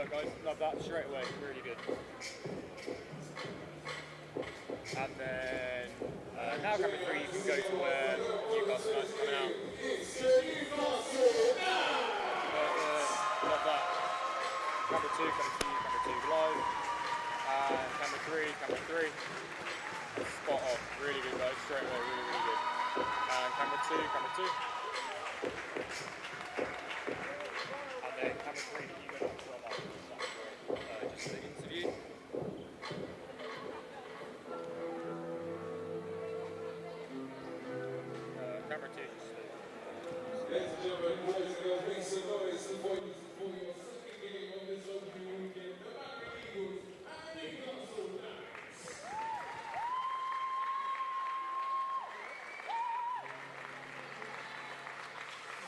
work, guys. Love that. Straight away. Really good. And then now camera 3, you can go to where Newcastle United's coming out. Love that. Camera 2 live. And camera 3. Spot on. Really good, guys. Straight away. Really, really good. And camera 2. And then camera 3, you go up to our mic. Just the interview. Camera 2, just Ladies and gentlemen, boys and girls, make some noise for your second game on this opening weekend. The Malory Eagles and Newcastle Knights.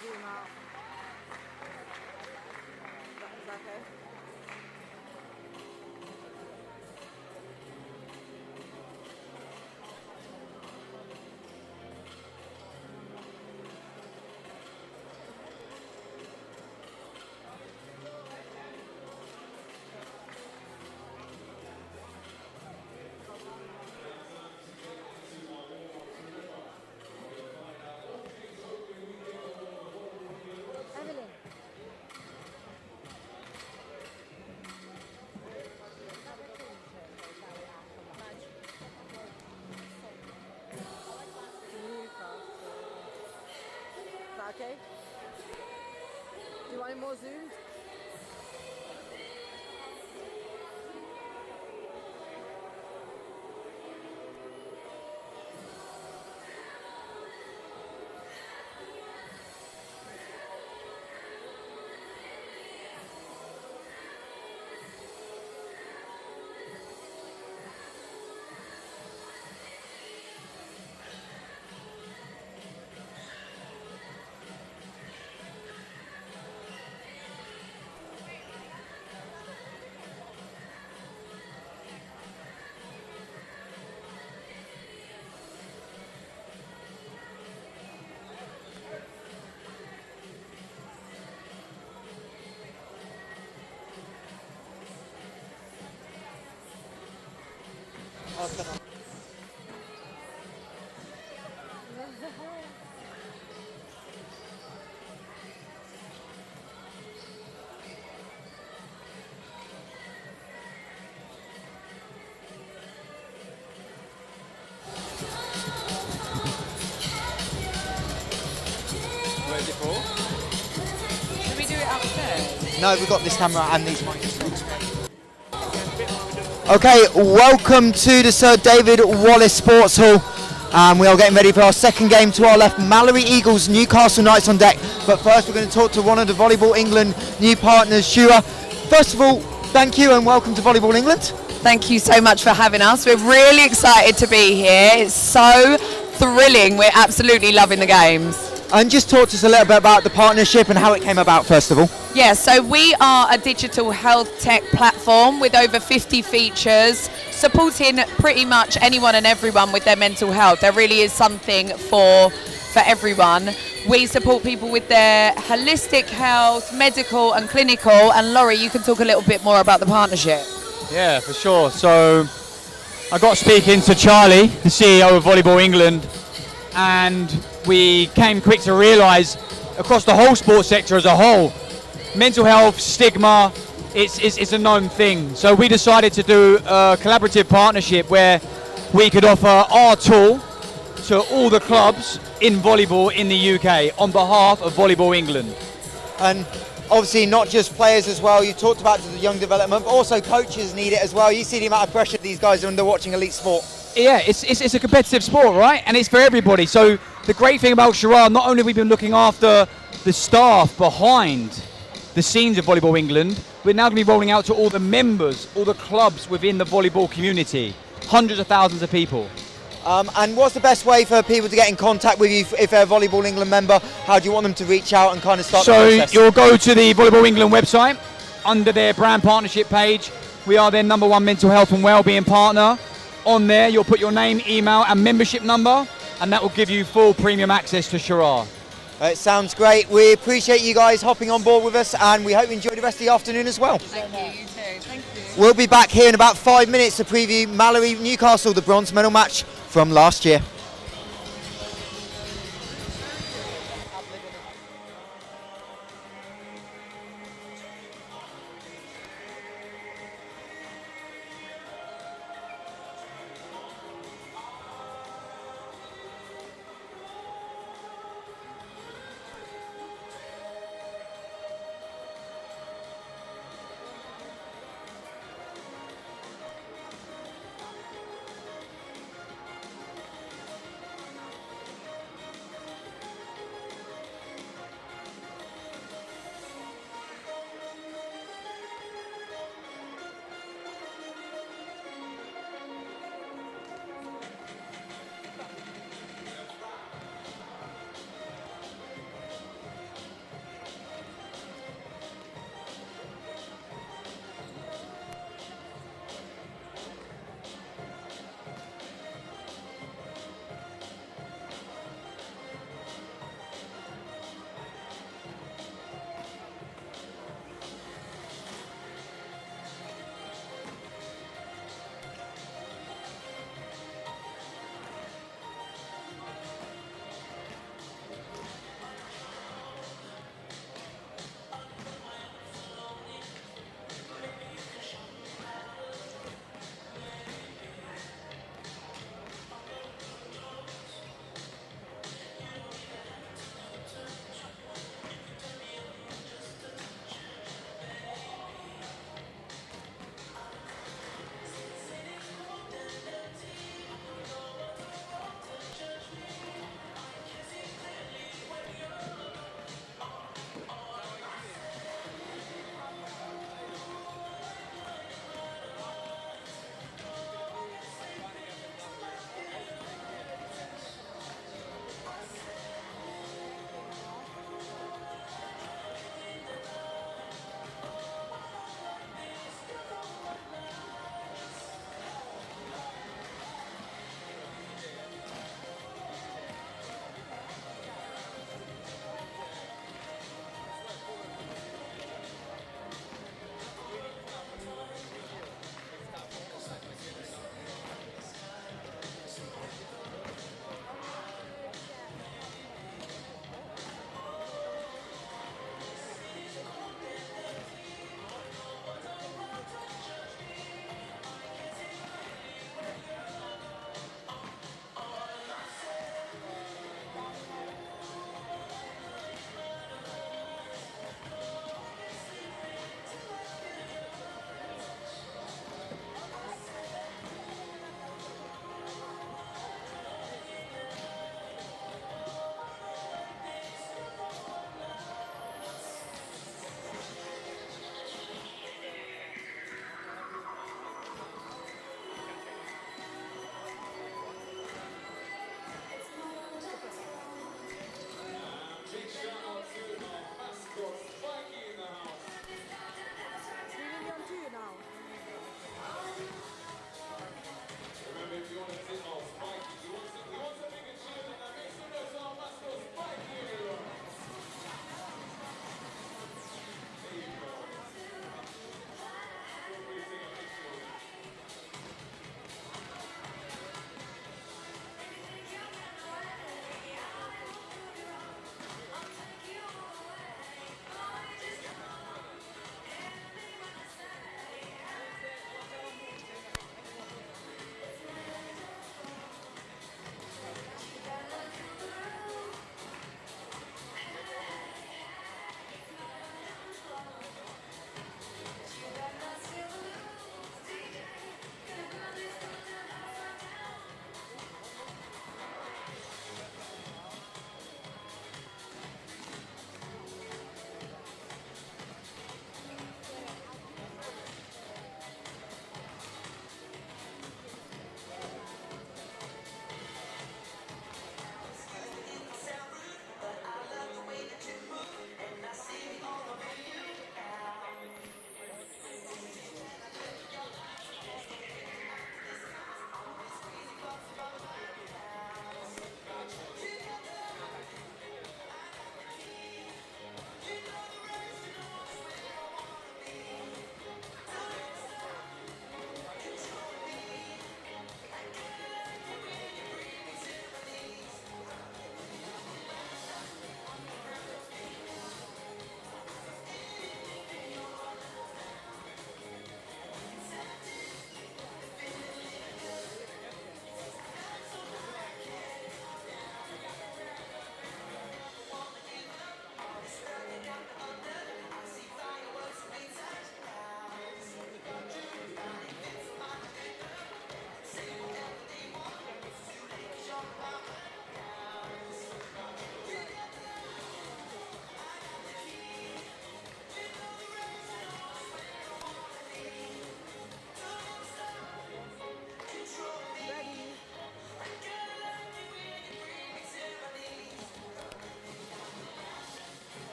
Zoom out. Is that okay? Evelyn. Is that okay? Do you want it more zoomed? Where's it for? Should we do it upstairs? No, we've got this camera and these mics. Okay, welcome to the Sir David Wallace Sports Hall. We are getting ready for our second game. To our left, Malory Eagles, Newcastle Knights on deck. But first we're going to talk to one of the Volleyball England new partners, Shura. First of all, thank you and welcome to Volleyball England. Thank you so much for having us. We're really excited to be here. It's so thrilling. We're absolutely loving the games. And just talk to us a little bit about the partnership and how it came about, first of all. Yeah, so we are a digital health tech platform with over 50 features, supporting pretty much anyone and everyone with their mental health. There really is something for everyone. We support people with their holistic health, medical and clinical. And Laurie, you can talk a little bit more about the partnership. Yeah, for sure. So I got speaking to Charlie, the CEO of Volleyball England, and we came quick to realise across the whole sports sector as a whole, mental health, stigma, it's a known thing. So we decided to do a collaborative partnership where we could offer our tool to all the clubs in volleyball in the UK on behalf of Volleyball England. And obviously not just players as well, you talked about the young development, but also coaches need it as well. You see the amount of pressure these guys are under watching elite sport. Yeah, it's a competitive sport, right? And it's for everybody. So the great thing about Shura, not only have we been looking after the staff behind the scenes of Volleyball England, we're now going to be rolling out to all the members, all the clubs within the volleyball community, hundreds of thousands of people. And what's the best way for people to get in contact with you if they're a Volleyball England member? How do you want them to reach out and kind of start the process? So you'll go to the Volleyball England website, under their brand partnership page. We are their #1 mental health and wellbeing partner. On there, you'll put your name, email and membership number, and that will give you full premium access to Shura. It sounds great. We appreciate you guys hopping on board with us, and we hope you enjoy the rest of the afternoon as well. Thank you, you too. Thank you. We'll be back here in about 5 minutes to preview Malory Newcastle, the bronze medal match from last year.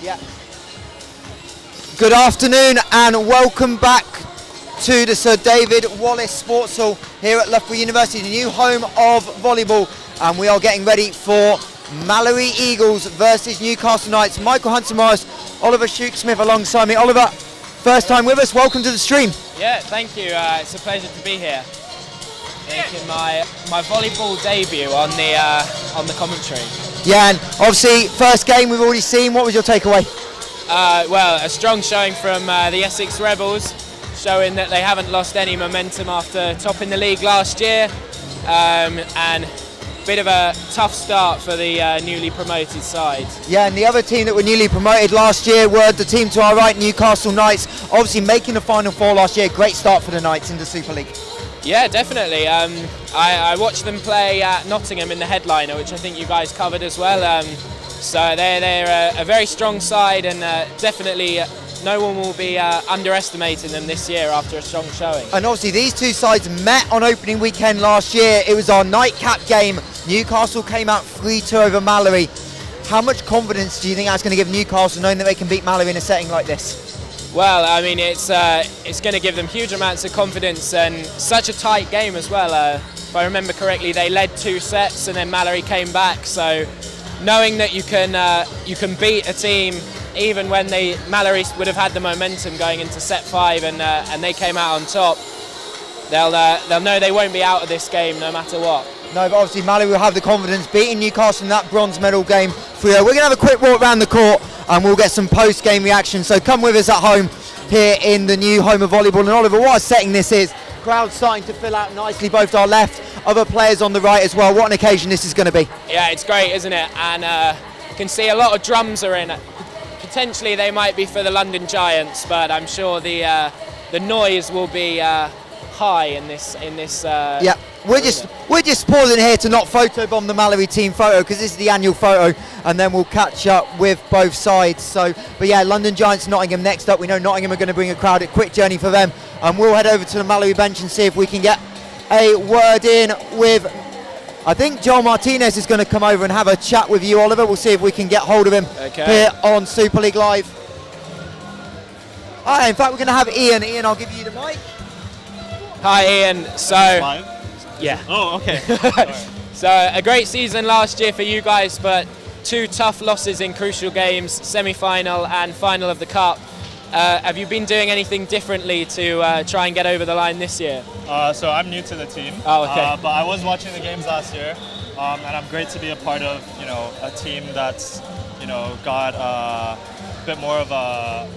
Yeah. Good afternoon and welcome back to the Sir David Wallace Sports Hall here at Loughborough University, the new home of volleyball, and we are getting ready for Malory Eagles versus Newcastle Knights. Michael Hunter-Morris, Oliver Shute-Smith alongside me. Oliver, first time with us, welcome to the stream. Yeah, thank you. It's a pleasure to be here. Making my volleyball debut on the commentary. Yeah, and obviously first game we've already seen. What was your takeaway? Well, a strong showing from the Essex Rebels, showing that they haven't lost any momentum after topping the league last year, and a bit of a tough start for the newly promoted side. Yeah, and the other team that were newly promoted last year were the team to our right, Newcastle Knights, obviously making the Final Four last year. Great start for the Knights in the Super League. Yeah, definitely. I watched them play at Nottingham in the headliner, which I think you guys covered as well. So they're a very strong side, and definitely no one will be underestimating them this year after a strong showing. And obviously these two sides met on opening weekend last year. It was our nightcap game. Newcastle came out 3-2 over Malory. How much confidence do you think that's going to give Newcastle, knowing that they can beat Malory in a setting like this? Well, I mean, it's going to give them huge amounts of confidence, and such a tight game as well. If I remember correctly, they led 2 sets and then Malory came back. So knowing that you can beat a team even when Malory would have had the momentum going into set 5 and they came out on top, they'll know they won't be out of this game no matter what. No, but obviously Malory will have the confidence beating Newcastle in that bronze medal game. We're going to have a quick walk around the court and we'll get some post-game reaction. So come with us at home here in the new home of volleyball. And Oliver, what a setting this is. Crowd starting to fill out nicely, both to our left, other players on the right as well. What an occasion this is going to be. Yeah, it's great, isn't it? And you can see a lot of drums are in. Potentially they might be for the London Giants, but I'm sure the noise will be high in this. Yeah, we're just pausing here to not photobomb the Malory team photo, because this is the annual photo, and then we'll catch up with both sides. So, but yeah, London Giants, Nottingham next up. We know Nottingham are going to bring a crowd. A quick journey for them, and we'll head over to the Malory bench and see if we can get a word in with. I think Joel Martinez is going to come over and have a chat with you, Oliver. We'll see if we can get hold of him here on Super League Live. All right, in fact, we're going to have Ian. Ian, I'll give you the mic. Hi, Ian. So, yeah. Oh, okay. So a great season last year for you guys, but 2 tough losses in crucial games, semi-final and final of the Cup. Have you been doing anything differently to try and get over the line this year? So I'm new to the team. Oh, okay. But I was watching the games last year, and I'm great to be a part of, a team that's, got a bit more of a,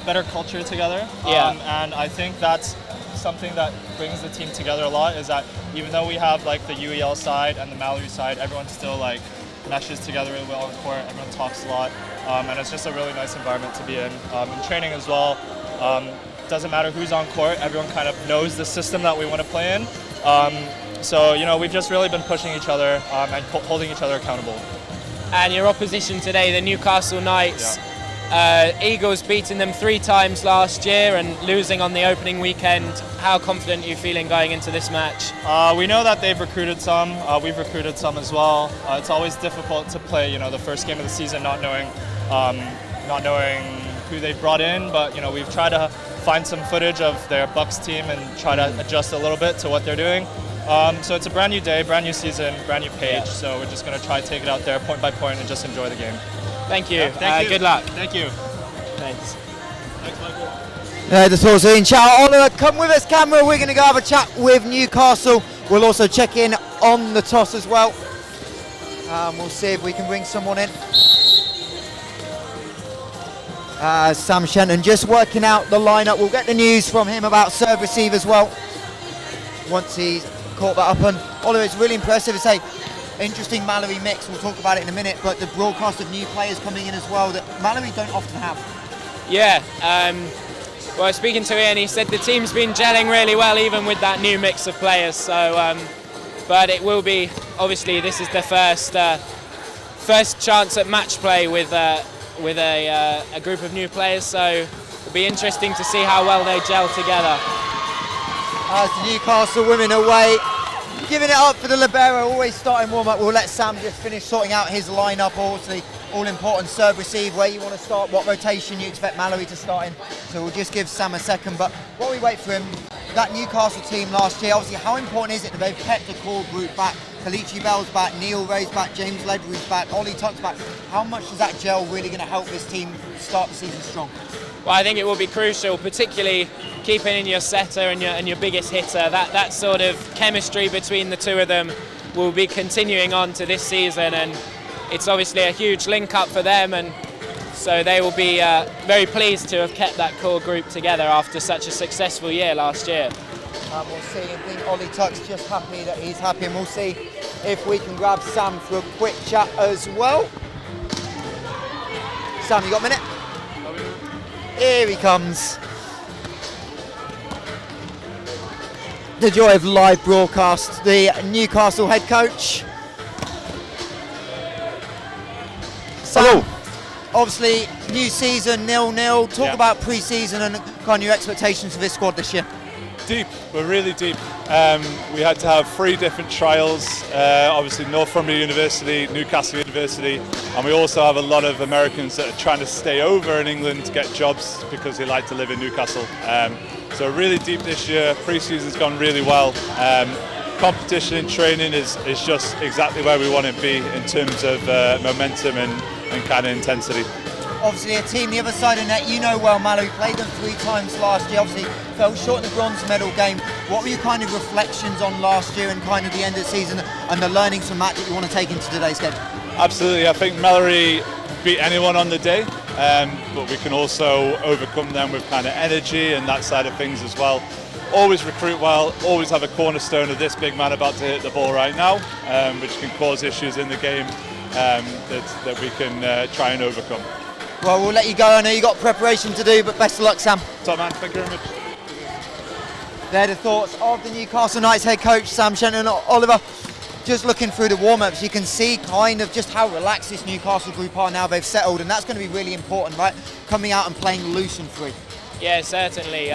better culture together. Yeah. And I think that's something that brings the team together a lot, is that even though we have like the UEL side and the Malory side, everyone still like meshes together really well on court. Everyone talks a lot, and it's just a really nice environment to be in training as well. Doesn't matter who's on court, everyone kind of knows the system that we want to play in. So we've just really been pushing each other and holding each other accountable. And your opposition today, the Newcastle Knights. Yeah. Eagles beating them 3 times last year and losing on the opening weekend. How confident are you feeling going into this match? We know that they've recruited some. We've recruited some as well. It's always difficult to play, the first game of the season, not knowing who they've brought in. But we've tried to find some footage of their Bucks team and try to adjust a little bit to what they're doing. So it's a brand new day, brand new season, brand new page. So we're just going to try to take it out there point by point and just enjoy the game. Thank you. Yeah, thank you. Good luck. Thank you. Thanks. Thanks, Michael. The thoughts are in. Ciao, Oliver. Come with us, camera. We're going to go have a chat with Newcastle. We'll also check in on the toss as well. We'll see if we can bring someone in. Sam Shenton just working out the lineup. We'll get the news from him about serve receive as well once he's caught that up. And Oliver, it's really impressive to say. Interesting Malory mix, we'll talk about it in a minute, but the broadcast of new players coming in as well that Malory don't often have. Yeah, well, speaking to Ian, he said the team's been gelling really well even with that new mix of players. So, but it will be, obviously this is the first chance at match play with a group of new players, so it'll be interesting to see how well they gel together. As the Newcastle women away, giving it up for the libero, always starting warm-up. We'll let Sam just finish sorting out his lineup. Obviously, all important serve receive, where you want to start, what rotation you expect Malory to start in. So we'll just give Sam a second. But while we wait for him, that Newcastle team last year, obviously how important is it that they've kept the core group back? Kalichi Bell's back, Neil Ray's back, James Ledbury's back, Ollie Tuck's back. How much is that gel really going to help this team start the season strong? Well, I think it will be crucial, particularly keeping in your setter and your biggest hitter. That sort of chemistry between the two of them will be continuing on to this season, and it's obviously a huge link up for them, and so they will be very pleased to have kept that core group together after such a successful year last year. We'll see. I think Ollie Tuck's just happy that he's happy, and we'll see if we can grab Sam for a quick chat as well. Sam, you got a minute? Here he comes. The joy of live broadcast, the Newcastle head coach. Sam, obviously new season, 0-0. Talk about pre-season and kind of your expectations for this squad this year. Deep, we're really deep. We had to have 3 different trials, obviously Northumbria University, Newcastle University, and we also have a lot of Americans that are trying to stay over in England to get jobs because they like to live in Newcastle. So really deep this year, pre-season's gone really well. Competition and training is just exactly where we want to be in terms of momentum and kind of intensity. Obviously a team the other side of the net, you know well, Malory played them 3 times last year, obviously fell short in the bronze medal game. What were your kind of reflections on last year and kind of the end of the season and the learnings from that you want to take into today's game? Absolutely, I think Malory beat anyone on the day, but we can also overcome them with kind of energy and that side of things as well. Always recruit well, always have a cornerstone of this big man about to hit the ball right now, which can cause issues in the game that we can try and overcome. Well, we'll let you go. I know you got preparation to do, but best of luck, Sam. Top man, thank you very much. They're the thoughts of the Newcastle Knights head coach, Sam Shenton. Oliver, just looking through the warm-ups, you can see kind of just how relaxed this Newcastle group are now they've settled, and that's going to be really important, right? Coming out and playing loose and free. Yeah, certainly.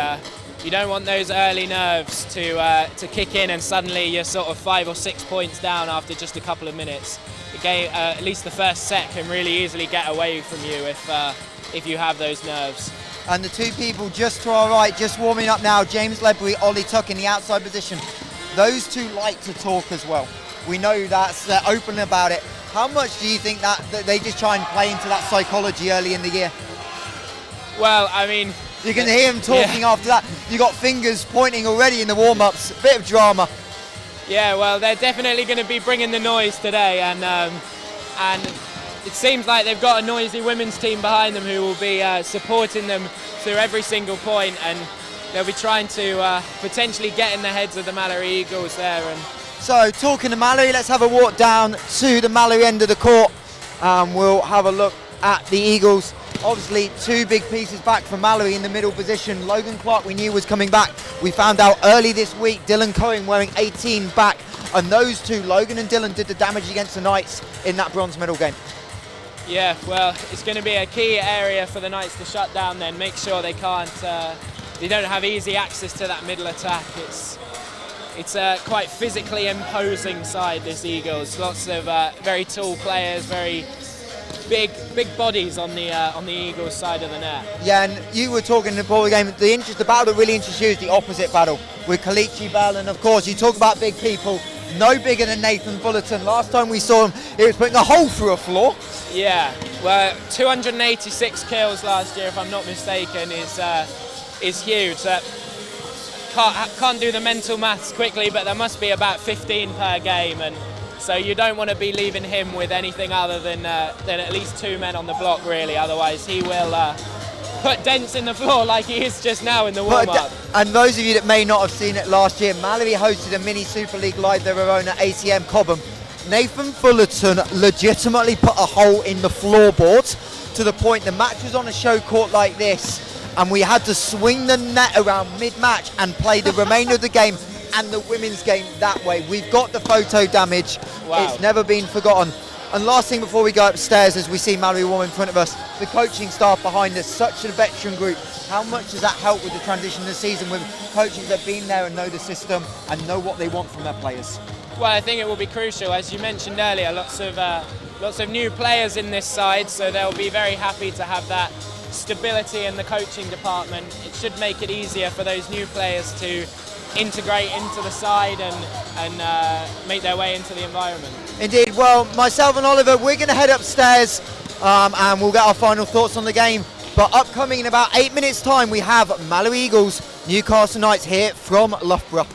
You don't want those early nerves to kick in and suddenly you're sort of 5 or 6 points down after just a couple of minutes. The game, at least the first set, can really easily get away from you if you have those nerves. And the 2 people just to our right, just warming up now, James Ledbury, Ollie Tuck in the outside position. Those 2 like to talk as well. We know that's they're open about it. How much do you think that they just try and play into that psychology early in the year? Well, I mean, you can hear him talking after that. You got fingers pointing already in the warm-ups. A bit of drama. Yeah, well, they're definitely going to be bringing the noise today, and it seems like they've got a noisy women's team behind them who will be supporting them through every single point, and they'll be trying to potentially get in the heads of the Malory Eagles there. And so, talking to Malory, let's have a walk down to the Malory end of the court. We'll have a look at the Eagles. Obviously 2 big pieces back from Malory in the middle position. Logan Clark we knew was coming back. We found out early this week Dylan Cohen wearing 18 back, and those 2, Logan and Dylan, did the damage against the Knights in that bronze medal game. Yeah, well, it's going to be a key area for the Knights to shut down then, make sure they can't, they don't have easy access to that middle attack. It's a quite physically imposing side, this Eagles. Lots of very tall players, very big bodies on the Eagles side of the net. Yeah, and you were talking before the game, the battle that really interests you is the opposite battle with Kalichi Bell, and of course you talk about big people, no bigger than Nathan Fullerton. Last time we saw him, he was putting a hole through a floor. Yeah, well, 286 kills last year, if I'm not mistaken, is huge. Can't do the mental maths quickly, but there must be about 15 per game, and so you don't want to be leaving him with anything other than at least 2 men on the block, really. Otherwise, he will put dents in the floor like he is just now in the warm-up. And those of you that may not have seen it last year, Malory hosted a mini Super League live their own at ACM Cobham. Nathan Fullerton legitimately put a hole in the floorboards to the point the match was on a show court like this, and we had to swing the net around mid-match and play the remainder of the game and the women's game that way. We've got the photo damage. Wow. It's never been forgotten. And last thing before we go upstairs, as we see Malory warm in front of us, the coaching staff behind us, such a veteran group. How much does that help with the transition of the season with coaches that have been there and know the system and know what they want from their players? Well, I think it will be crucial. As you mentioned earlier, lots of lots of new players in this side, so they'll be very happy to have that stability in the coaching department. It should make it easier for those new players to integrate into the side and make their way into the environment. Indeed. Well, myself and Oliver, we're going to head upstairs and we'll get our final thoughts on the game. But upcoming in about 8 minutes' time, we have Malory Eagles, Newcastle Knights here from Loughborough.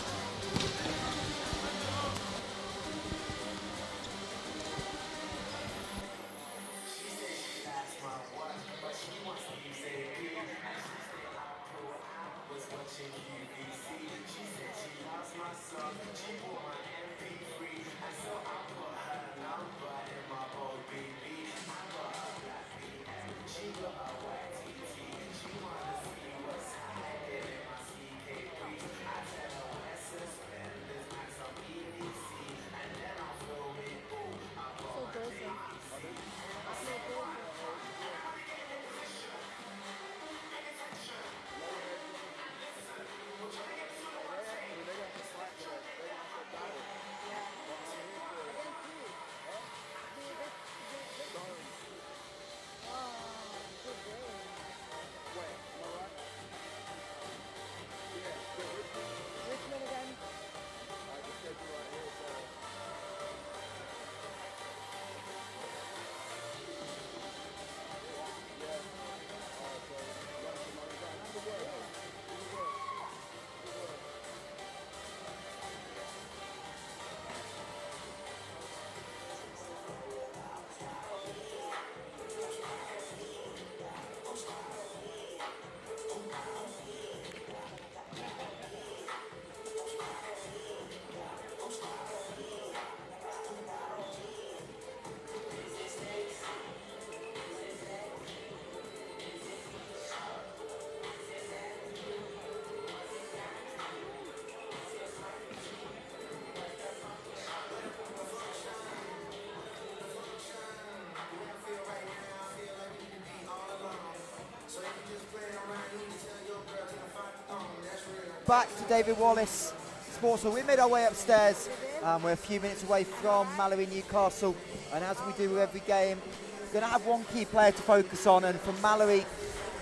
Back to David Wallace Sports Hall. We made our way upstairs. We're a few minutes away from Malory Newcastle, and as we do with every game, we're going to have one key player to focus on, and from Malory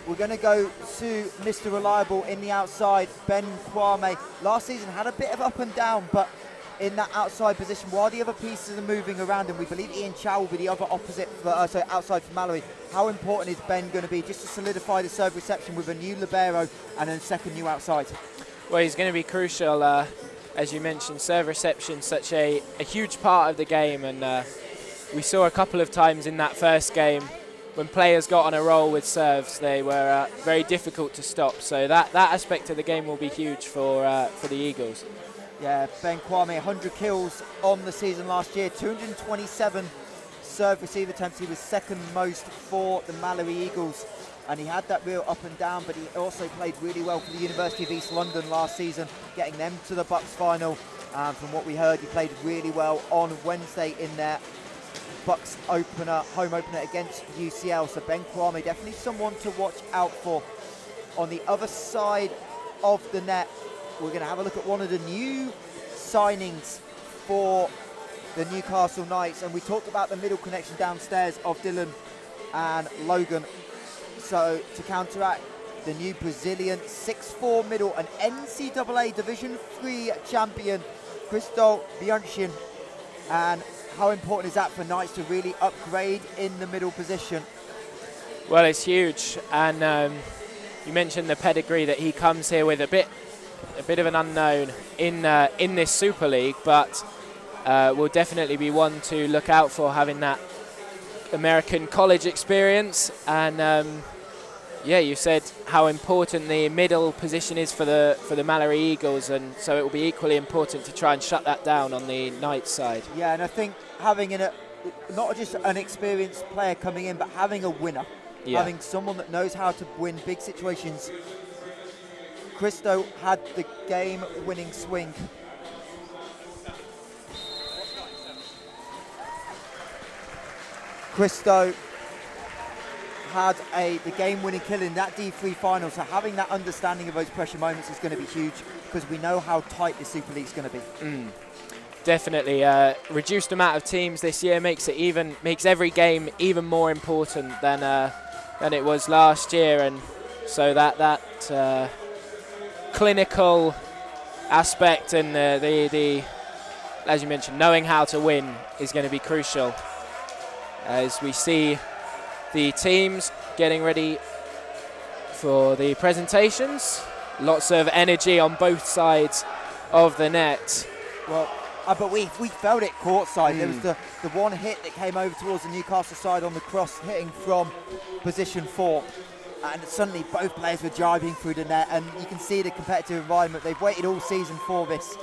we're going to go to Mr. Reliable in the outside, Ben Kwame. Last season had a bit of up and down, but in that outside position while the other pieces are moving around, and we believe Ian Chow will be the other opposite for outside for Malory. How important is Ben going to be just to solidify the serve reception with a new libero and a second new outside? Well, he's going to be crucial, as you mentioned. Serve reception, such a huge part of the game, and we saw a couple of times in that first game when players got on a roll with serves, they were very difficult to stop. So that aspect of the game will be huge for the Eagles. Yeah, Ben Kwame, 100 kills on the season last year, 227 serve receive attempts. He was second most for the Malory Eagles, and he had that real up and down, but he also played really well for the University of East London last season, getting them to the Bucks final. From what we heard, he played really well on Wednesday in their Bucks opener, home opener against UCL. So Ben Kwame, definitely someone to watch out for. On the other side of the net, we're going to have a look at one of the new signings for the Newcastle Knights, and we talked about the middle connection downstairs of Dylan and Logan. So to counteract, the new Brazilian 6'4" middle, an NCAA Division III champion, Cristo Bianchin. And how important is that for Knights to really upgrade in the middle position? Well, it's huge, and you mentioned the pedigree that he comes here with, a bit of an unknown in this Super League, but will definitely be one to look out for, having that American college experience. And yeah, you said how important the middle position is for the Malory Eagles, and so it will be equally important to try and shut that down on the Knights side. Yeah, and I think having not just an experienced player coming in, but having a winner, having someone that knows how to win big situations. Cristo had the game-winning swing. Cristo had the game-winning kill in that D3 final, so having that understanding of those pressure moments is going to be huge, because we know how tight the Super League is going to be. definitely. Reduced amount of teams this year makes every game even more important than it was last year, and so that clinical aspect and the as you mentioned, knowing how to win is going to be crucial. As we see the teams getting ready for the presentations, lots of energy on both sides of the net. Well, but we felt it courtside. There was the one hit that came over towards the Newcastle side on the cross, hitting from position 4. And suddenly both players were driving through the net, and you can see the competitive environment. They've waited all season for this.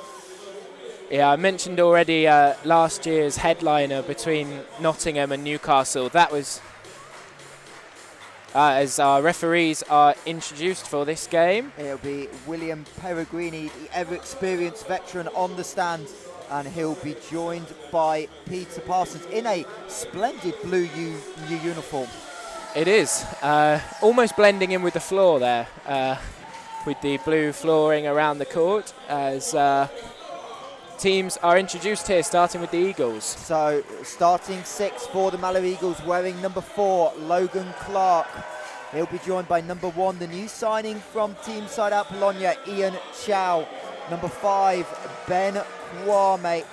Yeah, I mentioned already last year's headliner between Nottingham and Newcastle. That was as our referees are introduced for this game. It'll be William Peregrini, the ever-experienced veteran, on the stand, and he'll be joined by Peter Parsons in a splendid blue uniform. It is almost blending in with the floor there, with the blue flooring around the court, as teams are introduced here, starting with the Eagles. So starting 6 for the Malory Eagles, wearing number 4, Logan Clark. He'll be joined by number 1, the new signing from team side out Bologna, Ian Chow. Number 5, Ben Kwame.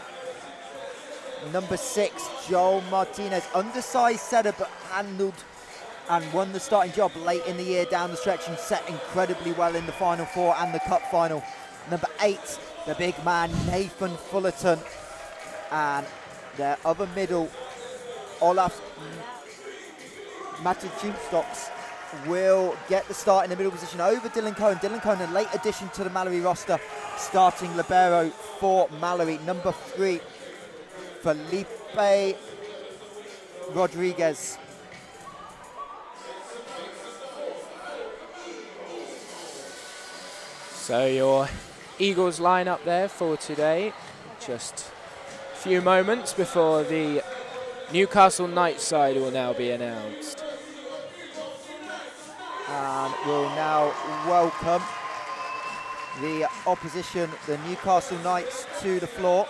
Number 6, Joel Martinez. Undersized setter, but handled and won the starting job late in the year down the stretch and set incredibly well in the Final Four and the Cup Final. Number 8, the big man, Nathan Fullerton. And their other middle, Olaf Matijumstoks, will get the start in the middle position over Dylan Cohen. Dylan Cohen, a late addition to the Malory roster, starting libero for Malory. Number 3, Felipe Rodriguez. So your Eagles line up there for today. Just a few moments before the Newcastle Knights side will now be announced. And we'll now welcome the opposition, the Newcastle Knights, to the floor.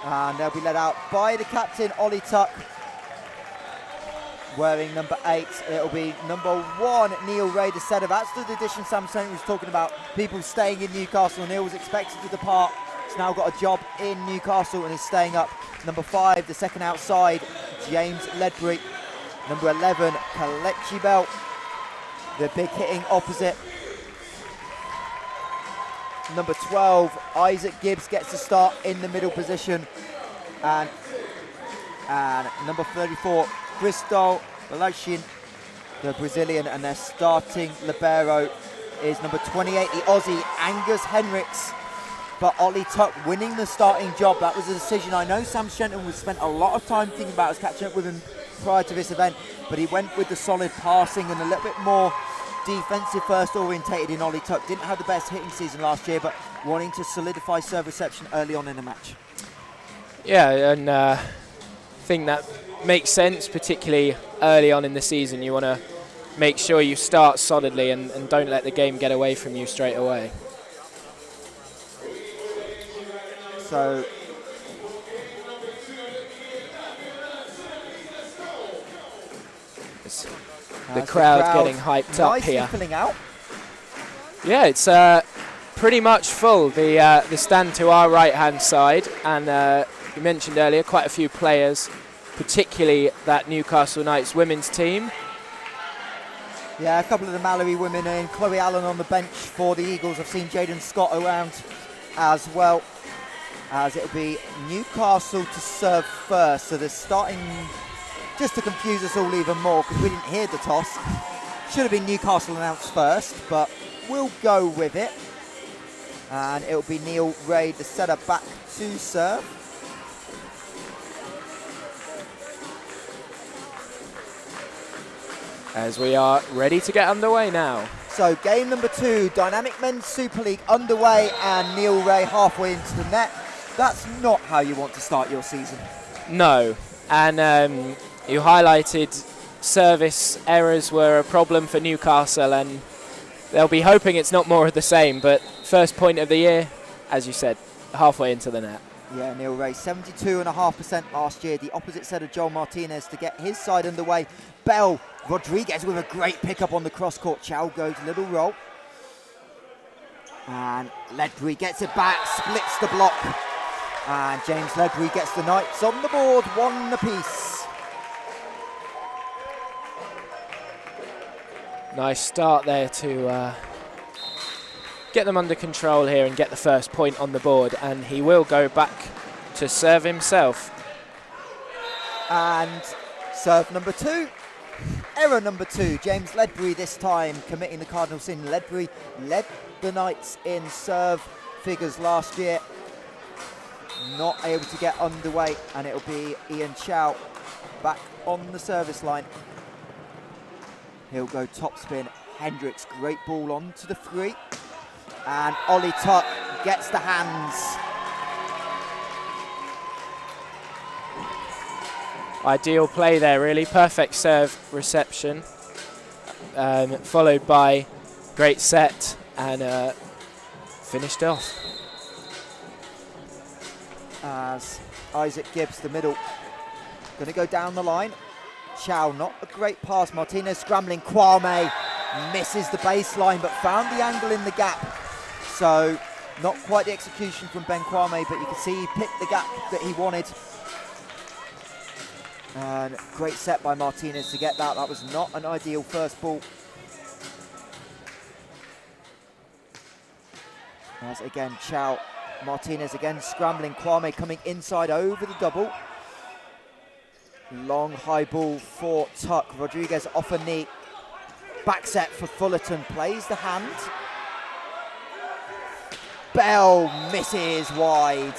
And they'll be led out by the captain, Ollie Tuck, wearing number 8. It'll be number 1, Neil Ray, the setter. That's the addition Sam Saint was talking about, people staying in Newcastle. Neil was expected to depart. He's now got a job in Newcastle and is staying up. Number 5, the second outside, James Ledbury. Number 11, Kalechi Bell, the big hitting opposite. Number 12, Isaac Gibbs gets the start in the middle position. And number 34, Crystal Balachin, the Brazilian, and their starting libero is number 28, the Aussie, Angus Henricks. But Ollie Tuck winning the starting job, that was a decision. I know Sam Shenton was spent a lot of time thinking about us catching up with him prior to this event, but he went with the solid passing and a little bit more defensive first orientated in Ollie Tuck. Didn't have the best hitting season last year, but wanting to solidify serve reception early on in the match. Yeah, and I think that makes sense, particularly early on in the season. You want to make sure you start solidly and don't let the game get away from you straight away. So the crowd getting hyped up here. Filling out. Yeah, it's pretty much full. The stand to our right-hand side, and you mentioned earlier quite a few players, particularly that Newcastle Knights women's team. Yeah, a couple of the Malory women and Chloe Allen on the bench for the Eagles. I've seen Jaden Scott around as well, as it'll be Newcastle to serve first. So they're starting, just to confuse us all even more, because we didn't hear the toss. Should have been Newcastle announced first, but we'll go with it. And it'll be Neil Ray, the setter, back to serve. As we are ready to get underway now. So game number 2, Dynamic Men's Super League underway, and Neil Ray halfway into the net. That's not how you want to start your season. No, and you highlighted service errors were a problem for Newcastle, and they'll be hoping it's not more of the same, but first point of the year, as you said. halfway into the net. Yeah, Neil Ray, 72.5% last year. The opposite set of Joel Martinez to get his side underway. Bell, Rodriguez with a great pickup on the cross-court. Chow goes little roll. And Ledbury gets it back, splits the block. And James Ledbury gets the Knights on the board, 1 apiece. Nice start there to get them under control here and get the first point on the board. And he will go back to serve himself. And serve number 2. Error number 2. James Ledbury this time committing the cardinal sin. Ledbury led the Knights in serve figures last year. Not able to get underway, and it'll be Ian Chow back on the service line. He'll go topspin. Hendricks, great ball on to the 3. And Ollie Tuck gets the hands. Ideal play there, really. Perfect serve reception. Followed by great set and finished off. As Isaac Gibbs, the middle, going to go down the line. Chow, not a great pass. Martinez scrambling. Kwame misses the baseline, but found the angle in the gap. So not quite the execution from Ben Kwame, but you can see he picked the gap that he wanted. And great set by Martinez to get that. That was not an ideal first ball. As again, Chow, Martinez again scrambling. Kwame coming inside over the double. Long high ball for Tuck. Rodriguez off a knee. Back set for Fullerton. Plays the hand. Bell misses wide.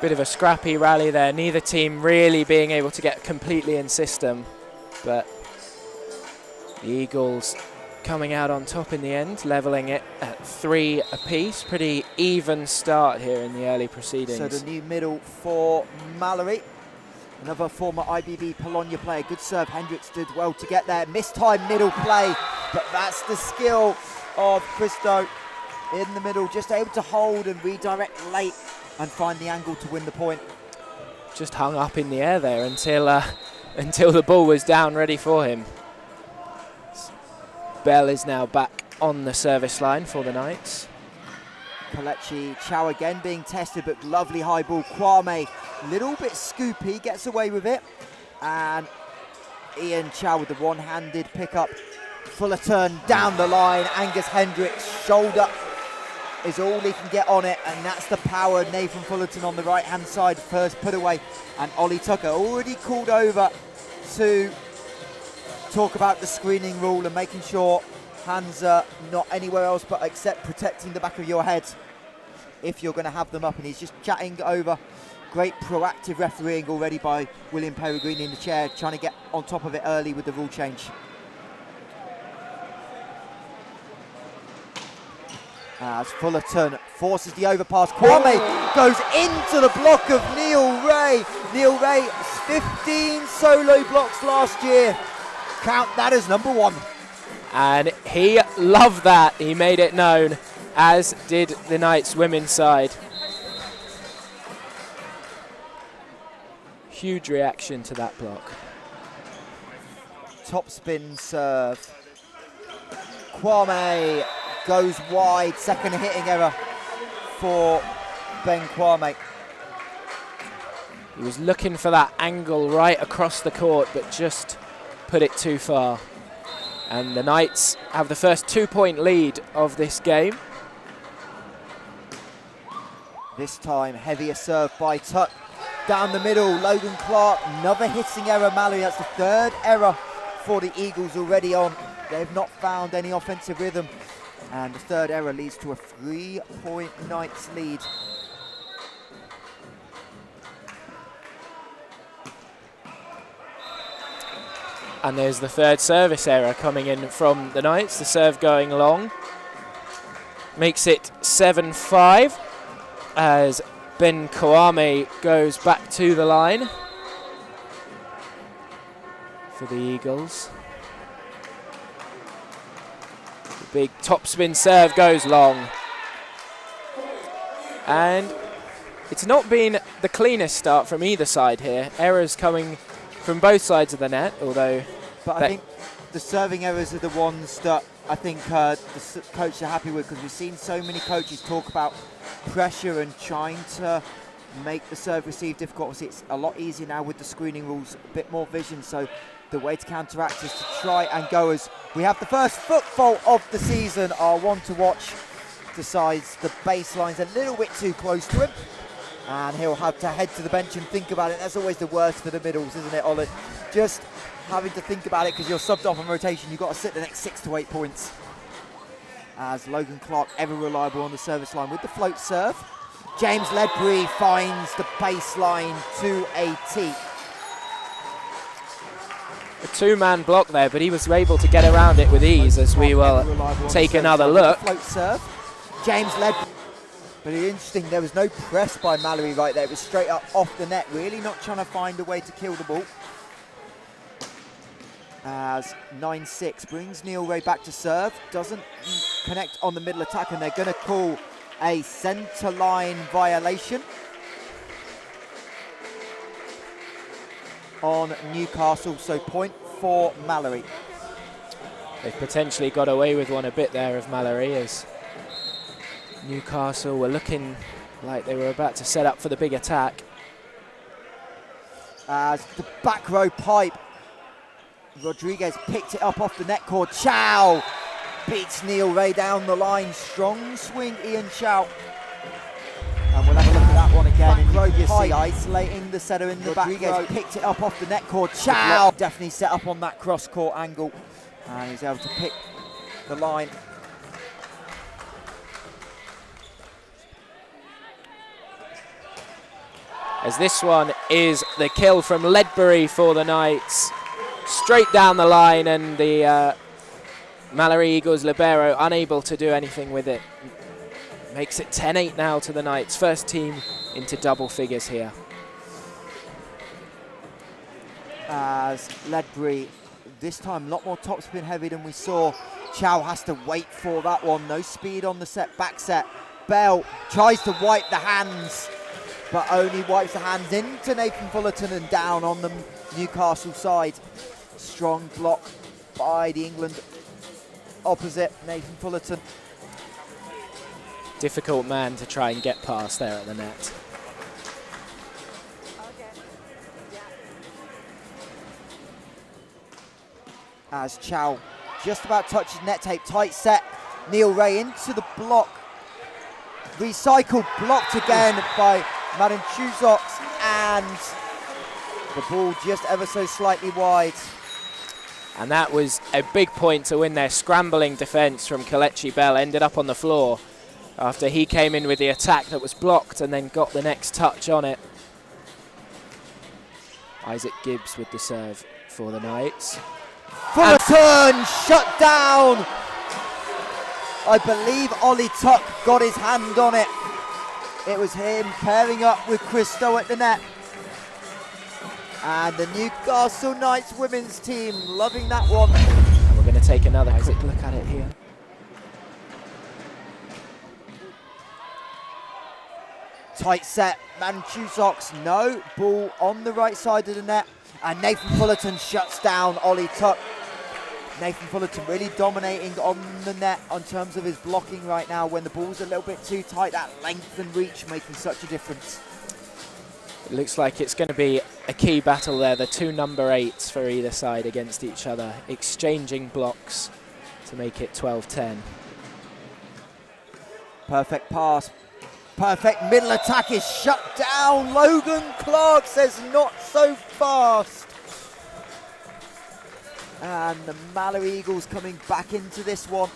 Bit of a scrappy rally there. Neither team really being able to get completely in system, but the Eagles coming out on top in the end, levelling it at 3 apiece. Pretty even start here in the early proceedings. So the new middle for Malory. Another former IBB Bologna player. Good serve. Hendricks did well to get there. Missed time middle play, but that's the skill of Christo in the middle. Just able to hold and redirect late and find the angle to win the point. Just hung up in the air there until the ball was down ready for him. Bell is now back on the service line for the Knights. Kalechi, Chow again being tested, but lovely high ball. Kwame, little bit scoopy, gets away with it. And Ian Chow with the one-handed pickup. Fullerton down the line. Angus Hendricks, shoulder is all he can get on it, and that's the power of Nathan Fullerton on the right-hand side. First put away, and Ollie Tucker already called over to talk about the screening rule and making sure hands are not anywhere else but except protecting the back of your head if you're going to have them up, and he's just chatting over. Great proactive refereeing already by William Peregrini in the chair, trying to get on top of it early with the rule change. As Fullerton forces the overpass, Kwame goes into the block of Neil Ray. Neil Ray, 15 solo blocks last year. Count that as number 1. And he loved that. He made it known, as did the Knights women's side. Huge reaction to that block. Top spin serve. Kwame goes wide. Second hitting error for Ben Kwame. He was looking for that angle right across the court, but just put it too far. And the Knights have the first 2-point lead of this game. This time, heavier serve by Tuck. Down the middle, Logan Clark, another hitting error. Malory, that's the 3rd error for the Eagles already on. They've not found any offensive rhythm. And the 3rd error leads to a 3-point Knights lead. And there's the 3rd service error coming in from the Knights. The serve going long. Makes it 7-5 as Ben Kwame goes back to the line for the Eagles. The big topspin serve goes long. And it's not been the cleanest start from either side here. Errors coming from both sides of the net, although... But I think the serving errors are the ones that I think the coaches are happy with, because we've seen so many coaches talk about pressure and trying to make the serve receive difficult. Obviously, it's a lot easier now with the screening rules, a bit more vision, so the way to counteract is to try and go as we have the first foot fault of the season. Our one to watch decides the baseline's a little bit too close to him, and he'll have to head to the bench and think about it. That's always the worst for the middles, isn't it, Ollie? Just having to think about it because you're subbed off on rotation. You've got to sit the next 6 to 8 points. As Logan Clark, ever reliable on the service line with the float serve. James Ledbury finds the baseline to a tee. A two-man block there, but he was able to get around it with ease, as we will take another look. Float serve. James Ledbury. But interesting, there was no press by Malory right there. It was straight up off the net, really not trying to find a way to kill the ball. As 9-6 brings Neil Ray back to serve. Doesn't connect on the middle attack, and they're going to call a centre line violation on Newcastle, so point for Malory. They've potentially got away with one a bit there of Malory, as Newcastle were looking like they were about to set up for the big attack. As the back row pipe, Rodriguez picked it up off the net cord. Chow beats Neil Ray down the line. Strong swing, Ian Chow. And we'll have a look at that one again. And row, you see, isolating the setter in the Rodriguez back row. Picked it up off the net cord. Chow definitely set up on that cross court angle, and he's able to pick the line. As this one is the kill from Ledbury for the Knights. Straight down the line, and the Malory Eagles libero unable to do anything with it. Makes it 10-8 now to the Knights. First team into double figures here. As Ledbury, this time a lot more topspin heavy than we saw. Chow has to wait for that one. No speed on the set, back set. Bell tries to wipe the hands, but only wipes the hands into Nathan Fullerton and down on the Newcastle side. Strong block by the England opposite, Nathan Fullerton. Difficult man to try and get past there at the net. As Chow just about touches net tape, tight set. Neil Ray into the block. Recycled, blocked again by Madden Chuzox, and the ball just ever so slightly wide. And that was a big point to win their scrambling defence from Kelechi Bell. Ended up on the floor after he came in with the attack that was blocked and then got the next touch on it. Isaac Gibbs with the serve for the Knights. Fullerton shut down. I believe Ollie Tuck got his hand on it. It was him pairing up with Christo at the net. And the Newcastle Knights women's team loving that one. And we're going to take another quick look at it here. Tight set, Manchusox, no. Ball on the right side of the net. And Nathan Fullerton shuts down Ollie Tuck. Nathan Fullerton really dominating on the net in terms of his blocking right now. When the ball's a little bit too tight, that length and reach making such a difference. It looks like it's going to be a key battle there. The two number 8s for either side against each other, exchanging blocks to make it 12-10. Perfect pass. Perfect middle attack is shut down. Logan Clark says not so fast. And the Malory Eagles coming back into this one.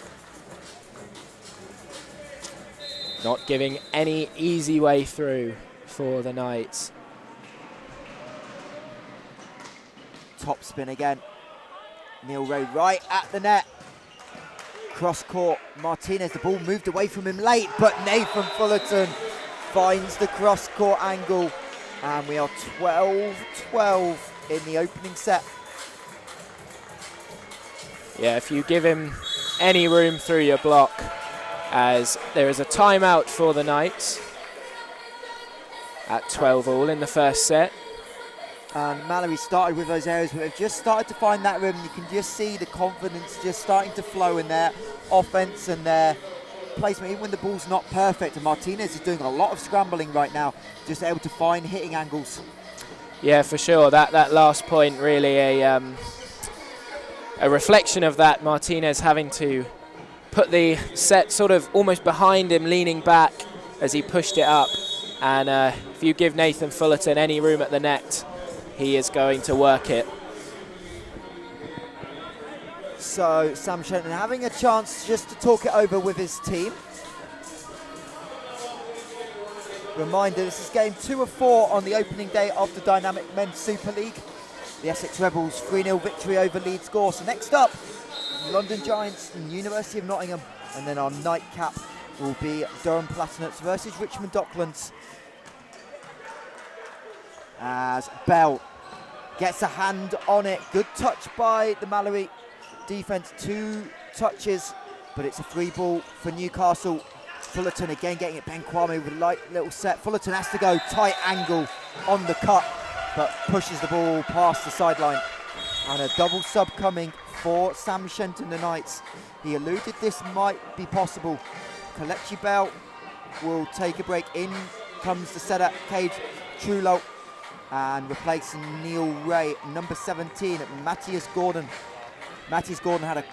Not giving any easy way through for the Knights. Top spin again. Neil Ray right at the net. Cross court, Martinez, the ball moved away from him late, but Nathan Fullerton finds the cross court angle. And we are 12-12 in the opening set. Yeah, if you give him any room through your block, as there is a timeout for the Knights. at 12 all in the first set. And Malory started with those areas where they've just started to find that rhythm. You can just see the confidence just starting to flow in their offense and their placement, even when the ball's not perfect. And Martinez is doing a lot of scrambling right now, just able to find hitting angles. Yeah, for sure. That last point really a reflection of that. Martinez having to put the set sort of almost behind him, leaning back as he pushed it up. And if you give Nathan Fullerton any room at the net, he is going to work it. So Sam Shenton having a chance just to talk it over with his team. Reminder, this is game 2 of 4 on the opening day of the DYNAMIK Men's Super League. The Essex Rebels 3-0 victory over Leeds Gore. So next up, London Giants and University of Nottingham. And then our nightcap will be Durham Platinets versus Richmond Docklands. As Bell gets a hand on it. Good touch by the Malory defence. 2 touches, but it's a free ball for Newcastle. Fullerton again getting it. Ben Kwame with a light little set. Fullerton has to go tight angle on the cut, but pushes the ball past the sideline. And a double sub coming for Sam Shenton tonight. He alluded this might be possible. Kelechi Bell will take a break. In comes the setter, Cade Trulo, and replacing Neil Ray, number 17, Matthias Gordon. Matthias Gordon had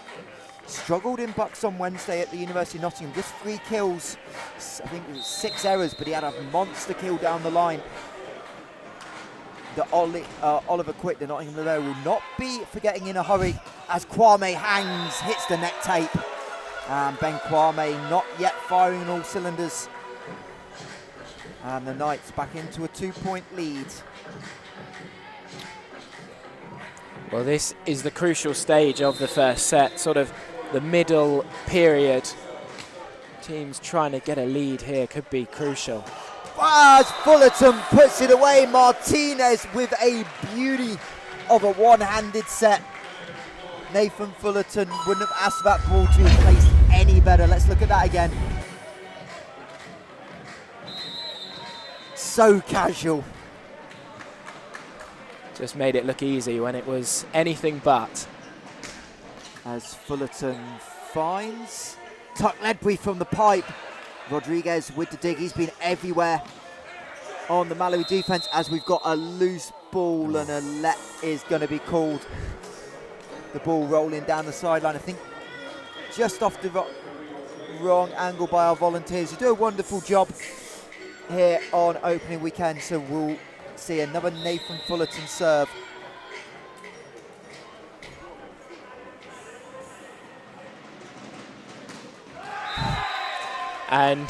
struggled in Bucks on Wednesday at the University of Nottingham. Just 3 kills, I think it was 6 errors, but he had a monster kill down the line. The Oliver Quick, the Nottingham Liver, will not be forgetting in a hurry as Kwame hangs, hits the net tape. And Ben Kwame not yet firing on all cylinders. And the Knights back into a 2-point lead. Well, this is the crucial stage of the first set, sort of the middle period. Teams trying to get a lead here could be crucial. As Fullerton puts it away, Martinez with a beauty of a one-handed set. Nathan Fullerton wouldn't have asked that ball to be placed any better. Let's look at that again. So casual. Just made it look easy when it was anything but. As Fullerton finds Tuck Ledbury from the pipe. Rodriguez with the dig. He's been everywhere on the Malory defence as we've got a loose ball and a let is going to be called. The ball rolling down the sideline. I think just off the wrong angle by our volunteers, who do a wonderful job here on opening weekend. So we'll see another Nathan Fullerton serve. And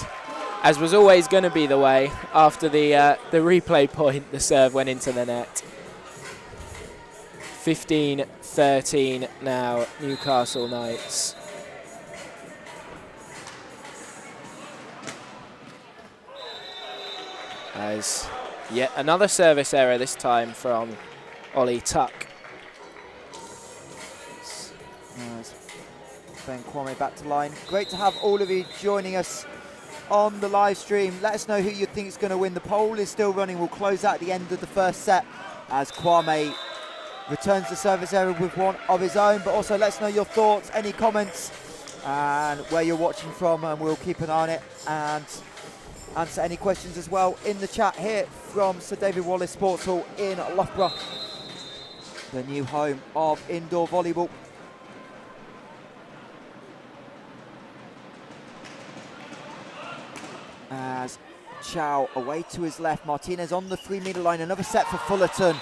as was always going to be the way, after the replay point, the serve went into the net. 15-13 now, Newcastle Knights. As yet another service error, this time from Ollie Tuck. Ben Kwame back to line. Great to have all of you joining us on the live stream. Let us know who you think is going to win. The poll is still running. We'll close out at the end of the first set as Kwame returns the service error with one of his own. But also let us know your thoughts, any comments, and where you're watching from, and we'll keep an eye on it and answer any questions as well in the chat here from Sir David Wallace Sports Hall in Loughborough, the new home of indoor volleyball. As Chow away to his left, Martinez on the 3-metre line, another set for Fullerton.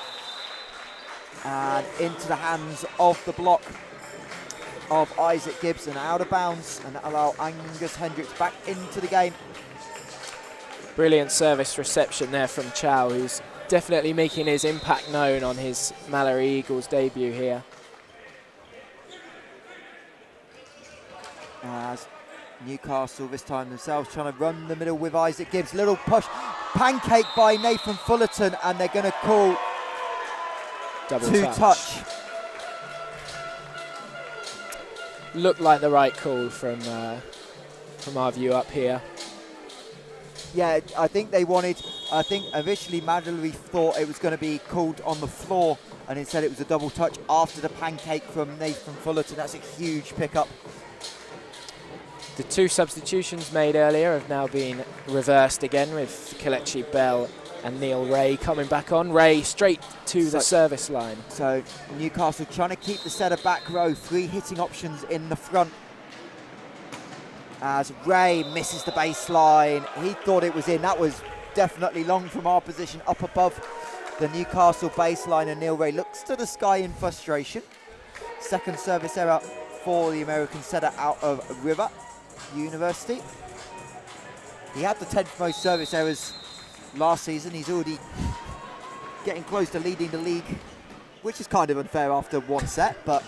And into the hands of the block of Isaac Gibson, out of bounds, and allow Angus Hendricks back into the game. Brilliant service reception there from Chow, who's definitely making his impact known on his Malory Eagles debut here. As Newcastle this time themselves trying to run the middle with Isaac Gibbs. Little push, pancake by Nathan Fullerton, and they're going to call double touch. Looked like the right call from our view up here. Yeah, I think they wanted, I think initially Malory thought it was going to be called on the floor, and instead it was a double touch after the pancake from Nathan Fullerton. That's a huge pickup. The 2 substitutions made earlier have now been reversed again, with Kelechi Bell and Neil Ray coming back on. Ray straight to the service line. So Newcastle trying to keep the setter back row, 3 hitting options in the front. As Ray misses the baseline, he thought it was in. That was definitely long from our position, up above the Newcastle baseline, and Neil Ray looks to the sky in frustration. Second service error for the American setter out of River University. He had the 10th most service errors last season. He's already getting close to leading the league, which is kind of unfair after 1 set, but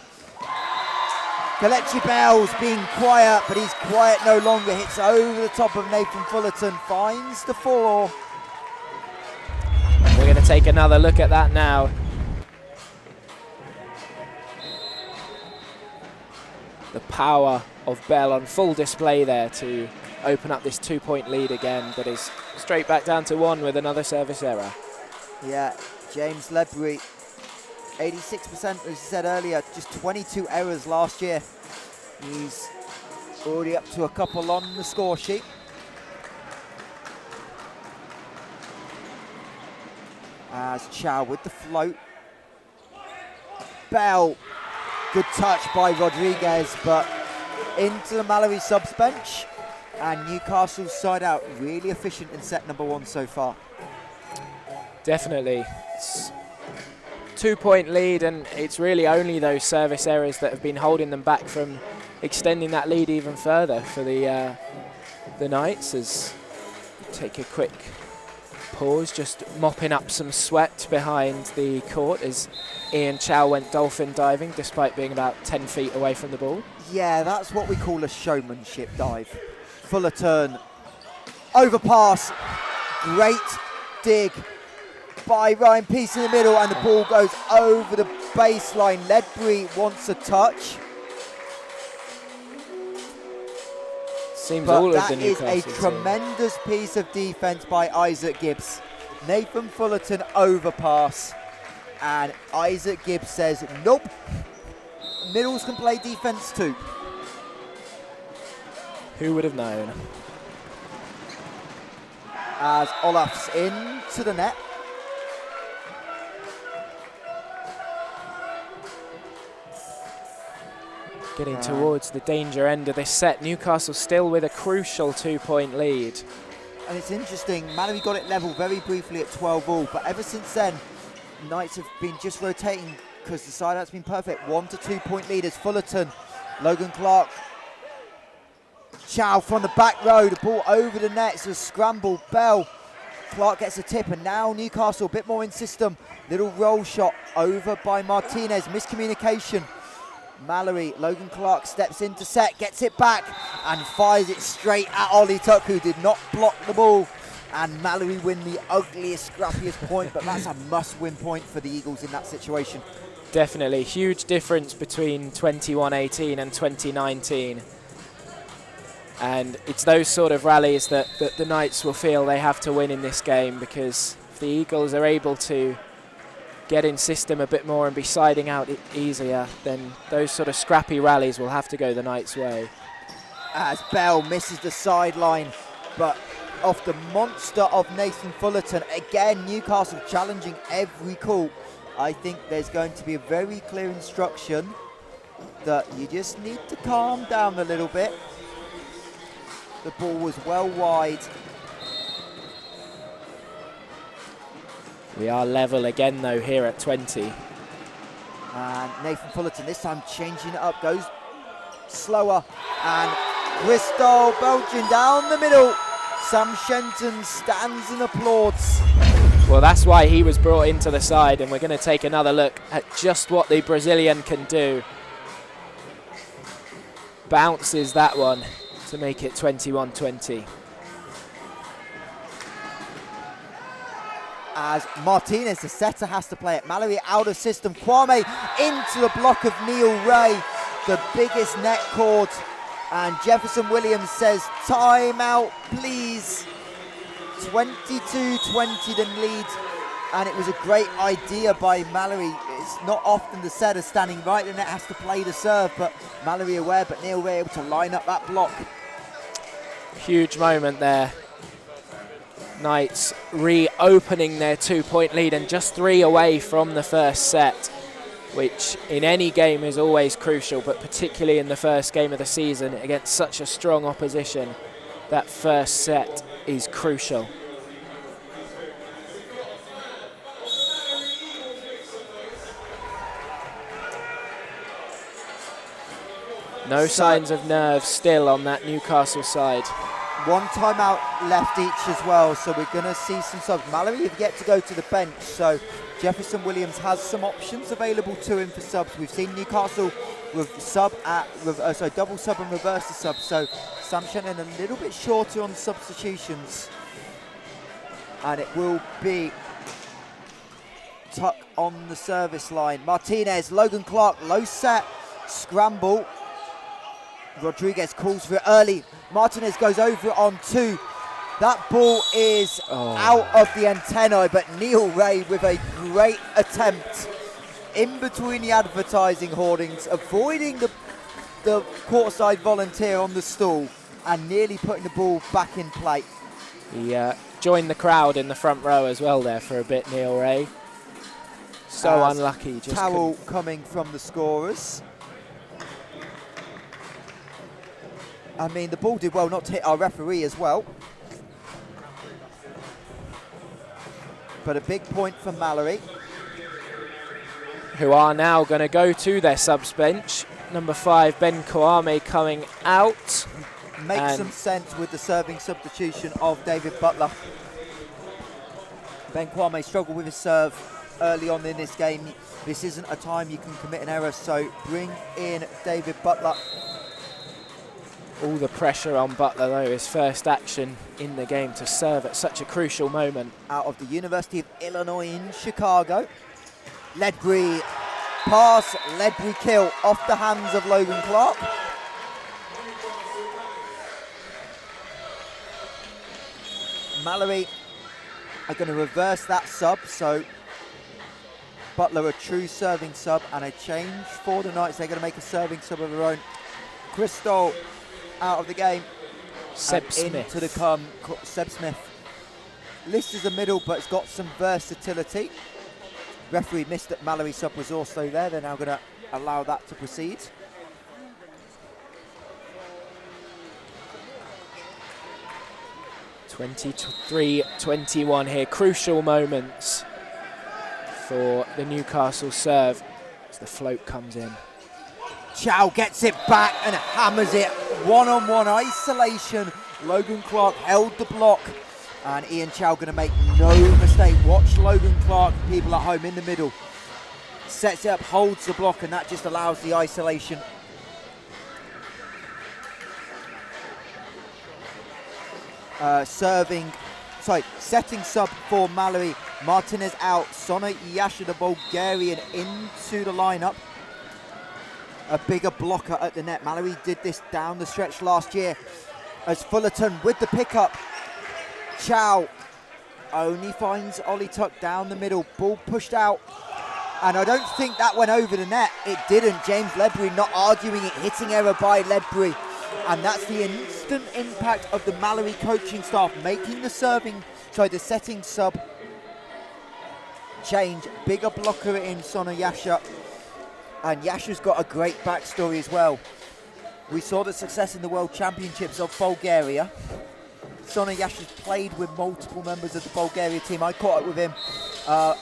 Kelechi Bell's being quiet, but he's quiet no longer. Hits over the top of Nathan Fullerton, finds the 4. We're going to take another look at that now. The power of Bell on full display there to open up this 2-point lead again, but is straight back down to 1 with another service error. Yeah, James Ledbury, 86%, as you said earlier, just 22 errors last year. He's already up to a couple on the score sheet. As Chow with the float. Bell, good touch by Rodriguez, but into the Malory subs bench. And Newcastle's side out, really efficient in set number 1 so far. Definitely. It's 2-point lead, and it's really only those service errors that have been holding them back from extending that lead even further for the Knights. As take a quick pause, just mopping up some sweat behind the court as Ian Chow went dolphin diving despite being about 10 feet away from the ball. Yeah, that's what we call a showmanship dive. Fullerton, overpass, great dig by Ryan Peace in the middle, and the ball goes over the baseline. Ledbury wants a touch. Seems but all that of the is Newcastle a tremendous piece of defense by Isaac Gibbs. Nathan Fullerton overpass, and Isaac Gibbs says, nope, middles can play defense too. Who would have known? As Olaf's into the net. Getting towards the danger end of this set. Newcastle still with a crucial 2-point lead. And it's interesting, Malory got it level very briefly at 12-all, but ever since then, Knights have been just rotating because the side out's been perfect. 1 to 2 point leaders. Fullerton, Logan Clark, Chow from the back row, the ball over the net, it's a scramble. Bell, Clark gets a tip, and now Newcastle a bit more in system. Little roll shot over by Martinez, miscommunication. Malory, Logan Clark steps into set, gets it back, and fires it straight at Ollie Tuck, who did not block the ball. And Malory win the ugliest, scrappiest point, but that's a must-win point for the Eagles in that situation. Definitely, huge difference between 21-18 and 2019. And it's those sort of rallies that the Knights will feel they have to win in this game, because if the Eagles are able to get in system a bit more and be siding out easier, then those sort of scrappy rallies will have to go the Knights' way. As Bell misses the sideline, but off the monster of Nathan Fullerton. Again, Newcastle challenging every call. I think there's going to be a very clear instruction that you just need to calm down a little bit. The ball was well wide. We are level again though here at 20. And Nathan Fullerton this time changing it up, goes slower, and Bristol Belgian down the middle. Sam Shenton stands and applauds. Well, that's why he was brought into the side, and we're going to take another look at just what the Brazilian can do. Bounces that one to make it 21-20. As Martinez, the setter, has to play it. Malory out of system. Kwame into the block of Neil Ray, the biggest net cord. And Jefferson Williams says, time out, please. 22-20 the lead, and it was a great idea by Malory. It's not often the setter standing right and it has to play the serve, but Malory aware, but Neil Ray able to line up that block. Huge moment there. Knights reopening their 2-point lead and just 3 away from the first set, which in any game is always crucial, but particularly in the first game of the season against such a strong opposition, that first set is crucial. No signs of nerves still on that Newcastle side. One timeout left each as well, so we're going to see some subs. Malory have yet to go to the bench, so Jefferson Williams has some options available to him for subs. We've seen Newcastle with double sub and reverse the sub, so Sam Shannon a little bit shorter on substitutions. And it will be Tuck on the service line. Martinez, Logan Clark, low set, scramble. Rodriguez calls for it early. Martinez goes over it on 2. That ball is out of the antennae, but Neil Ray with a great attempt in between the advertising hoardings, avoiding the courtside volunteer on the stall and nearly putting the ball back in play. He joined the crowd in the front row as well there for a bit, Neil Ray. So unlucky. Just towel coming from the scorers. I mean, the ball did well not to hit our referee as well. But a big point for Malory, who are now going to go to their subs bench. Number 5, Ben Kouame coming out. Makes some sense with the serving substitution of David Butler. Ben Kouame struggled with his serve early on in this game. This isn't a time you can commit an error, so bring in David Butler. All the pressure on Butler though, his first action in the game to serve at such a crucial moment. Out of the University of Illinois in Chicago. Ledbury pass, Ledbury kill off the hands of Logan Clark. Malory are going to reverse that sub, so Butler a true serving sub and a change for the Knights. They're going to make a serving sub of their own. Crystal out of the game. Seb Smith. Into the come, Seb Smith. List is a middle, but it's got some versatility. Referee missed that Malory sub was also there. They're now going to allow that to proceed. (23-21) here. Crucial moments for the Newcastle serve as the float comes in. Chow gets it back and hammers it. One-on-one isolation. Logan Clark held the block. And Ian Chow going to make no mistake. Watch Logan Clark, people at home in the middle. Sets it up, holds the block, and that just allows the isolation. Setting sub for Malory. Martinez out. Sona Yasha, the Bulgarian, into the lineup. A bigger blocker at the net. Malory did this down the stretch last year as Fullerton with the pickup. Chow only finds Ollie Tuck down the middle. Ball pushed out. And I don't think that went over the net. It didn't. James Ledbury not arguing it. Hitting error by Ledbury. And that's the instant impact of the Malory coaching staff making the setting sub change. Bigger blocker in Sona Yasha. And Yasha's got a great backstory as well. We saw the success in the World Championships of Bulgaria. Sona Yasha's played with multiple members of the Bulgaria team. I caught up with him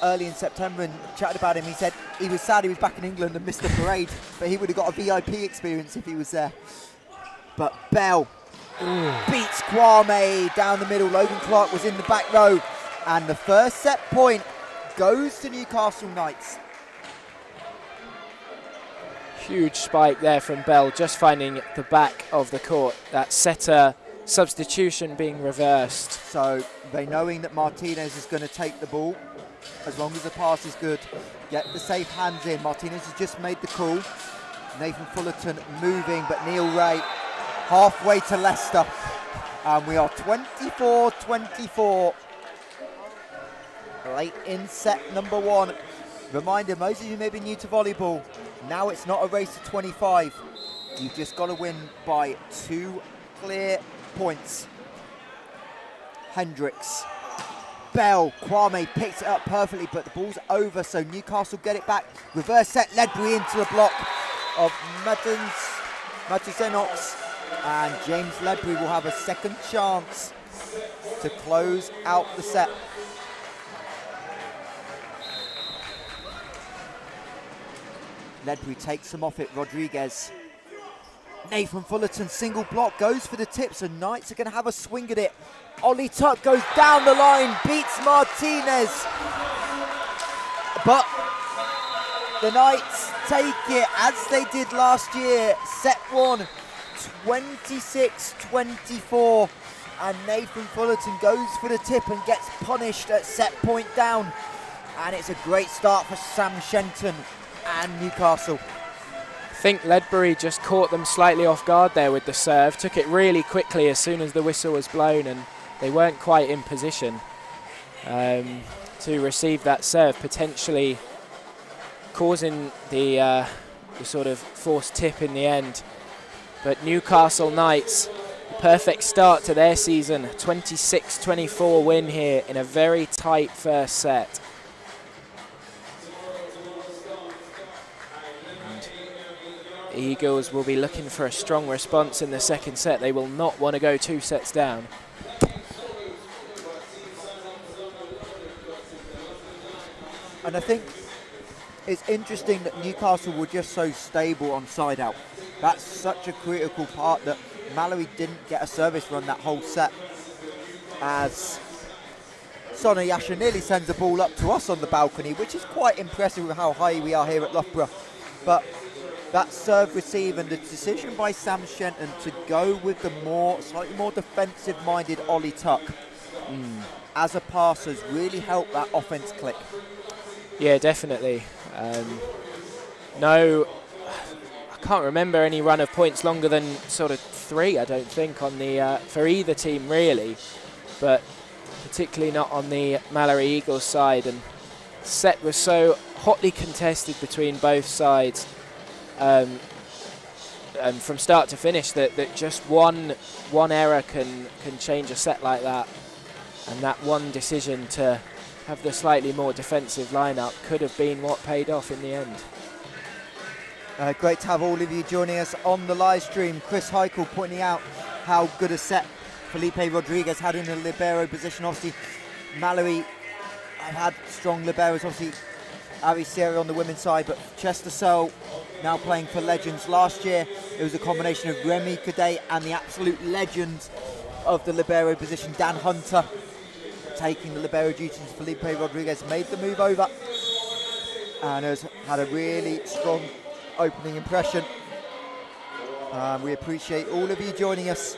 early in September and chatted about him. He said he was sad he was back in England and missed the parade, but he would have got a VIP experience if he was there. But Bell beats Kwame down the middle. Logan Clark was in the back row. And the first set point goes to Newcastle Knights. Huge spike there from Bell, just finding the back of the court. That setter substitution being reversed. So they knowing that Martinez is going to take the ball, as long as the pass is good, get the safe hands in. Martinez has just made the call. Nathan Fullerton moving, but Neil Ray halfway to Leicester. And we are 24-24. Late in set number 1. Reminder, most of you may be new to volleyball. Now it's not a race to 25. You've just got to win by 2 clear points. Hendricks. Bell. Kwame picks it up perfectly, but the ball's over, so Newcastle get it back. Reverse set, Ledbury into the block of Matusenox. And James Ledbury will have a second chance to close out the set. Ledbury takes him off it, Rodriguez. Nathan Fullerton, single block, goes for the tips, and Knights are going to have a swing at it. Ollie Tuck goes down the line, beats Martinez. But the Knights take it as they did last year. Set 1, 26-24. And Nathan Fullerton goes for the tip and gets punished at set point down. And it's a great start for Sam Shenton and Newcastle. I think Ledbury just caught them slightly off guard there with the serve, took it really quickly as soon as the whistle was blown, and they weren't quite in position to receive that serve, potentially causing the sort of forced tip in the end. But Newcastle Knights, perfect start to their season, 26-24 win here in a very tight first set. Eagles will be looking for a strong response in the second set. They will not want to go 2 sets down. And I think it's interesting that Newcastle were just so stable on side out. That's such a critical part, that Malory didn't get a service run that whole set, as Sona Yasha nearly sends the ball up to us on the balcony, which is quite impressive with how high we are here at Loughborough. But that serve receive and the decision by Sam Shenton to go with the slightly more defensive-minded Ollie Tuck as a passer has really helped that offense click. Yeah, definitely. No, I can't remember any run of points longer than sort of 3, I don't think, on the for either team really, but particularly not on the Malory Eagles side. And the set was so hotly contested between both sides. From start to finish, that just one error can change a set like that, and that one decision to have the slightly more defensive lineup could have been what paid off in the end. Great to have all of you joining us on the live stream. Chris Heichel pointing out how good a set Felipe Rodriguez had in the libero position. Obviously Malory have had strong liberos, obviously Ari Sierra on the women's side, but Chester Searle now playing for Legends. Last year it was a combination of Remy Cadet and the absolute legend of the libero position, Dan Hunter, taking the libero duties. Felipe Rodriguez made the move over and has had a really strong opening impression. We appreciate all of you joining us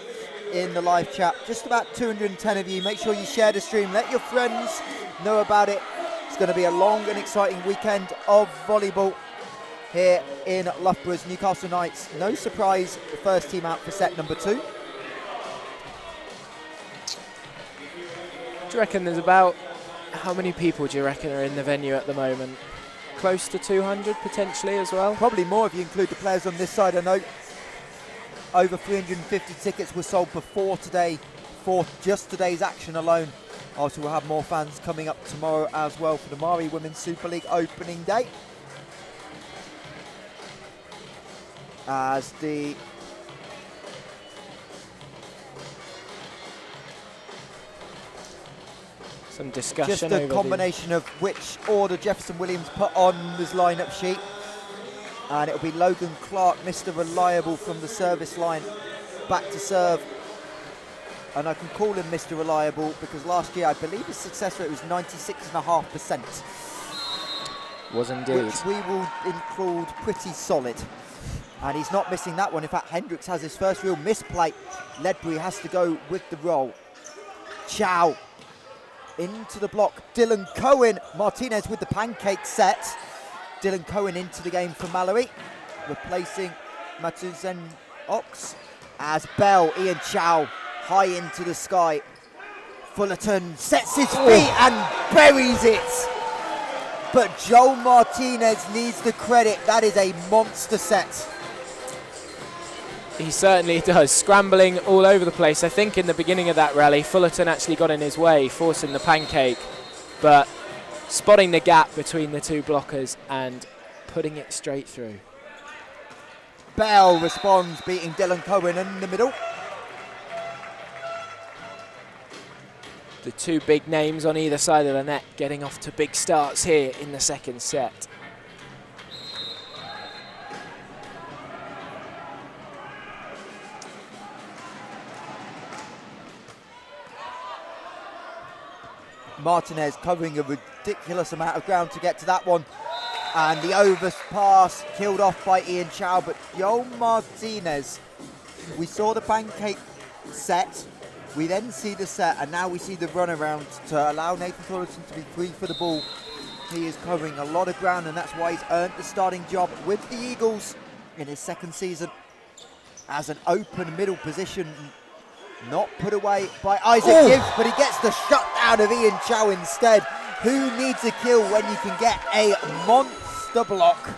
in the live chat. Just about 210 of you. Make sure you share the stream, let your friends know about it. It's going to be a long and exciting weekend of volleyball here in Loughborough's Newcastle Knights. No surprise, the first team out for set number 2. Do you reckon there's about, how many people do you reckon are in the venue at the moment? Close to 200 potentially as well? Probably more if you include the players on this side. I know over 350 tickets were sold before today for just today's action alone. Also, we'll have more fans coming up tomorrow as well for the Mari Women's Super League opening day. As the some discussion. Just a combination of which order Jefferson Williams put on this lineup sheet. And it'll be Logan Clark, Mr. Reliable, from the service line, back to serve. And I can call him Mr. Reliable because last year I believe his success rate was 96.5%. Was indeed. Which we will include pretty solid. And he's not missing that one. In fact, Hendricks has his first real misplay. Ledbury has to go with the roll. Chow into the block. Dylan Cohen. Martinez with the pancake set. Dylan Cohen into the game for Malory, replacing Matuzen Ox as Bell. Ian Chow high into the sky. Fullerton sets his feet and buries it. But Joel Martinez needs the credit. That is a monster set. He certainly does, scrambling all over the place. I think in the beginning of that rally, Fullerton actually got in his way, forcing the pancake, but spotting the gap between the two blockers and putting it straight through. Bell responds, beating Dylan Cohen in the middle. The two big names on either side of the net getting off to big starts here in the second set. Martinez covering a ridiculous amount of ground to get to that one. And the overpass killed off by Ian Chow, but Joel Martinez, we saw the pancake set, we then see the set, and now we see the run around to allow Nathan Fullerton to be free for the ball. He is covering a lot of ground, and that's why he's earned the starting job with the Eagles in his second season as an open middle position. Not put away by Isaac Gibbs, but he gets the shutdown of Ian Chow instead. Who needs a kill when you can get a monster block?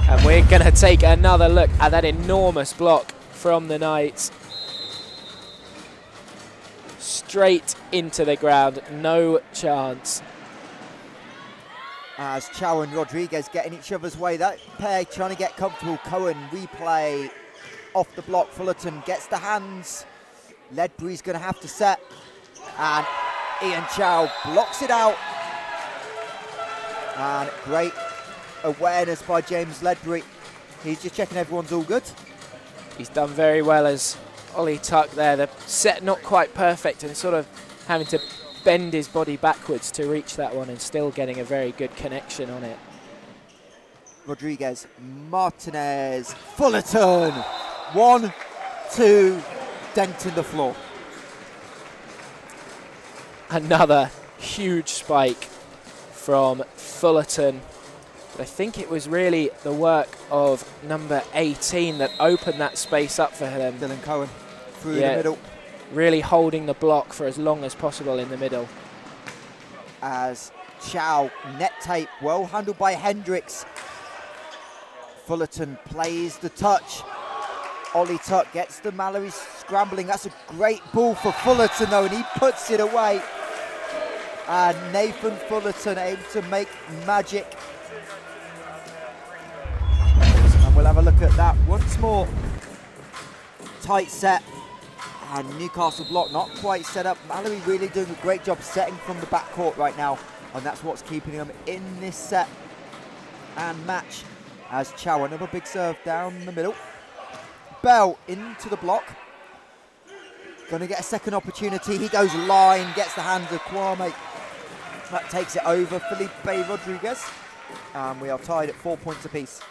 And we're going to take another look at that enormous block from the Knights. Straight into the ground, no chance. As Chow and Rodriguez get in each other's way, that pair trying to get comfortable. Cohen replay off the block. Fullerton gets the hands. Ledbury's going to have to set. And Ian Chow blocks it out. And great awareness by James Ledbury. He's just checking everyone's all good. He's done very well as Ollie Tuck there. The set not quite perfect and sort of having to bend his body backwards to reach that one and still getting a very good connection on it. Rodriguez, Martinez, Fullerton. 1, 2, dent in the floor. Another huge spike from Fullerton. But I think it was really the work of number 18 that opened that space up for him. Dylan Cohen through the middle. Really holding the block for as long as possible in the middle. As Chow, net tape, well handled by Hendricks. Fullerton plays the touch. Ollie Tuck gets the Malory scrambling. That's a great ball for Fullerton though, and he puts it away. And Nathan Fullerton able to make magic. And we'll have a look at that once more. Tight set. And Newcastle block not quite set up. Malory really doing a great job setting from the backcourt right now. And that's what's keeping them in this set and match. As Chow, another big serve down the middle. Bell into the block. Going to get a second opportunity. He goes line, gets the hands of Kwame. That takes it over Felipe Rodriguez. And we are tied at 4 points apiece.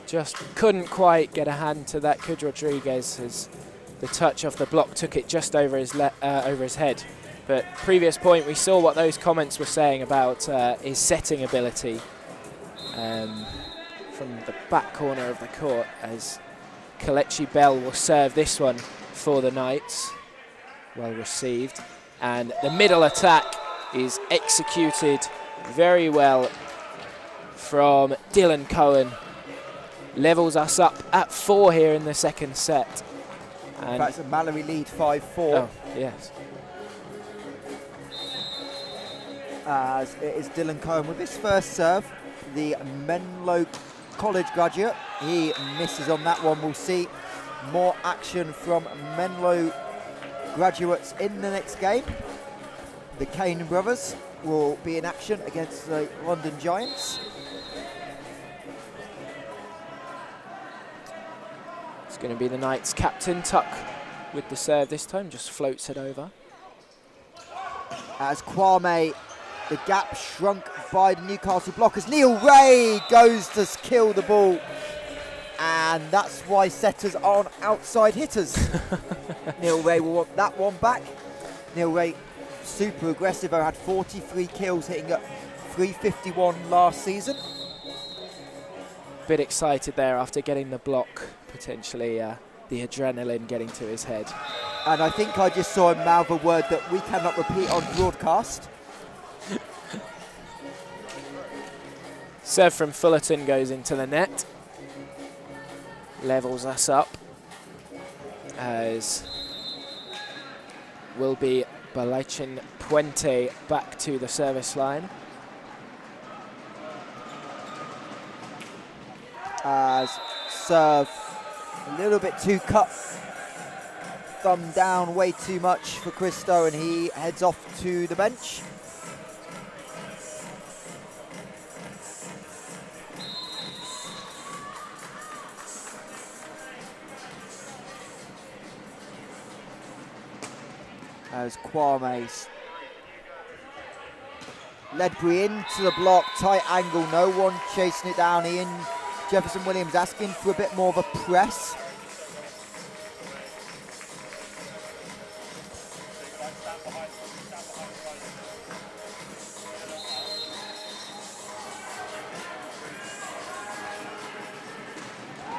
Just couldn't quite get a hand to that Kid Rodriguez as the touch off the block took it just over his head. But previous point, we saw what those comments were saying about his setting ability from the back corner of the court as Kelechi Bell will serve this one for the Knights. Well received. And the middle attack is executed very well from Dylan Cohen. Levels us up at 4 here in the second set. In fact, it's a Malory lead 5-4. Oh, yes. As it is Dylan Cohen with his first serve, the Menlo College graduate. He misses on that one. We'll see more action from Menlo graduates in the next game. The Kane brothers will be in action against the London Giants. It's going to be the Knights captain, Tuck, with the serve this time, just floats it over. As Kwame, the gap shrunk by the Newcastle blockers. Neil Ray goes to kill the ball. And that's why setters aren't outside hitters. Neil Ray will want that one back. Neil Ray, super aggressive, had 43 kills, hitting at 351 last season. Bit excited there after getting the block, potentially the adrenaline getting to his head. And I think I just saw him mouth a word that we cannot repeat on broadcast. Serve from Fullerton goes into the net. Levels us up. As will be Balachin Puente back to the service line. As serve a little bit too cut. Thumb down way too much for Christo, and he heads off to the bench. As Kwame Ledbury into the block, tight angle, no one chasing it down. Ian Jefferson Williams asking for a bit more of a press.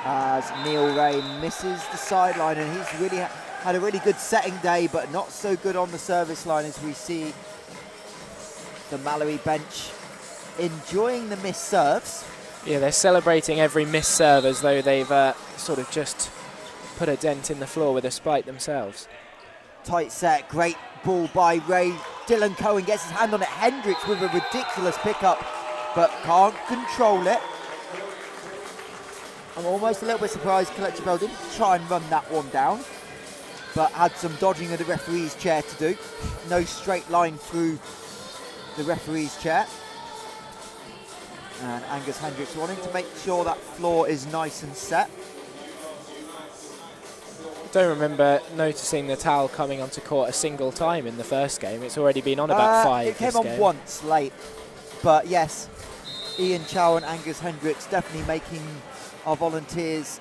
As Neil Ray misses the sideline, and he's really had a really good setting day, but not so good on the service line, as we see the Malory bench enjoying the missed serves. Yeah, they're celebrating every missed serve as though they've sort of just put a dent in the floor with a spike themselves. Tight set, great ball by Ray. Dylan Cohen gets his hand on it. Hendricks with a ridiculous pickup, but can't control it. I'm almost a little bit surprised Kelechi Bell didn't try and run that one down, but had some dodging of the referee's chair to do. No straight line through the referee's chair. And Angus Hendricks wanting to make sure that floor is nice and set. Don't remember noticing the towel coming onto court a single time in the first game. It's already been on about 5 It came on once late, but yes, Ian Chow and Angus Hendricks definitely making our volunteers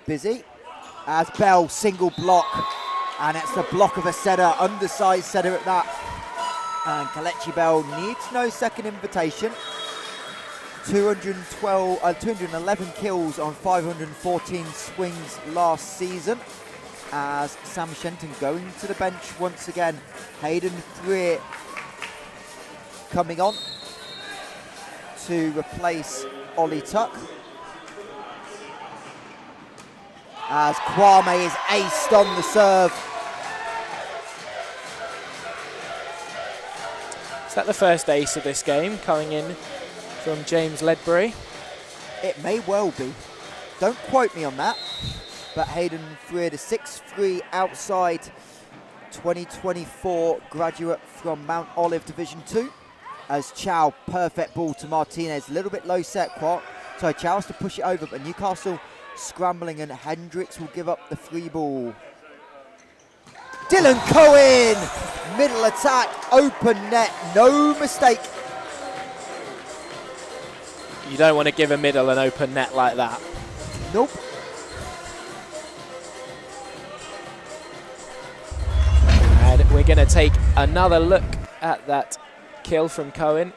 busy. As Bell single block, and it's the block of a setter, undersized setter at that. And Kelechi Bell needs no second invitation. 211 kills on 514 swings last season. As Sam Shenton going to the bench once again. Hayden Freer coming on to replace Ollie Tuck. As Kwame is aced on the serve. Is that the first ace of this game coming in from James Ledbury? It may well be. Don't quote me on that. But Hayden Freer, the 6'3" outside 2024 graduate from Mount Olive Division 2. As Chow, perfect ball to Martinez. A little bit low set, so Chow has to push it over, but Newcastle scrambling, and Hendricks will give up the free ball. Dylan Cohen, middle attack, open net, no mistake. You don't want to give a middle an open net like that. Nope. And we're going to take another look at that kill from Cohen.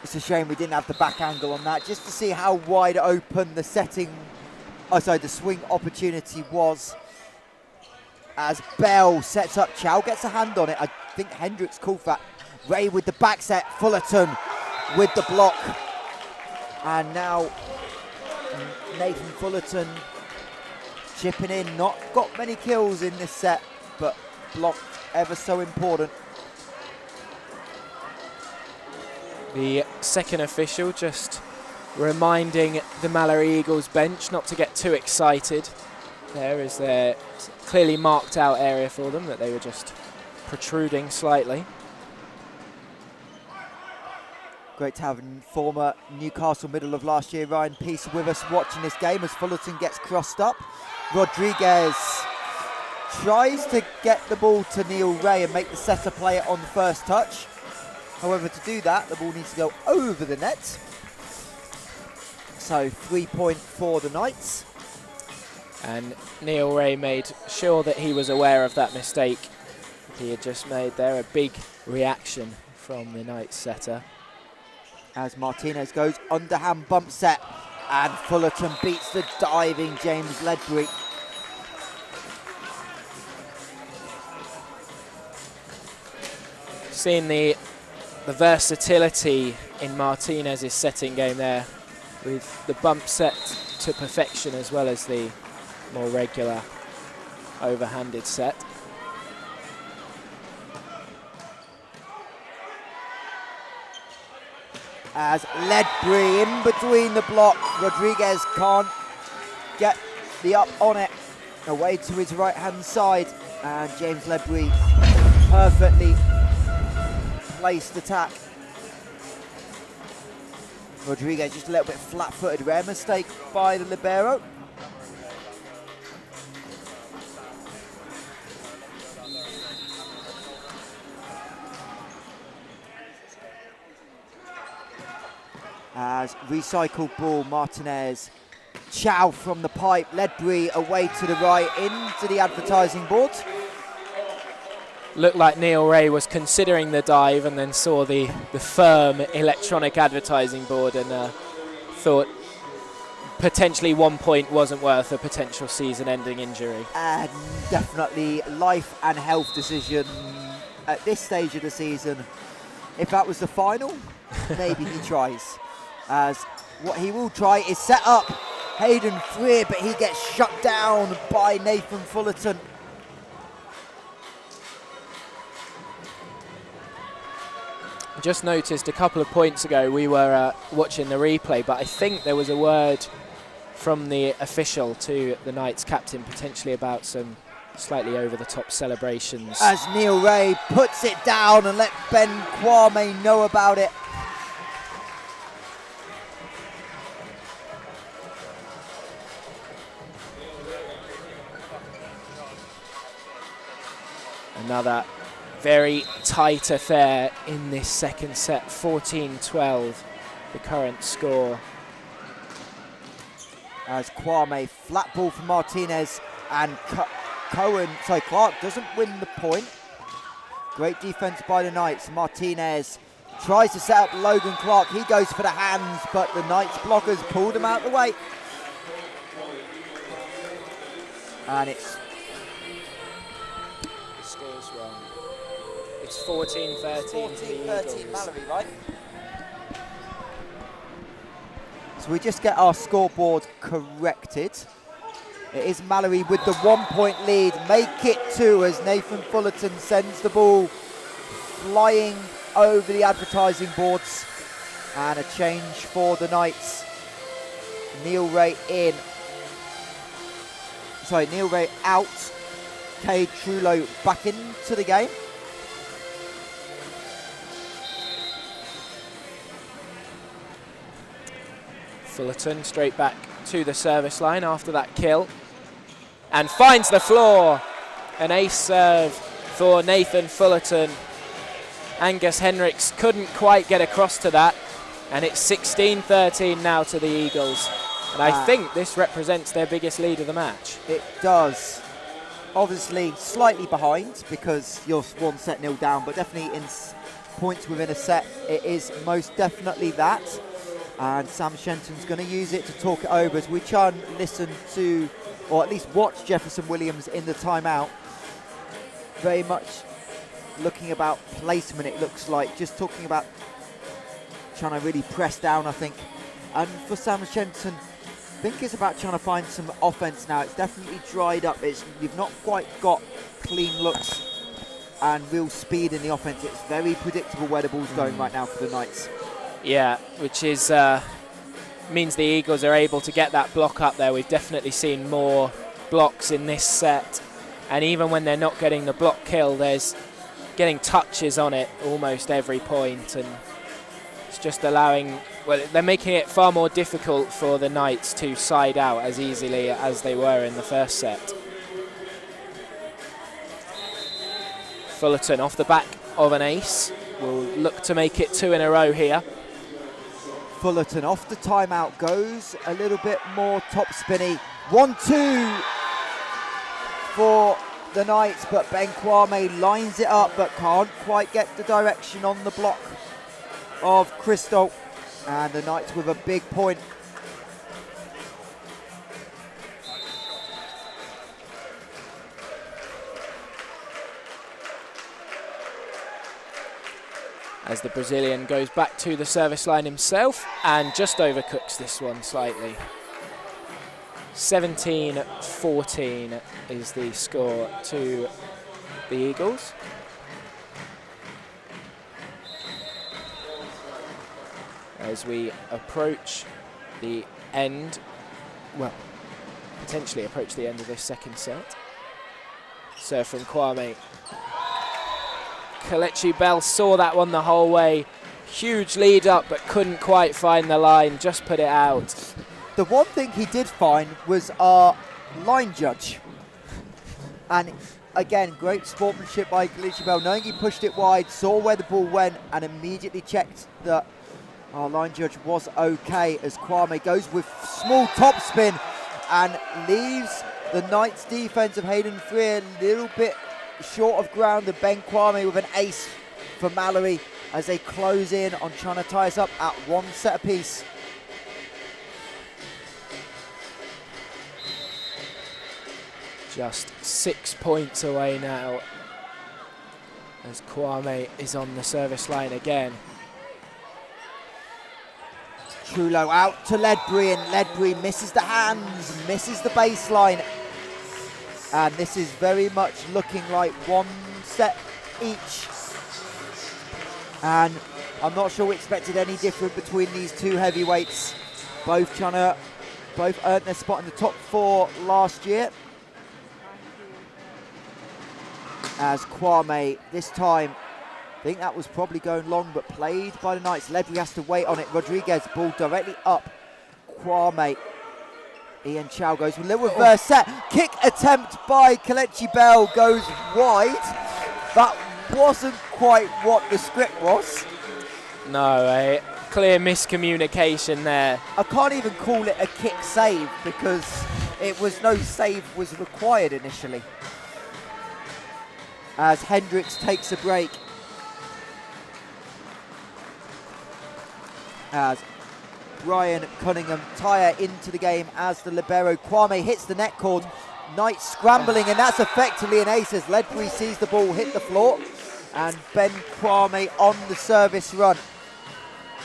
It's a shame we didn't have the back angle on that, just to see how wide open the the swing opportunity was. As Bell sets up, Chow gets a hand on it. I think Hendricks called for that. Ray with the back set, Fullerton with the block. And now Nathan Fullerton chipping in. Not got many kills in this set, but block ever so important. The second official just reminding the Malory Eagles bench not to get too excited. There is their clearly marked out area for them that they were just protruding slightly. Great to have former Newcastle middle of last year Ryan Peace with us watching this game as Fullerton gets crossed up. Rodriguez tries to get the ball to Neil Ray and make the setter play it on the first touch. However, to do that, the ball needs to go over the net. So 3 point for the Knights. And Neil Ray made sure that he was aware of that mistake he had just made there. A big reaction from the Knights setter. As Martinez goes underhand bump set, and Fullerton beats the diving James Ledbury. Seeing the versatility in Martinez's setting game there, with the bump set to perfection as well as the more regular overhanded set. As Ledbury in between the block, Rodriguez can't get the up on it. Away to his right hand side, and James Ledbury perfectly placed attack. Rodriguez just a little bit flat-footed, rare mistake by the libero. As recycled ball, Martinez, Chow from the pipe, Ledbury away to the right, into the advertising board. Looked like Neil Ray was considering the dive and then saw the firm electronic advertising board and thought potentially 1 point wasn't worth a potential season-ending injury. And definitely life and health decision at this stage of the season. If that was the final, maybe he tries. As what he will try is set up Hayden Freer, but he gets shut down by Nathan Fullerton. Just noticed a couple of points ago we were watching the replay, but I think there was a word from the official to the Knights captain potentially about some slightly over-the-top celebrations. As Neil Ray puts it down and let Ben Kwame know about it. Another very tight affair in this second set, 14-12, the current score. As Kwame, flat ball for Martinez, and Clark doesn't win the point. Great defense by the Knights. Martinez tries to set up Logan Clark. He goes for the hands, but the Knights blockers pulled him out of the way. And it's... The score's wrong. It's 14-13 to the Eagles. Malory, right? So we just get our scoreboard corrected. It is Malory with the 1 point lead. Make it 2 as Nathan Fullerton sends the ball flying over the advertising boards. And a change for the Knights. Neil Ray in. Sorry, Neil Ray out. Cade Trullo back into the game. Fullerton straight back to the service line after that kill and finds the floor. An ace serve for Nathan Fullerton. Angus Henricks couldn't quite get across to that, and it's 16-13 now to the Eagles. And I think this represents their biggest lead of the match. It does. Obviously slightly behind because you're 1-0 down, but definitely in points within a set, it is most definitely that. And Sam Shenton's going to use it to talk it over as we try and listen to, or at least watch Jefferson Williams in the timeout. Very much looking about placement, it looks like. Just talking about trying to really press down, I think. And for Sam Shenton, I think it's about trying to find some offense now. It's definitely dried up. You've not quite got clean looks and real speed in the offense. It's very predictable where the ball's going right now for the Knights. Yeah, which is means the Eagles are able to get that block up there. We've definitely seen more blocks in this set, and even when they're not getting the block kill, there's getting touches on it almost every point, and it's just allowing, well, they're making it far more difficult for the Knights to side out as easily as they were in the first set. Fullerton off the back of an ace will look to make it 2 in a row here. Fullerton off the timeout, goes a little bit more top spinny. 1-2 for the Knights, but Ben Kwame lines it up but can't quite get the direction on the block of Crystal. And the Knights with a big point. as the Brazilian goes back to the service line himself and just overcooks this one slightly. 17-14 is the score to the Eagles. As we approach the end, well, potentially approach the end of this second set. Serve from Kwame. Kelechi Bell saw that one the whole way. Huge lead up, but couldn't quite find the line, just put it out. The one thing he did find was our line judge. And again, great sportsmanship by Kelechi Bell, knowing he pushed it wide, saw where the ball went, and immediately checked that our line judge was okay, as Kwame goes with small topspin and leaves the Knights defense of Hayden Freer a little bit short of ground, and Ben Kwame with an ace for Malory as they close in on trying to tie us up at 1 set apiece. Just 6 points away now as Kwame is on the service line again. Trullo out to Ledbury, and Ledbury misses the hands, misses the baseline. And this is very much looking like 1 set each. And I'm not sure we expected any different between these two heavyweights. Both earned their spot in the top 4 last year. As Kwame, this time, I think that was probably going long, but played by the Knights. Ledbury has to wait on it. Rodriguez, ball directly up. Kwame. Ian Chow goes with a little reverse set. Kick attempt by Kelechi Bell goes wide. That wasn't quite what the script was. No, a clear miscommunication there. I can't even call it a kick save because it was no save was required initially. As Hendricks takes a break. As Brian Cunningham tire into the game as the libero. Kwame hits the net cord. Knight scrambling, and that's effectively an ace as Ledbury sees the ball hit the floor. And Ben Kwame on the service run.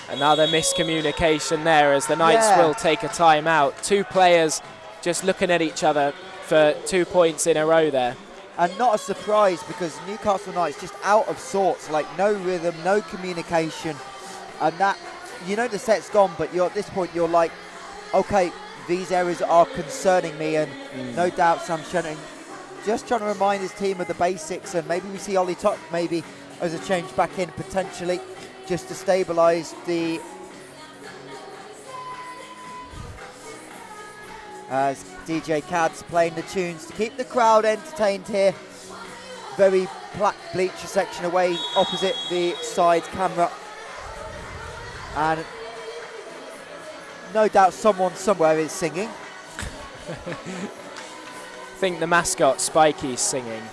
Another miscommunication there as the Knights will take a timeout. 2 players just looking at each other for 2 points in a row there. And not a surprise because Newcastle Knights just out of sorts, like no rhythm, no communication. And that, you know the set's gone, but you're at this point you're like, okay, these areas are concerning me, and no doubt Sam Shenton just trying to remind his team of the basics, and maybe we see Ollie Tuck maybe as a change back in potentially, just to stabilise the... As DJ Cad's playing the tunes to keep the crowd entertained here. Very black bleacher section away opposite the side camera. And no doubt someone somewhere is singing. I think the mascot Spikey's singing.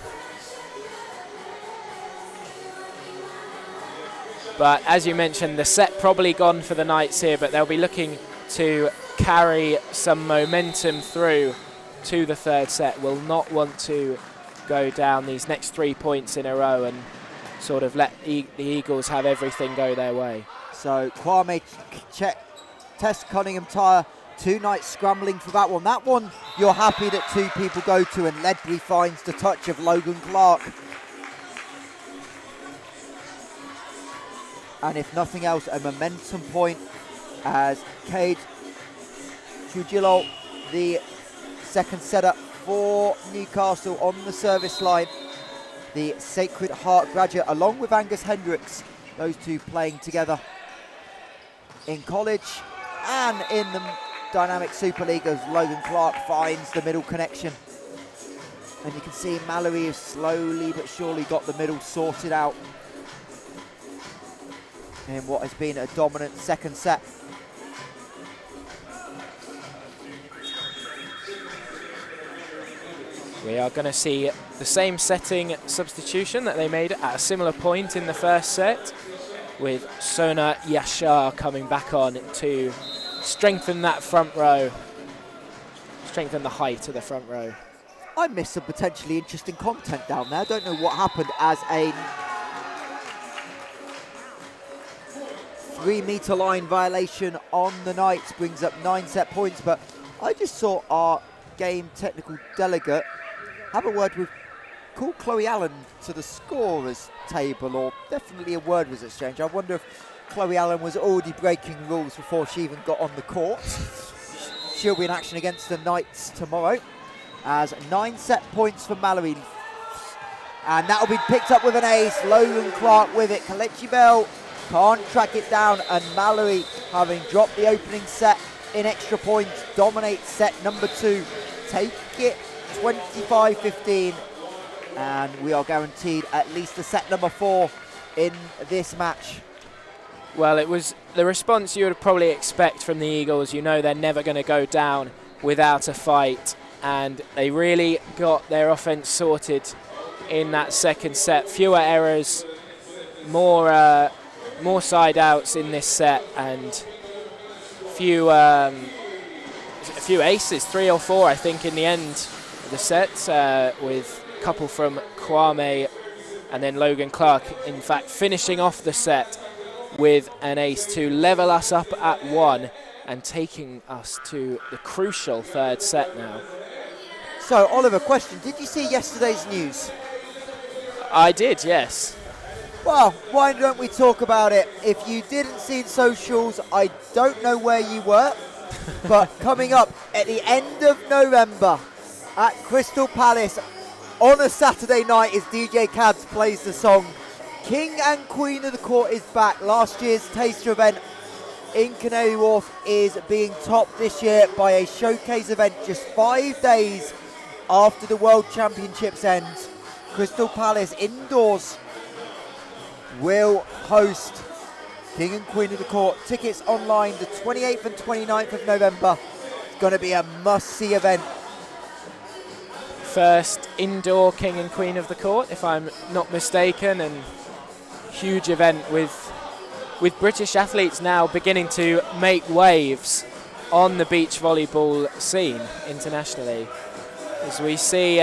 But as you mentioned, the set probably gone for the Knights here, but they'll be looking to carry some momentum through to the third set. Will not want to go down these next 3 points in a row and sort of let the Eagles have everything go their way. So Kwame test Cunningham tire. 2 Knights scrambling for that one. That one you're happy that 2 people go to, and Ledbury finds the touch of Logan Clark. And if nothing else, a momentum point as Cade Trujillo, the second setter for Newcastle on the service line. The Sacred Heart graduate, along with Angus Hendricks, those 2 playing together in college and in the Dynamic Super League, as Logan Clark finds the middle connection. And you can see Malory has slowly but surely got the middle sorted out in what has been a dominant second set. We are going to see the same setting substitution that they made at a similar point in the first set, with Sona Yashar coming back on to strengthen that front row, strengthen the height of the front row. I missed some potentially interesting content down there. I don't know what happened as a 3-metre line violation on the Knights brings up 9 set points, but I just saw our game technical delegate have a word with, call Chloe Allen to the scorers table, or definitely a word was exchanged. I wonder if Chloe Allen was already breaking rules before she even got on the court. She'll be in action against the Knights tomorrow, as 9 set points for Malory. And that'll be picked up with an ace. Logan Clark with it. Kelechi Bell can't track it down, and Malory, having dropped the opening set in extra points, dominates set number 2. Take it 25-15, and we are guaranteed at least a set number 4 in this match. Well, it was the response you would probably expect from the Eagles. You know they're never going to go down without a fight, and they really got their offense sorted in that second set. Fewer errors, more side outs in this set, and a few aces, 3 or 4 I think in the end of the set, with a couple from Kwame and then Logan Clark, in fact, finishing off the set with an ace to level us up at 1 and taking us to the crucial third set now. So, Oliver, question, did you see yesterday's news? I did, yes. Well, why don't we talk about it? If you didn't see it socials, I don't know where you were, but coming up at the end of November at Crystal Palace on a Saturday night, as DJ Cabs plays the song King and Queen of the Court is back. Last year's taster event in Canary Wharf is being topped this year by a showcase event just 5 days after the World Championships end. Crystal Palace indoors will host King and Queen of the Court. Tickets online the 28th and 29th of November. It's going to be a must-see event. First indoor King and Queen of the Court, if I'm not mistaken, and huge event with British athletes now beginning to make waves on the beach volleyball scene internationally. As we see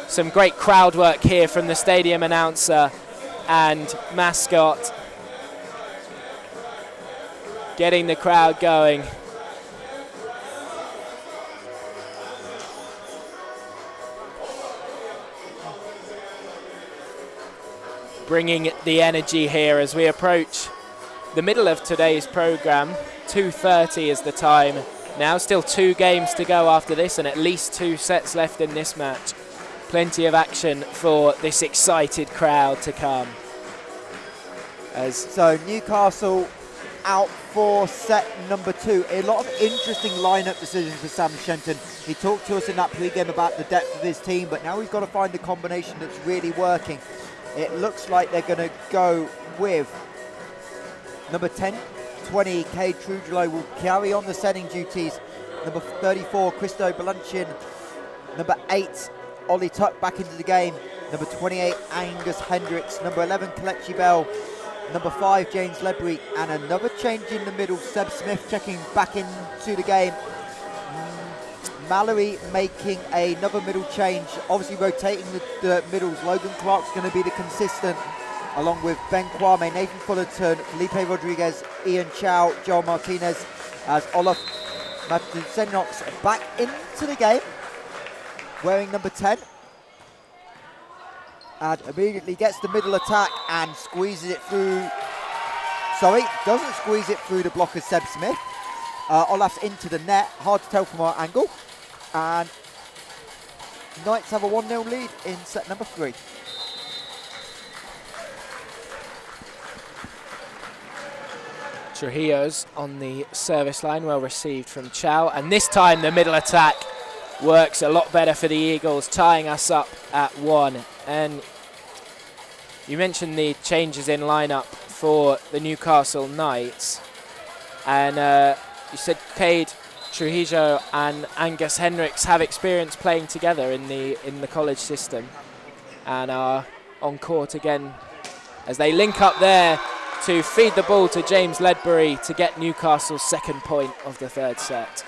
some great crowd work here from the stadium announcer and mascot, getting the crowd going. Bringing the energy here as we approach the middle of today's program. 2:30 is the time now. Still 2 games to go after this, and at least 2 sets left in this match. Plenty of action for this excited crowd to come. So Newcastle out for set number 2. A lot of interesting lineup decisions for Sam Shenton. He talked to us in that pregame about the depth of his team, but now he's got to find a combination that's really working. It looks like they're going to go with number 10, 20, Cade Trujillo will carry on the setting duties. Number 34, Christo Balanchin. Number 8, Ollie Tuck back into the game. Number 28, Angus Hendricks. Number 11, Kelechi Bell. Number 5, James Ledbury. And another change in the middle, Seb Smith checking back into the game. Malory making another middle change, obviously rotating the middles. Logan Clark's going to be the consistent, along with Ben Kwame, Nathan Fullerton, Felipe Rodriguez, Ian Chow, Joel Martinez, as Olaf Matusenok's back into the game, wearing number 10. And immediately gets the middle attack and squeezes it through. Sorry, doesn't squeeze it through the blocker, Seb Smith. Olaf's into the net, hard to tell from our angle. And Knights have a 1-0 lead in set number 3. Trujillo's on the service line, well received from Chow, and this time the middle attack works a lot better for the Eagles, tying us up at 1. And you mentioned the changes in lineup for the Newcastle Knights, and you said Cade Trujillo and Angus Hendricks have experience playing together in the college system, and are on court again as they link up there to feed the ball to James Ledbury to get Newcastle's second point of the third set.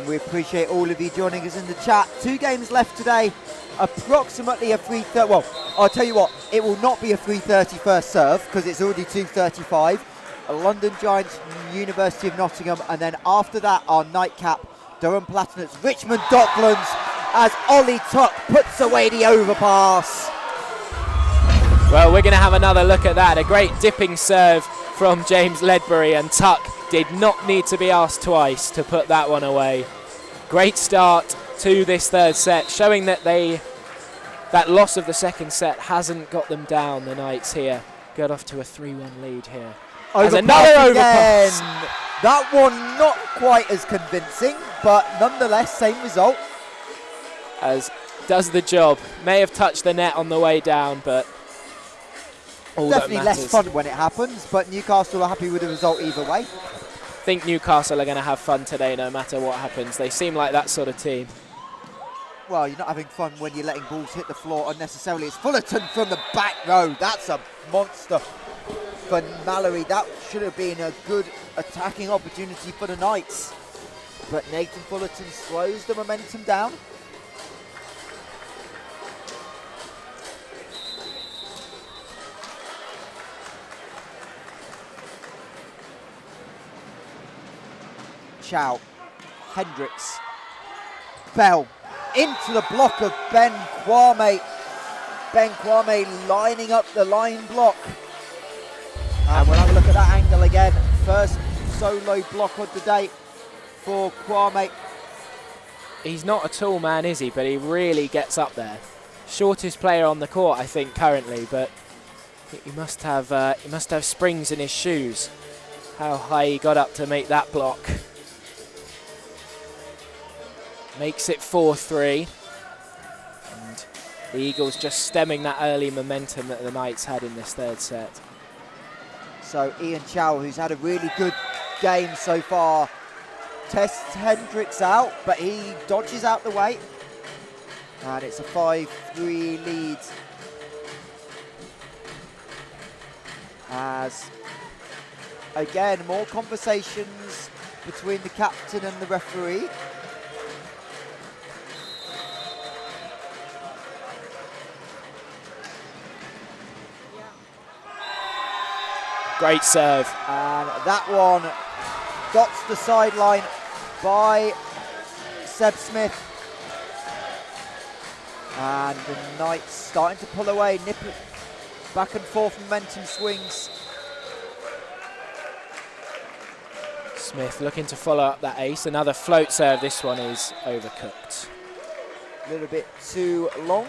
We appreciate all of you joining us in the chat. 2 games left today, approximately a 3:30. Well, I'll tell you what, it will not be a 3:30 first serve because it's already 2:35. London Giants, University of Nottingham, and then after that our nightcap, Durham Platinums, Richmond Docklands, as Ollie Tuck puts away the overpass. Well, we're going to have another look at that. A great dipping serve from James Ledbury, and Tuck did not need to be asked twice to put that one away. Great start to this third set, showing that that loss of the second set hasn't got them down. The Knights here got off to a 3-1 lead here. As another overpass. That one not quite as convincing, but nonetheless, same result. As does the job. May have touched the net on the way down, but all definitely that less matters. fun when it happens, but Newcastle are happy with the result either way. I think Newcastle are going to have fun today no matter what happens. They seem like that sort of team. Well, you're not having fun when you're letting balls hit the floor unnecessarily. It's Fullerton from the back row. That's a monster for Malory. That should have been a good attacking opportunity for the Knights. But Nathan Fullerton slows the momentum down. Chow, Hendricks, Bell, into the block of Ben Kwame. Ben Kwame lining up the line block. And we'll have a look at that angle again. First solo block of the day for Kwame. He's not a tall man, is he? But he really gets up there. Shortest player on the court, I think, currently. But he must have springs in his shoes. How high he got up to make that block. Makes it 4-3. And the Eagles just stemming that early momentum that the Knights had in this third set. So Ian Chow, who's had a really good game so far, tests Hendricks out, but he dodges out the way. And it's a 5-3 lead. As, again, more conversations between the captain and the referee. Great serve. And that one dots the sideline by Seb Smith. And the Knights starting to pull away, nip it back and forth, momentum swings. Smith looking to follow up that ace. Another float serve. This one is overcooked. A little bit too long.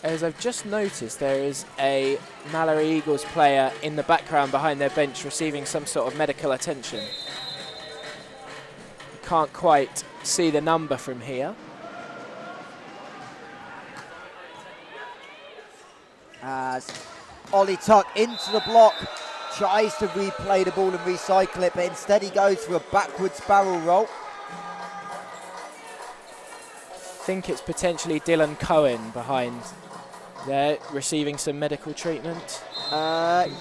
As I've just noticed, there is a Malory Eagles player in the background behind their bench receiving some sort of medical attention. Can't quite see the number from here. As Ollie Tuck into the block, tries to replay the ball and recycle it, but instead he goes for a backwards barrel roll. I think it's potentially Dylan Cohen behind there, receiving some medical treatment.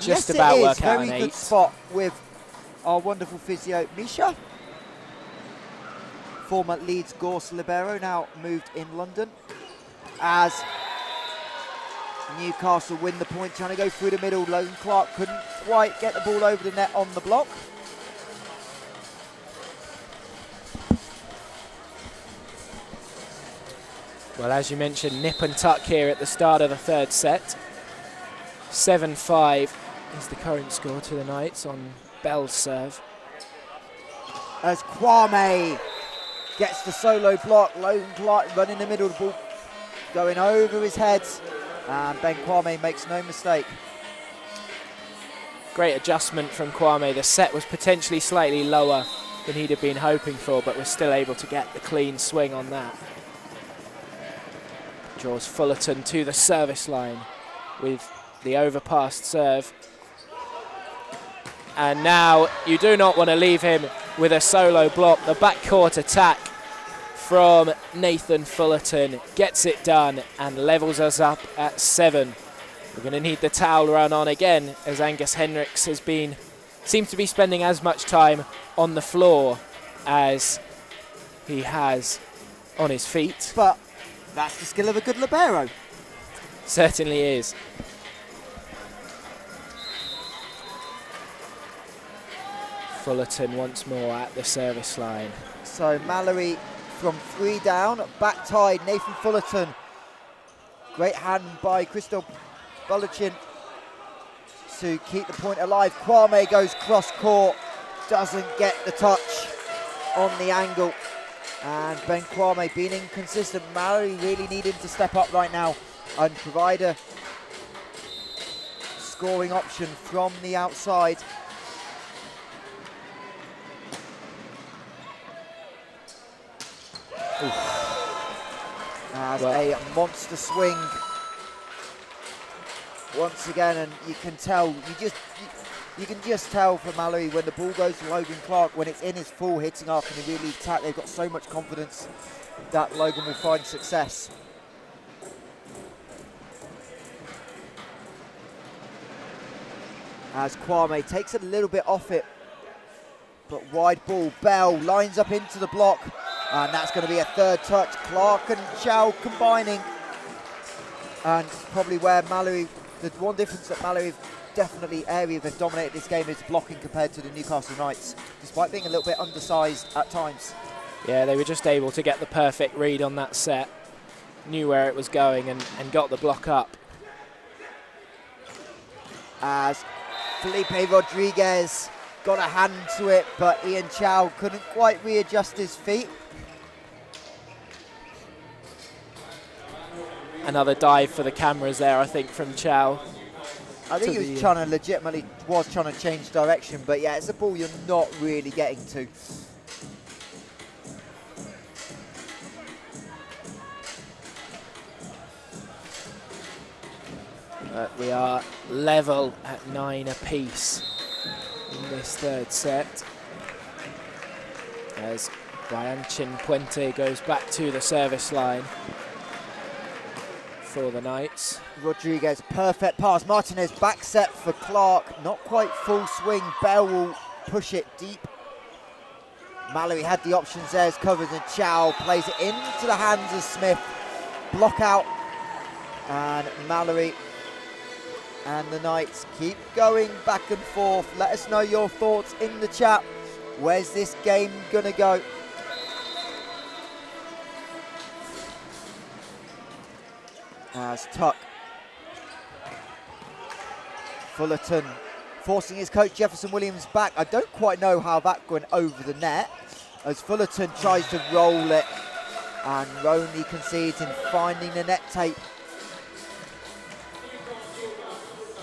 Just yes, about it is. work out Very an good 8. spot with our wonderful physio, Misha. Former Leeds Gorse libero, now moved in London. As Newcastle win the point, trying to go through the middle. Logan Clark couldn't quite get the ball over the net on the block. Well, as you mentioned, nip and tuck here at the start of the third set. 7-5 is the current score to the Knights on Bell's serve. As Kwame gets the solo block, Logan Clark running the middle of the ball, going over his head, and Ben Kwame makes no mistake. Great adjustment from Kwame. The set was potentially slightly lower than he'd have been hoping for, but was still able to get the clean swing on that. Draws Fullerton to the service line with the overpassed serve. And now you do not want to leave him with a solo block. The backcourt attack from Nathan Fullerton gets it done and levels us up at 7. We're going to need the towel run on again, as Angus Hendricks seems to be spending as much time on the floor as he has on his feet. But That's the skill of a good libero. Certainly is. Fullerton once more at the service line. So Malory from 3 down, back tied, Nathan Fullerton. Great hand by Crystal Bulachin to keep the point alive. Kwame goes cross court, doesn't get the touch on the angle. And Ben Kwame being inconsistent. Malory really needing to step up right now and provide a scoring option from the outside. As a monster swing once again, and you can tell, you can just tell from Malory when the ball goes to Logan Clark, when it's in his full hitting arc and they really attack, they've got so much confidence that Logan will find success. As Kwame takes a little bit off it, but wide ball, Bell lines up into the block, and that's going to be a third touch. Clark and Chow combining, and probably where Malory, the one difference that Malory definitely area they've dominated this game is blocking compared to the Newcastle Knights, despite being a little bit undersized at times. Yeah, they were just able to get the perfect read on that set, knew where it was going and got the block up. As Felipe Rodriguez got a hand to it, but Ian Chow couldn't quite readjust his feet. Another dive for the cameras there, I think, from Chow. I think he was trying to legitimately trying to change direction, but yeah, it's a ball you're not really getting to. We are level at 9 apiece in this third set, as Guayanchin Puente goes back to the service line for the Knights. Rodriguez, perfect pass. Martinez back set for Clark, not quite full swing. Bell will push it deep. Malory had the options there, as covered, and Chow plays it into the hands of Smith. Block out, and Malory and the Knights keep going back and forth. Let us know your thoughts in the chat. Where's this game gonna go? As Tuck, Fullerton forcing his coach Jefferson Williams back. I don't quite know how that went over the net, as Fullerton tries to roll it, and Roney concedes in finding the net tape.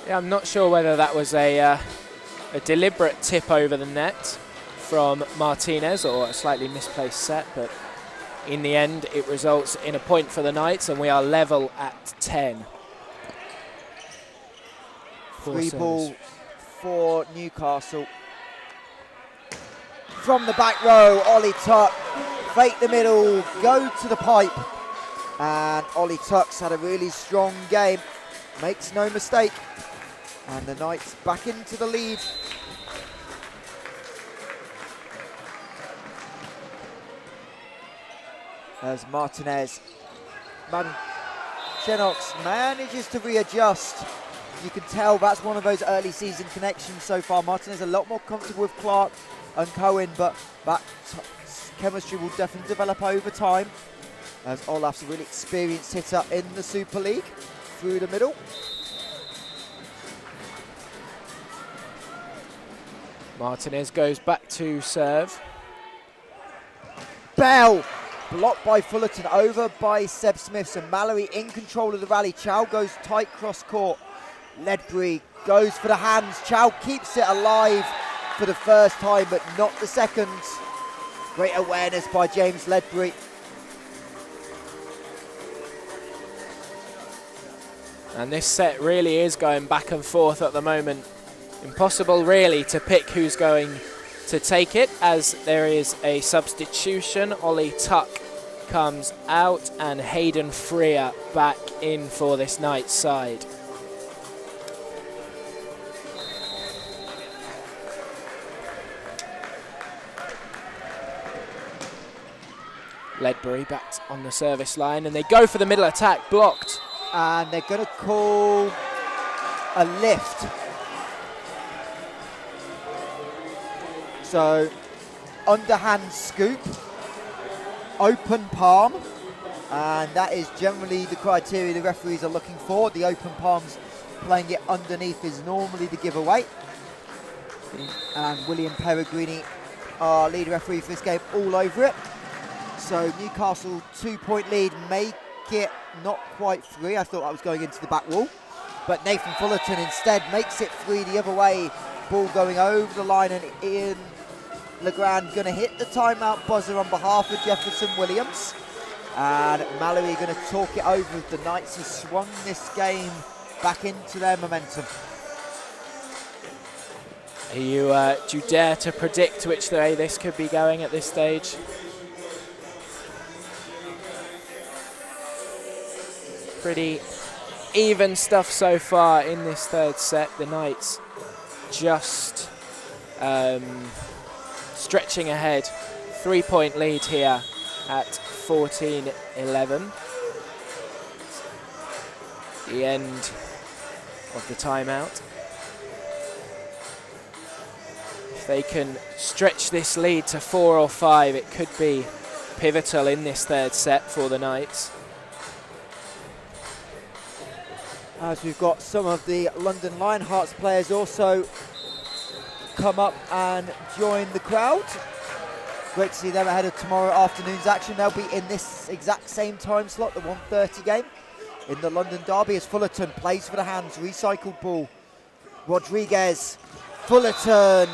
Yeah, I'm not sure whether that was a deliberate tip over the net from Martinez or a slightly misplaced set, but in the end it results in a point for the Knights, and we are level at 10. Free ball for Newcastle. From the back row, Ollie Tuck, fake the middle, go to the pipe, and Ollie Tuck's had a really strong game, makes no mistake. And the Knights back into the lead. As Martinez, Chenox manages to readjust. You can tell that's one of those early season connections so far. Martinez a lot more comfortable with Clark and Cohen, but that chemistry will definitely develop over time, as Olaf's a really experienced hitter in the Super League. Through the middle. Martinez goes back to serve. Bell blocked by Fullerton, over by Seb Smith, and Malory in control of the rally. Chow goes tight cross court. Ledbury goes for the hands. Chow keeps it alive for the first time, but not the second. Great awareness by James Ledbury. And this set really is going back and forth at the moment. Impossible really to pick who's going to take it, as there is a substitution. Ollie Tuck comes out and Hayden Freer back in for this Knights side. Ledbury back on the service line, and they go for the middle attack, blocked. And they're going to call a lift. So, underhand scoop, open palm, and that is generally the criteria the referees are looking for. The open palms, playing it underneath, is normally the giveaway. And William Peregrini, our lead referee for this game, all over it. So Newcastle 2-point lead, make it not quite 3. I thought I was going into the back wall, but Nathan Fullerton instead makes it 3 the other way. Ball going over the line, and Ian Legrand going to hit the timeout buzzer on behalf of Jefferson Williams. And Malory going to talk it over. The Knights have swung this game back into their momentum. Do you dare to predict which way this could be going at this stage? Pretty even stuff so far in this third set. The Knights just stretching ahead. 3-point lead here at 14-11. The end of the timeout. If they can stretch this lead to 4 or 5, it could be pivotal in this third set for the Knights. As we've got some of the London Lionhearts players also come up and join the crowd. Great to see them ahead of tomorrow afternoon's action. They'll be in this exact same time slot, the 1:30 game, in the London Derby, as Fullerton plays for the hands. Recycled ball. Rodriguez. Fullerton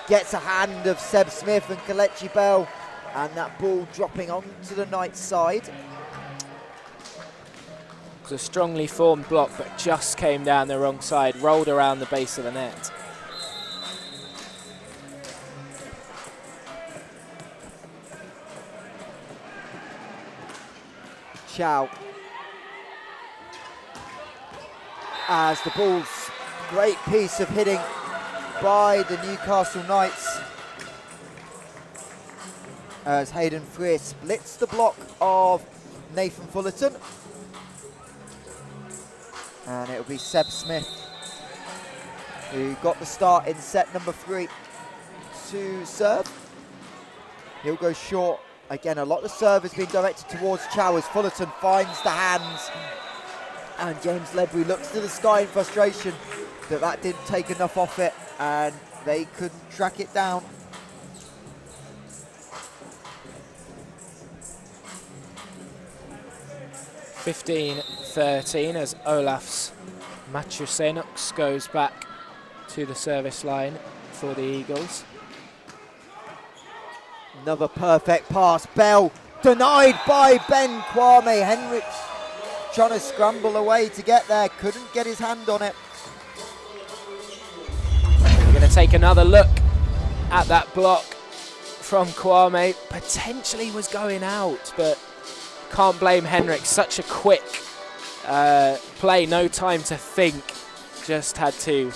gets a hand of Seb Smith and Kelechi Bell, and that ball dropping onto the Knights side. It was a strongly formed block, but just came down the wrong side, rolled around the base of the net. Chow. As the ball's great piece of hitting by the Newcastle Knights, as Hayden Freer splits the block of Nathan Fullerton. And it'll be Seb Smith who got the start in set number 3 to serve. He'll go short. Again, a lot of serve has been directed towards Chow as Fullerton finds the hands. And James Ledbury looks to the sky in frustration that didn't take enough off it, and they couldn't track it down. (15-13) as Olafs Matusenoks goes back to the service line for the Eagles. Another perfect pass. Bell denied by Ben Kwame. Henrich trying to scramble away to get there. Couldn't get his hand on it. We're going to take another look at that block from Kwame. Potentially was going out, but can't blame Henrik. Such a quick play, no time to think. Just had to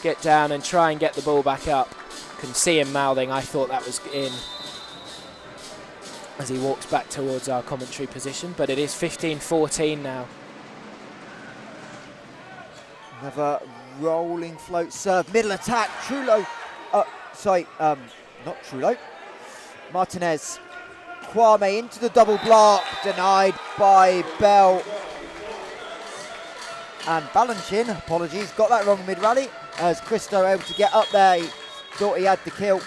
get down and try and get the ball back up. Can see him mouthing, I thought that was in, as he walks back towards our commentary position. But it is 15-14 now. Another rolling float serve. Middle attack. Trullo. Not Trullo. Martinez. Kwame into the double block. Denied by Bell. And Balanchine, apologies, got that wrong mid-rally, as Christo able to get up there. He thought he had the kill.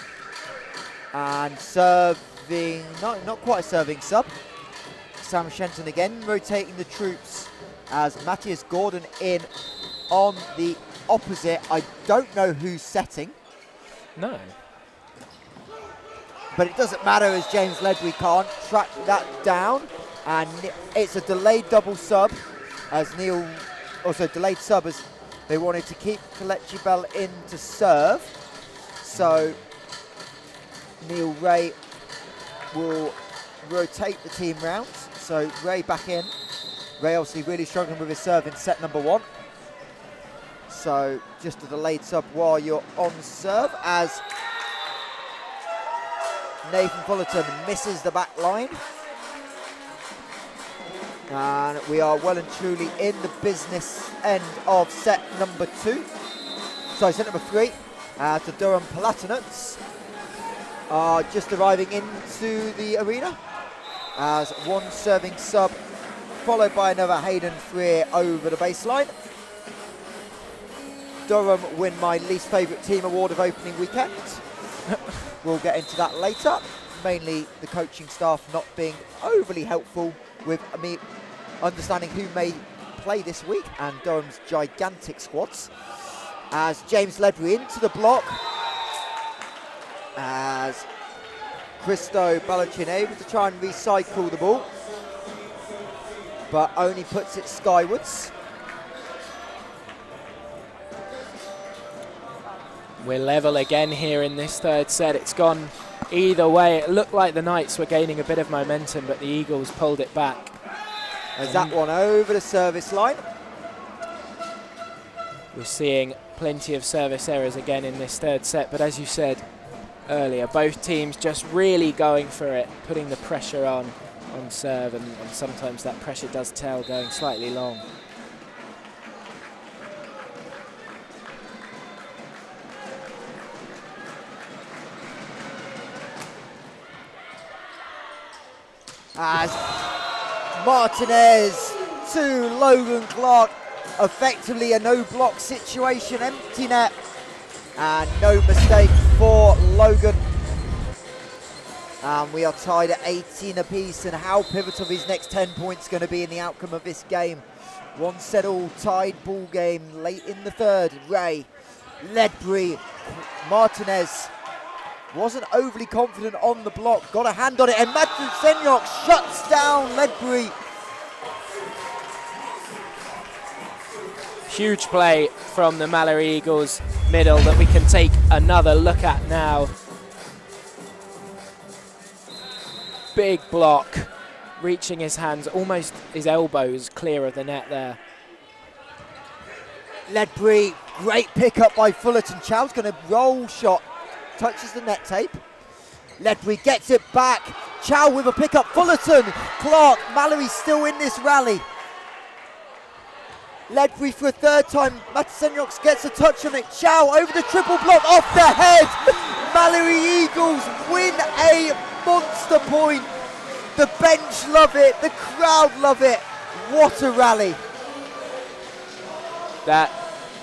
And serving, not quite a serving sub. Sam Shenton again rotating the troops as Matthias Gordon in on the opposite. I don't know who's setting. No. But it doesn't matter, as James Ledbury can't track that down. And it's a delayed double sub, as Neil, also delayed sub, as they wanted to keep Kelechi Bell in to serve. So Neil Ray will rotate the team round. So Ray back in. Ray obviously really struggling with his serve in set number 1. So just a delayed sub while you're on serve, as Nathan Fullerton misses the back line. And we are well and truly in the business end of set number 2. Sorry, set number 3. The Durham Platinets are just arriving into the arena as one serving sub, followed by another Hayden Freer over the baseline. Durham win my least favourite team award of opening weekend. We'll get into that later. Mainly the coaching staff not being overly helpful with me understanding who may play this week and Durham's gigantic squads. As James Ledbury into the block, as Christo Balachin able to try and recycle the ball, but only puts it skywards. We're level again here in this third set. It's gone either way. It looked like the Knights were gaining a bit of momentum, but the Eagles pulled it back. As that one over the service line. We're seeing plenty of service errors again in this third set, but as you said earlier, both teams just really going for it, putting the pressure on serve, and sometimes that pressure does tell, going slightly long. As Martinez to Logan Clark, effectively a no block situation, empty net, and no mistake for Logan. And we are tied at 18 apiece, and how pivotal these next 10 points going to be in the outcome of this game. One set all, tied ball game late in the third. Ray, Ledbury, Martinez wasn't overly confident on the block, got a hand on it, and Matthew Senyok shuts down Ledbury. Huge play from the Malory Eagles middle that we can take another look at now. Big block, reaching his hands, almost his elbows clear of the net there. Ledbury, great pickup by Fullerton. Chow's going to roll shot, touches the net tape. Ledbury gets it back. Chow with a pickup. Fullerton, Clark, Malory still in this rally. Ledbury for a third time. Matasenyoks gets a touch on it. Chow over the triple block, off the head. Malory Eagles win a monster point. The bench love it. The crowd love it. What a rally. That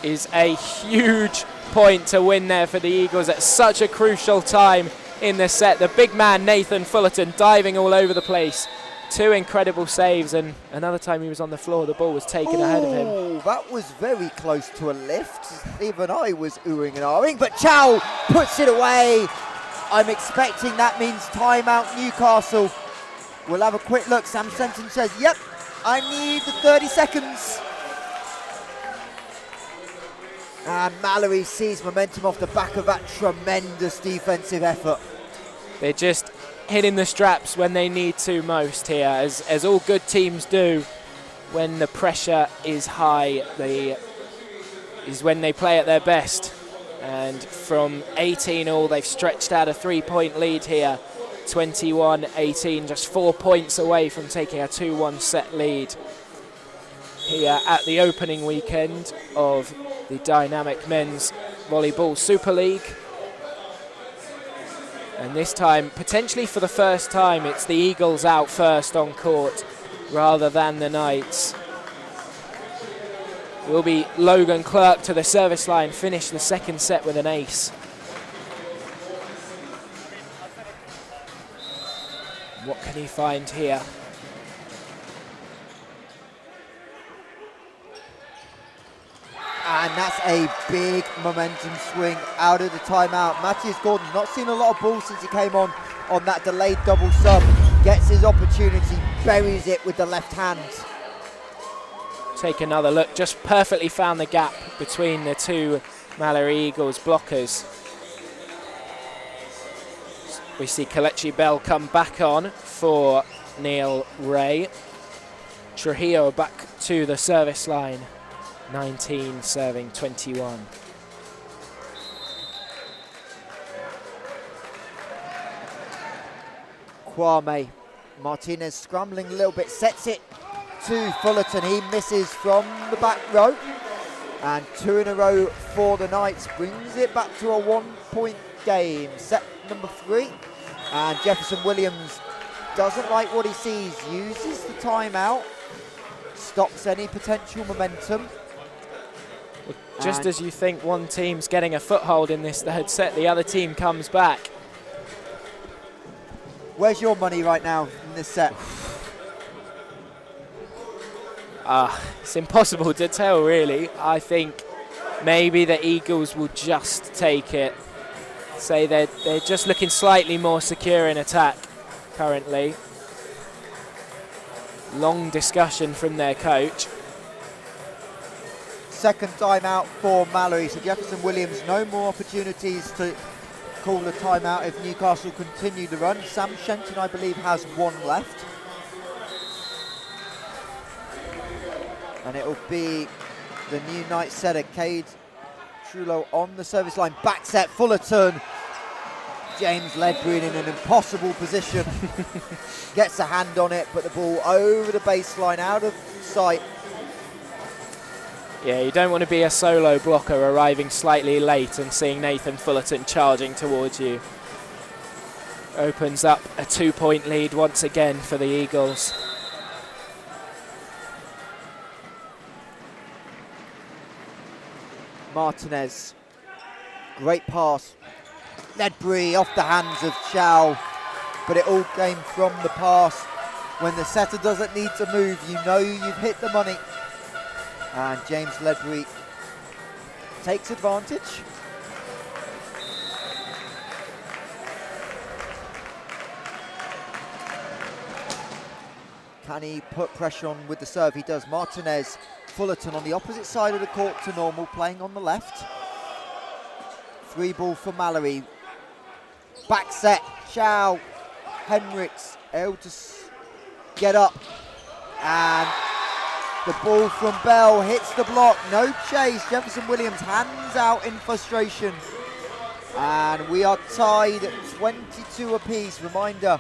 is a huge point to win there for the Eagles at such a crucial time in the set. The big man Nathan Fullerton diving all over the place. 2 incredible saves, and another time he was on the floor, the ball was taken ahead of him. That was very close to a lift. Even I was oohing and ahhing, but Chow puts it away. I'm expecting that means timeout Newcastle. We'll have a quick look. Sam Senton says, yep, I need the 30 seconds. And Malory sees momentum off the back of that tremendous defensive effort. They're just hitting the straps when they need to most here, as all good teams do. When the pressure is high, is when they play at their best. And from 18-all, they've stretched out a 3-point lead here. 21-18, just 4 points away from taking a 2-1 set lead here at the opening weekend of the DYNAMIK Men's Volleyball Super League. And this time, potentially for the first time, it's the Eagles out first on court rather than the Knights. It will be Logan Clark to the service line, finish the second set with an ace. What can he find here? And that's a big momentum swing out of the timeout. Matthias Gordon's not seen a lot of ball since he came on that delayed double sub. Gets his opportunity, buries it with the left hand. Take another look, just perfectly found the gap between the two Malory Eagles blockers. We see Kelechi Bell come back on for Neil Ray. Trujillo back to the service line. 19 serving 21. Kwame Martinez scrambling a little bit, sets it to Fullerton. He misses from the back row. And 2 in a row for the Knights brings it back to a 1-point game. Set number 3. And Jefferson Williams doesn't like what he sees, uses the timeout, stops any potential momentum. Just as you think one team's getting a foothold in this third set, the other team comes back. Where's your money right now in this set? It's impossible to tell, really. I think maybe the Eagles will just take it. Say they're just looking slightly more secure in attack currently. Long discussion from their coach. Second timeout for Malory, so Jefferson Williams no more opportunities to call the timeout if Newcastle continue the run. Sam Shenton, I believe, has 1 left. And it will be the new Knights setter, Cade Trullo, on the service line. Back set, Fullerton. James Ledbury in an impossible position. Gets a hand on it, but the ball over the baseline, out of sight. Yeah, you don't want to be a solo blocker arriving slightly late and seeing Nathan Fullerton charging towards you. Opens up a 2-point lead once again for the Eagles. Martinez, great pass. Ledbury off the hands of Chow, but it all came from the pass. When the setter doesn't need to move, you know you've hit the money. And James Ledbury takes advantage. Can he put pressure on with the serve? He does. Martinez, Fullerton on the opposite side of the court to normal, playing on the left. 3 ball for Malory. Back set, Chow, Henricks, able to get up. And the ball from Bell hits the block, no chase. Jefferson Williams hands out in frustration. And we are tied at 22 apiece. Reminder,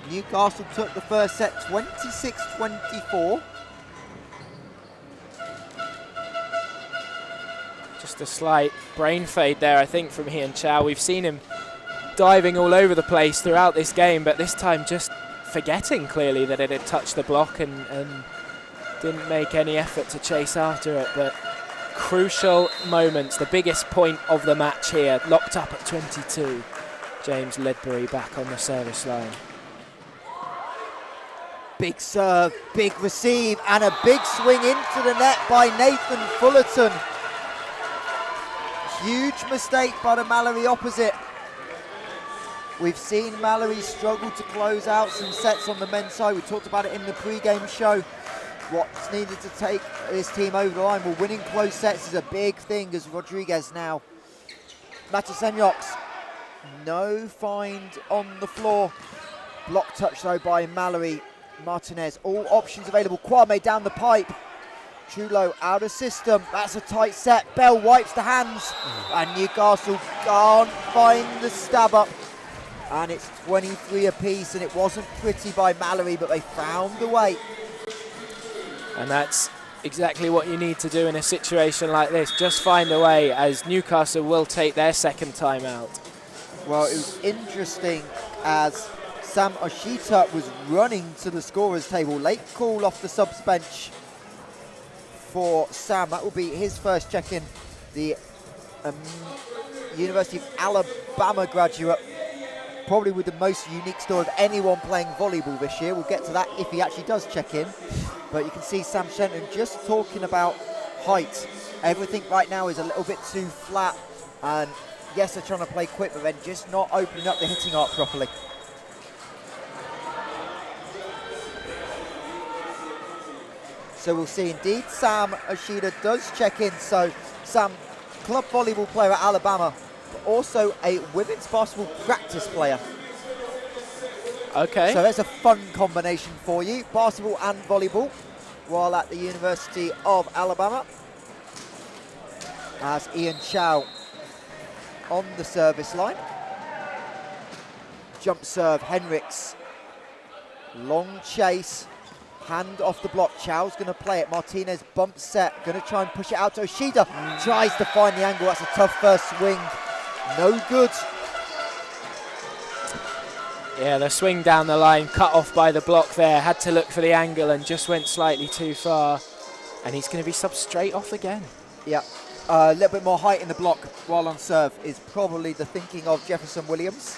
Newcastle took the first set 26-24. Just a slight brain fade there, I think, from Ian Chow. We've seen him diving all over the place throughout this game, but this time just forgetting clearly that it had touched the block and didn't make any effort to chase after it. But crucial moments, the biggest point of the match here, locked up at 22. James Ledbury back on the service line. Big serve, big receive, and a big swing into the net by Nathan Fullerton. Huge mistake by the Malory opposite. We've seen Malory struggle to close out some sets on the men's side. We talked about it in the pre-game show. What's needed to take this team over the line? Well, winning close sets is a big thing as Rodriguez now. Matasenyoks, no find on the floor. Block touch though by Malory. Martinez, all options available. Kwame down the pipe. Trullo out of system. That's a tight set. Bell wipes the hands. And Newcastle can't find the stab up. And it's 23 apiece, and it wasn't pretty by Malory, but they found a way. And that's exactly what you need to do in a situation like this. Just find a way, as Newcastle will take their second time out. Well, it was interesting as Sam Oshita was running to the scorer's table. Late call off the subs bench for Sam. That will be his first check-in. The University of Alabama graduate, probably with the most unique story of anyone playing volleyball this year. We'll get to that if he actually does check in. But you can see Sam Shenton just talking about height. Everything right now is a little bit too flat. And yes, they're trying to play quick, but then just not opening up the hitting arc properly. So we'll see indeed Sam Oshida does check in. So Sam, club volleyball player at Alabama, but also a women's basketball practice player. Okay. So there's a fun combination for you, basketball and volleyball, while at the University of Alabama. As Ian Chow on the service line. Jump serve, Henricks. Long chase. Hand off the block. Chow's going to play it. Martinez bumps set. Going to try and push it out to Oshida. Tries to find the angle. That's a tough first swing. No good. Yeah, the swing down the line, cut off by the block there. Had to look for the angle and just went slightly too far. And he's going to be subbed straight off again. Yeah. A little bit more height in the block while on serve is probably the thinking of Jefferson Williams.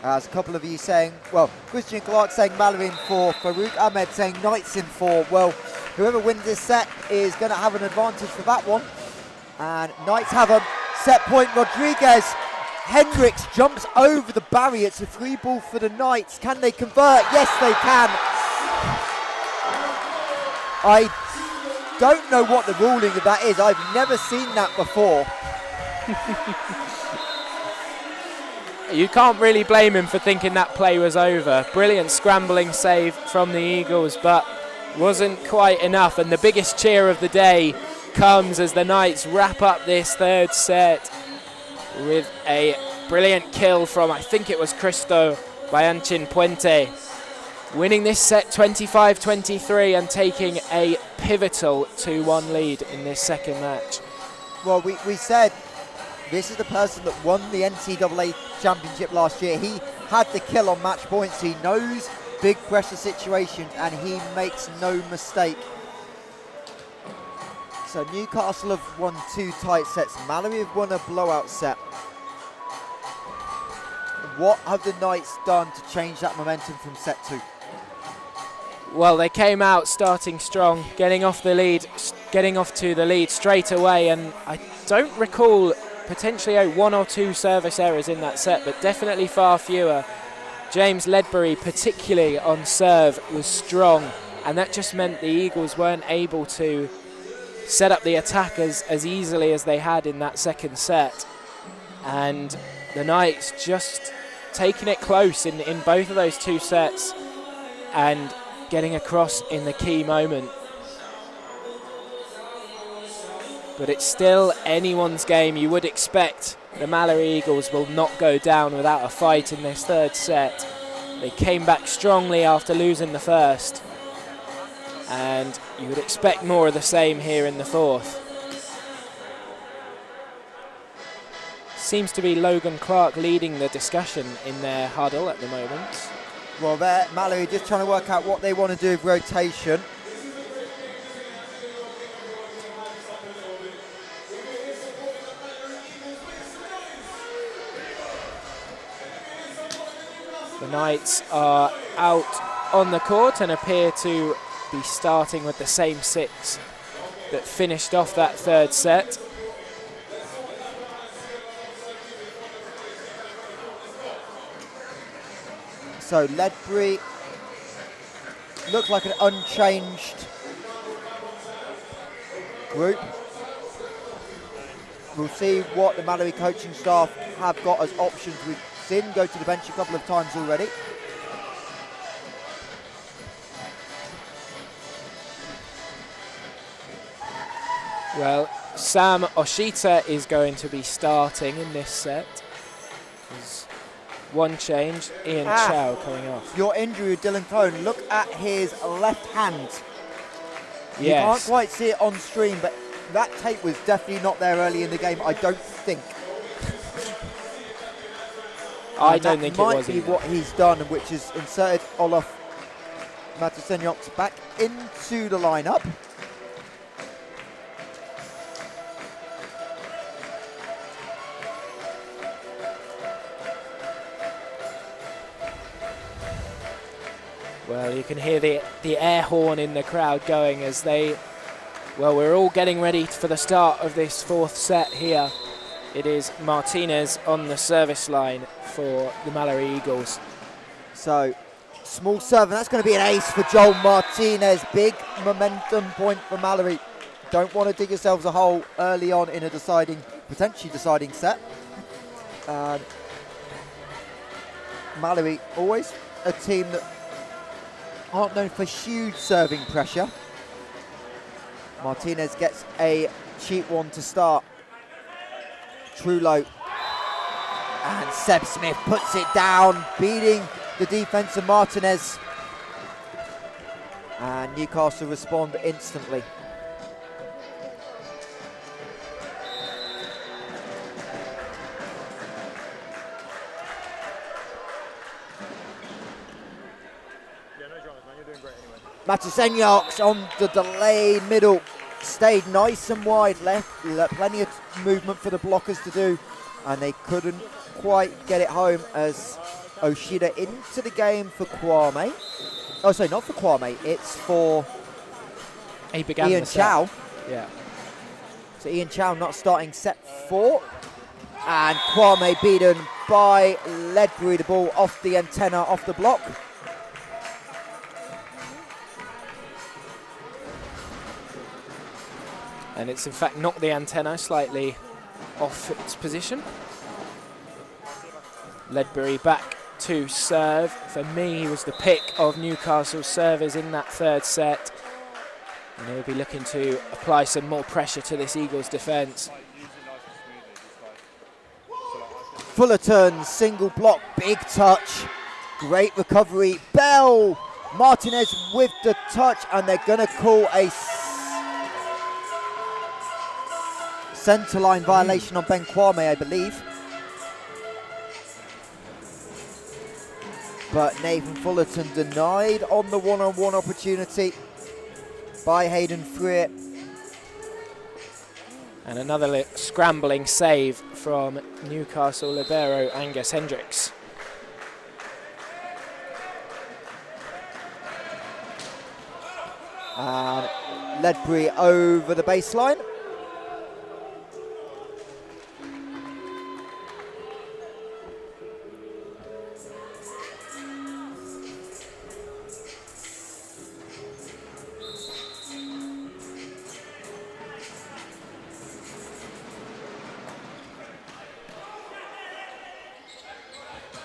As a couple of you saying, well, Christian Clark saying Malory in 4, Farouk Ahmed saying Knights in 4. Well, whoever wins this set is going to have an advantage for that one. And Knights have a set point. Rodriguez, Hendricks jumps over the barrier. It's a free ball for the Knights. Can they convert? Yes, they can. I don't know what the ruling of that is. I've never seen that before. You can't really blame him for thinking that play was over. Brilliant scrambling save from the Eagles, but wasn't quite enough. And the biggest cheer of the day comes as the Knights wrap up this third set with a brilliant kill from, I think it was Cristo Bayanchin Puente, winning this set 25-23 and taking a pivotal 2-1 lead in this second match. Well, we said this is the person that won the NCAA championship last year. He had the kill on match points. He knows big pressure situations and he makes no mistake. So Newcastle have won 2 tight sets. Malory have won a blowout set. What have the Knights done to change that momentum from set 2? Well, they came out starting strong, getting off to the lead straight away, and I don't recall potentially 1 or 2 service errors in that set, but definitely far fewer. James Ledbury, particularly on serve, was strong, and that just meant the Eagles weren't able to set up the attack as easily as they had in that second set. And the Knights just taking it close in both of those 2 sets and getting across in the key moment. But it's still anyone's game. You would expect the Malory Eagles will not go down without a fight in this third set. They came back strongly after losing the first, and you would expect more of the same here in the fourth. Seems to be Logan Clark leading the discussion in their huddle at the moment. Well, there, Malory just trying to work out what they want to do with rotation. The Knights are out on the court and appear to be starting with the same 6 that finished off that third set. So Ledbury looks like an unchanged group. We'll see what the Malory coaching staff have got as options. We've seen him go to the bench a couple of times already. Well, Sam Oshita is going to be starting in this set. There's one change, Ian Chow coming off. Your injury with Dylan Cohn, look at his left hand. Yes. You can't quite see it on stream, but that tape was definitely not there early in the game, I don't think. I don't think it was might be either. what he's done, which is inserted Olaf Matusenyok back into the lineup. Well, you can hear the air horn in the crowd going as they, well, we're all getting ready for the start of this fourth set here. It is Martinez on the service line for the Malory Eagles. So, small serve, and that's going to be an ace for Joel Martinez. Big momentum point for Malory. Don't want to dig yourselves a hole early on in a potentially deciding set. Malory, always a team that aren't known for huge serving pressure. Martinez gets a cheap one to start. Trullo and Seb Smith puts it down, beating the defense of Martinez. And Newcastle respond instantly. Matusenyak's on the delayed middle, stayed nice and wide left, plenty of movement for the blockers to do, and they couldn't quite get it home as Oshida into the game for Kwame. Oh, sorry, not for Kwame, it's for Ian Chow. Yeah. So Ian Chow not starting set 4, and Kwame beaten by Ledbury, the ball off the antenna, off the block. And it's in fact knocked the antenna slightly off its position. Ledbury back to serve. For me, he was the pick of Newcastle servers in that third set. And he'll be looking to apply some more pressure to this Eagles defence. Fullerton, single block, big touch, great recovery. Bell, Martinez with the touch, and they're going to call a centre-line violation on Ben Kwame, I believe. But Nathan Fullerton denied on the one-on-one opportunity by Hayden Freer. And another scrambling save from Newcastle libero Angus Hendricks. And Ledbury over the baseline.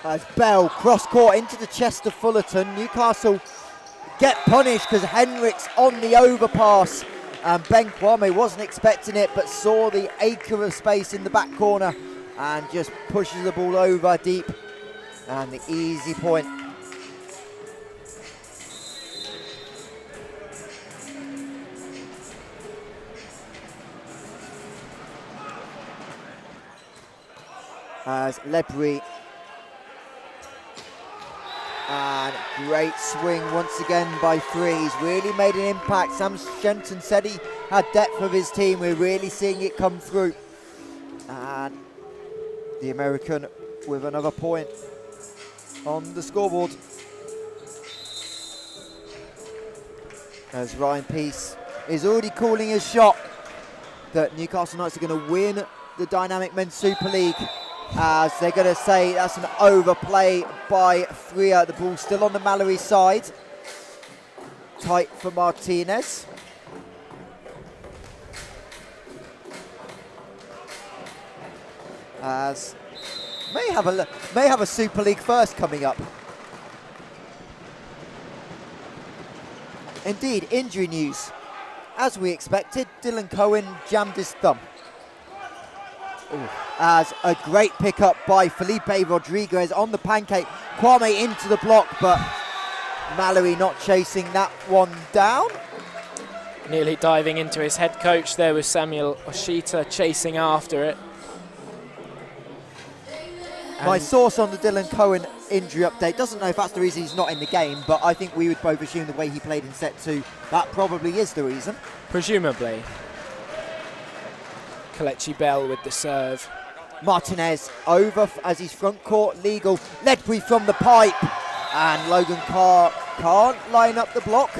As Bell cross-court into the chest of Fullerton. Newcastle get punished because Hendricks on the overpass. And Ben Kwame wasn't expecting it, but saw the acre of space in the back corner and just pushes the ball over deep. And the easy point. As Ledbury, and great swing once again by Free. He's really made an impact. Sam Shenton said he had depth of his team. We're really seeing it come through. And the American with another point on the scoreboard. As Ryan Peace is already calling his shot that Newcastle Knights are going to win the Dynamic Men's Super League, as they're going to say that's an overplay by Freer. The ball still on the Malory side. Tight for Martinez. As may have a Super League first coming up. Indeed, injury news. As we expected, Dylan Cohen jammed his thumb. Ooh. As a great pickup by Felipe Rodriguez on the pancake. Kwame into the block, but Malory not chasing that one down. Nearly diving into his head coach there with Samuel Oshita chasing after it. My source on the Dylan Cohen injury update doesn't know if that's the reason he's not in the game, but I think we would both assume the way he played in set 2, that probably is the reason. Presumably. Kelechi Bell with the serve. Martinez over as he's front court legal. Ledbury from the pipe. And Logan Carr can't line up the block.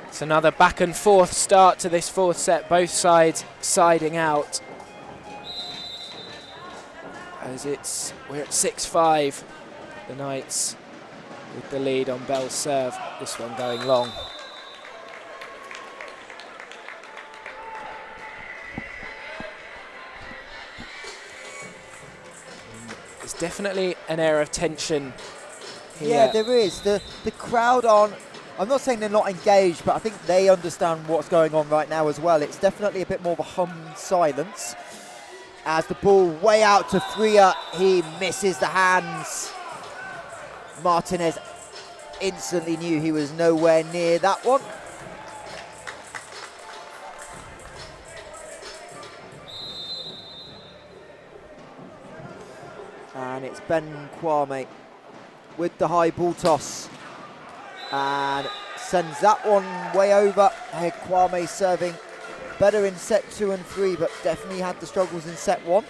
It's another back and forth start to this fourth set. Both sides siding out. As we're at 6-5. The Knights with the lead on Bell's serve. This one going long. There's definitely an air of tension here. Yeah, there is. The crowd aren't, I'm not saying they're not engaged, but I think they understand what's going on right now as well. It's definitely a bit more of a hummed silence. As the ball way out to Freer, he misses the hands. Martinez instantly knew he was nowhere near that one. And it's Ben Kwame with the high ball toss. And sends that one way over. Hey, Kwame serving better in set 2 and 3, but definitely had the struggles in set 1.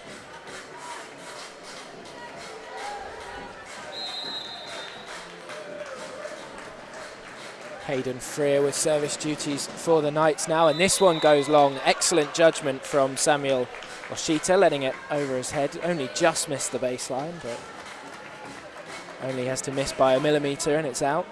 Hayden Freer with service duties for the Knights now, and this one goes long. Excellent judgment from Samuel Oshita, letting it over his head. Only just missed the baseline, but only has to miss by a millimetre and it's out.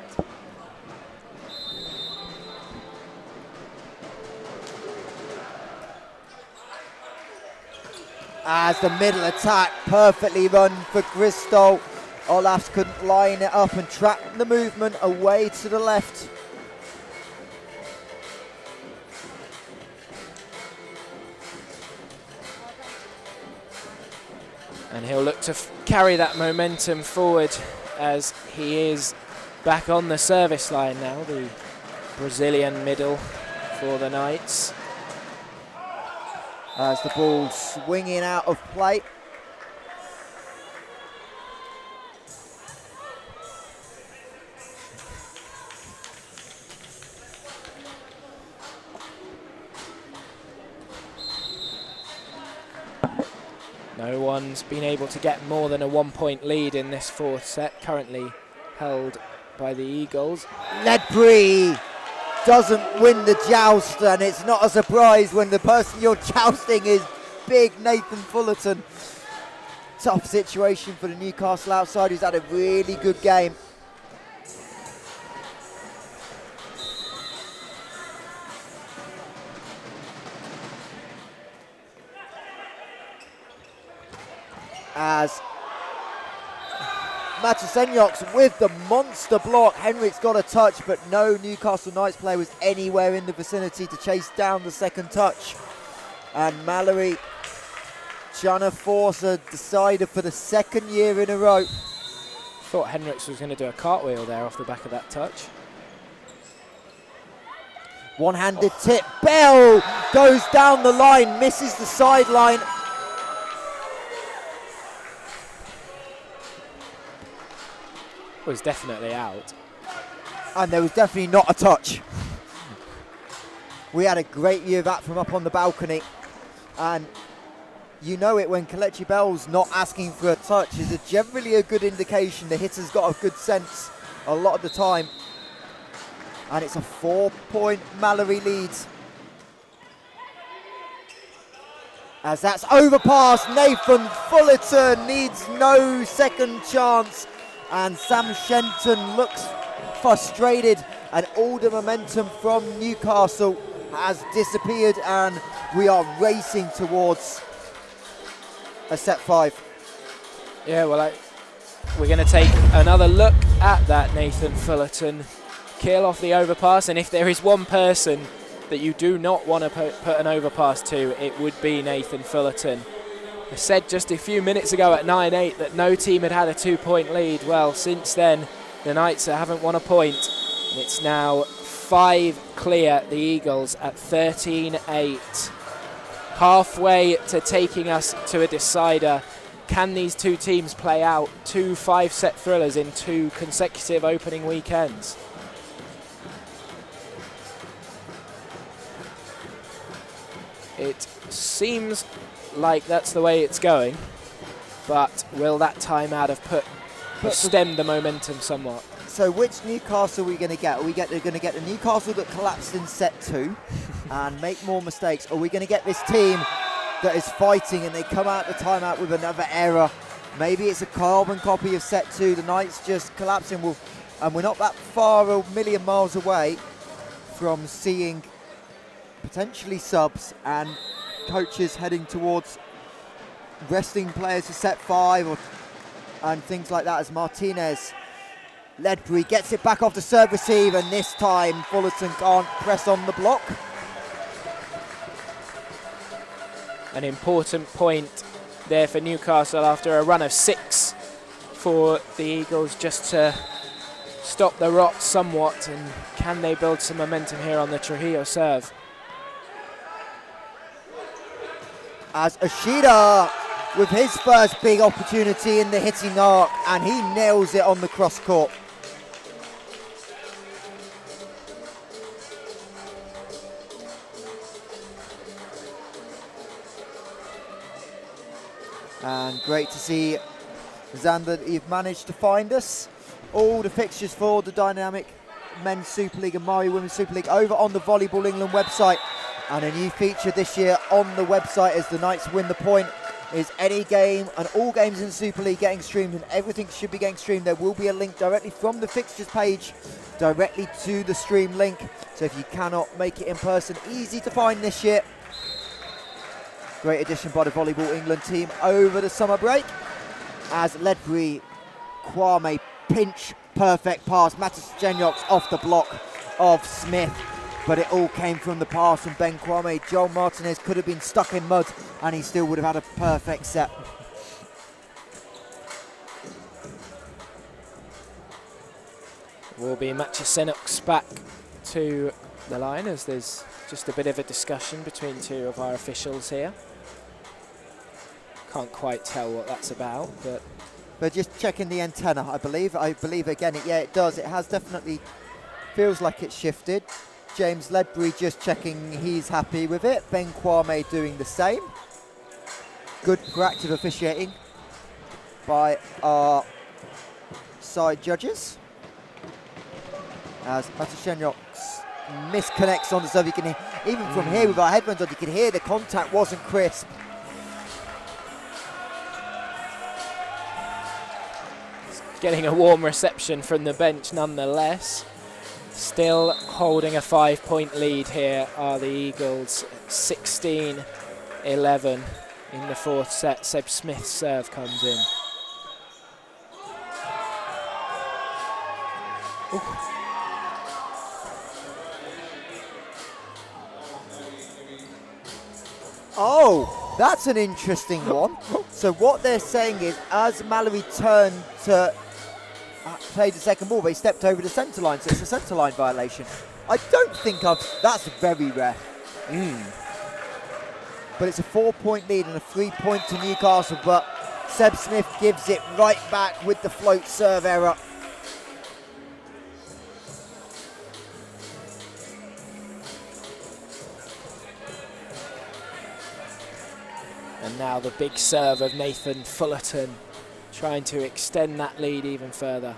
As the middle attack perfectly run for Bristol. Olafs couldn't line it up and trap the movement away to the left. And he'll look to carry that momentum forward as he is back on the service line now, the Brazilian middle for the Knights. As the ball swinging out of play. No one's been able to get more than a 1-point lead in this fourth set, currently held by the Eagles. Ledbury doesn't win the joust, and it's not a surprise when the person you're jousting is big Nathan Fullerton. Tough situation for the Newcastle outside, who's had a really good game. As Matasenyoks with the monster block. Henrik's got a touch, but no Newcastle Knights player was anywhere in the vicinity to chase down the second touch. And Malory trying to force a decider for the second year in a row. Thought Henriks was going to do a cartwheel there off the back of that touch. One-handed tip. Bell goes down the line, misses the sideline. Was definitely out. And there was definitely not a touch. We had a great view of that from up on the balcony. And you know it when Kelechi Bell's not asking for a touch is generally a good indication the hitter's got a good sense a lot of the time. And it's a 4-point Malory lead. As that's overpass, Nathan Fullerton needs no second chance. And Sam Shenton looks frustrated, and all the momentum from Newcastle has disappeared, and we are racing towards a set 5. Yeah, well, we're going to take another look at that Nathan Fullerton kill off the overpass, and if there is one person that you do not want to put an overpass to, it would be Nathan Fullerton. I said just a few minutes ago at 9-8 that no team had had a 2-point lead. Well, since then, the Knights haven't won a point. And it's now 5 clear, the Eagles at 13-8. Halfway to taking us to a decider. Can these two teams play out 2 5-set thrillers in 2 consecutive opening weekends? It seems like that's the way it's going, but will that timeout have stemmed the momentum somewhat? So which Newcastle are we going to get? Are we going to get the Newcastle that collapsed in set 2 and make more mistakes? Or are we going to get this team that is fighting and they come out the timeout with another error? Maybe it's a carbon copy of set 2, the Knights just collapsing, and we're not that far, a million miles away from seeing potentially subs and coaches heading towards resting players for set 5 and things like that, as Martinez. Ledbury gets it back off the serve receive, and this time Fullerton can't press on the block. An important point there for Newcastle after a run of 6 for the Eagles, just to stop the rot somewhat, and can they build some momentum here on the Trujillo serve? As Ashida with his first big opportunity in the hitting arc, and he nails it on the cross court. And great to see, Xander, that you've managed to find us. All the fixtures for the DYNAMIK Men's Super League and Malory Women's Super League over on the Volleyball England website. And a new feature this year on the website as the Knights win the point is any game and all games in Super League getting streamed, and everything should be getting streamed. There will be a link directly from the fixtures page directly to the stream link. So if you cannot make it in person, easy to find this year. Great addition by the Volleyball England team over the summer break. As Ledbury, Kwame, pinch, perfect pass. Matas Jenyoks off the block of Smith. But it all came from the pass from Ben Kwame. Joel Martinez could have been stuck in mud and he still would have had a perfect set. Will be Matas back to the line as there's just a bit of a discussion between two of our officials here. Can't quite tell what that's about, but... But just checking the antenna, I believe again, it does. It has definitely, feels like it's shifted. James Ledbury just checking he's happy with it. Ben Kwame doing the same. Good proactive officiating by our side judges. As Matashenyoks misconnects on the serve. You can hear, even from here with our headphones on, you can hear the contact wasn't crisp. Getting a warm reception from the bench nonetheless. Still holding a 5-point lead here are the Eagles, 16-11 in the fourth set. Seb Smith's serve comes in. Ooh. Oh, that's an interesting one. So what they're saying is, as Malory turned to play the second ball, but he stepped over the centre line, so it's a centre line violation. I don't think that's very rare. But it's a 4-point lead and a 3-point to Newcastle, but Seb Smith gives it right back with the float serve error. And now the big serve of Nathan Fullerton, trying to extend that lead even further.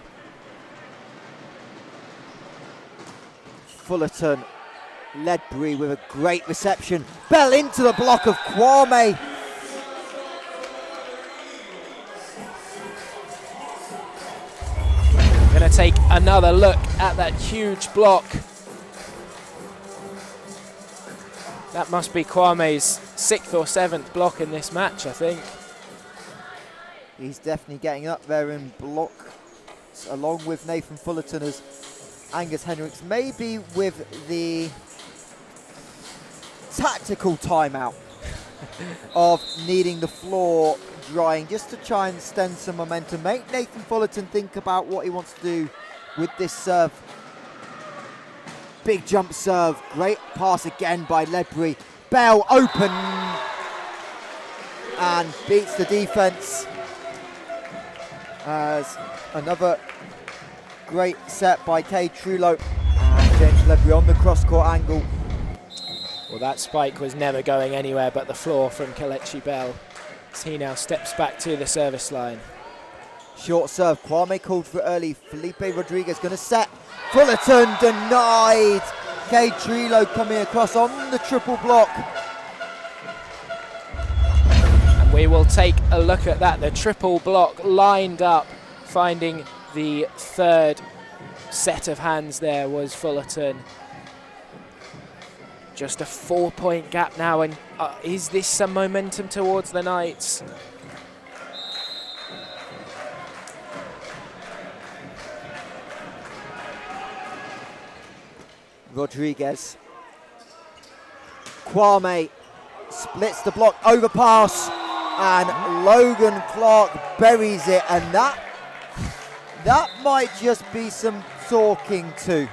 Fullerton, Ledbury with a great reception. Bell into the block of Kwame. Going to take another look at that huge block. That must be Kwame's 6th or 7th block in this match, I think. He's definitely getting up there in block, along with Nathan Fullerton as Angus Hendricks, maybe with the tactical timeout of needing the floor drying just to try and extend some momentum. Make Nathan Fullerton think about what he wants to do with this serve. Big jump serve, great pass again by Ledbury. Bell open and beats the defense. As another great set by Kay Trulo and James Ledbury on the cross-court angle. Well, that spike was never going anywhere but the floor from Kelechi Bell, as he now steps back to the service line. Short serve, Kwame called for early. Felipe Rodriguez going to set. Fullerton denied. Kay Trulo coming across on the triple block. We will take a look at that. The triple block lined up, finding the third set of hands there was Fullerton. Just a 4-point gap now, and is this some momentum towards the Knights? Rodriguez. Kwame splits the block, overpass, and Logan Clark buries it, and that might just be some talking to.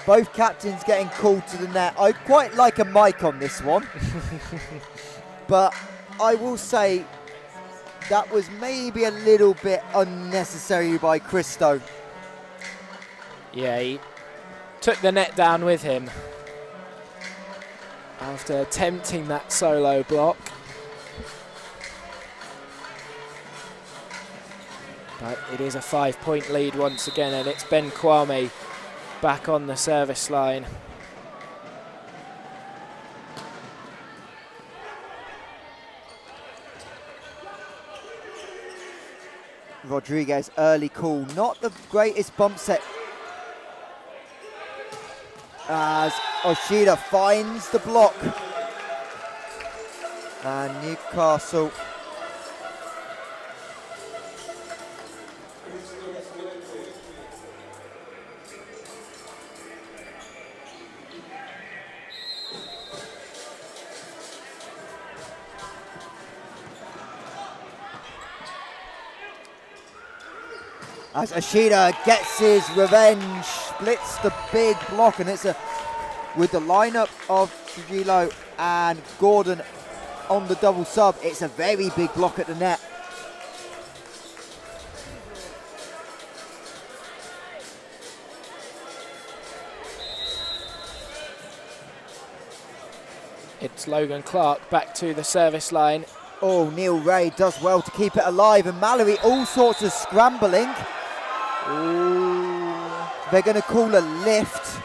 Both captains getting called to the net. I'd quite like a mic on this one. But I will say that was maybe a little bit unnecessary by Christo. Yeah, he took the net down with him after attempting that solo block. But it is a 5-point lead once again, and it's Ben Kwame back on the service line. Rodriguez early call, not the greatest bump set. As Oshida finds the block. And Newcastle as Ashida gets his revenge, splits the big block, and it's with the lineup of Trujillo and Gordon on the double sub, it's a very big block at the net. It's Logan Clark back to the service line. Oh, Neil Ray does well to keep it alive, and Malory all sorts of scrambling. Ooh. They're going to call a lift.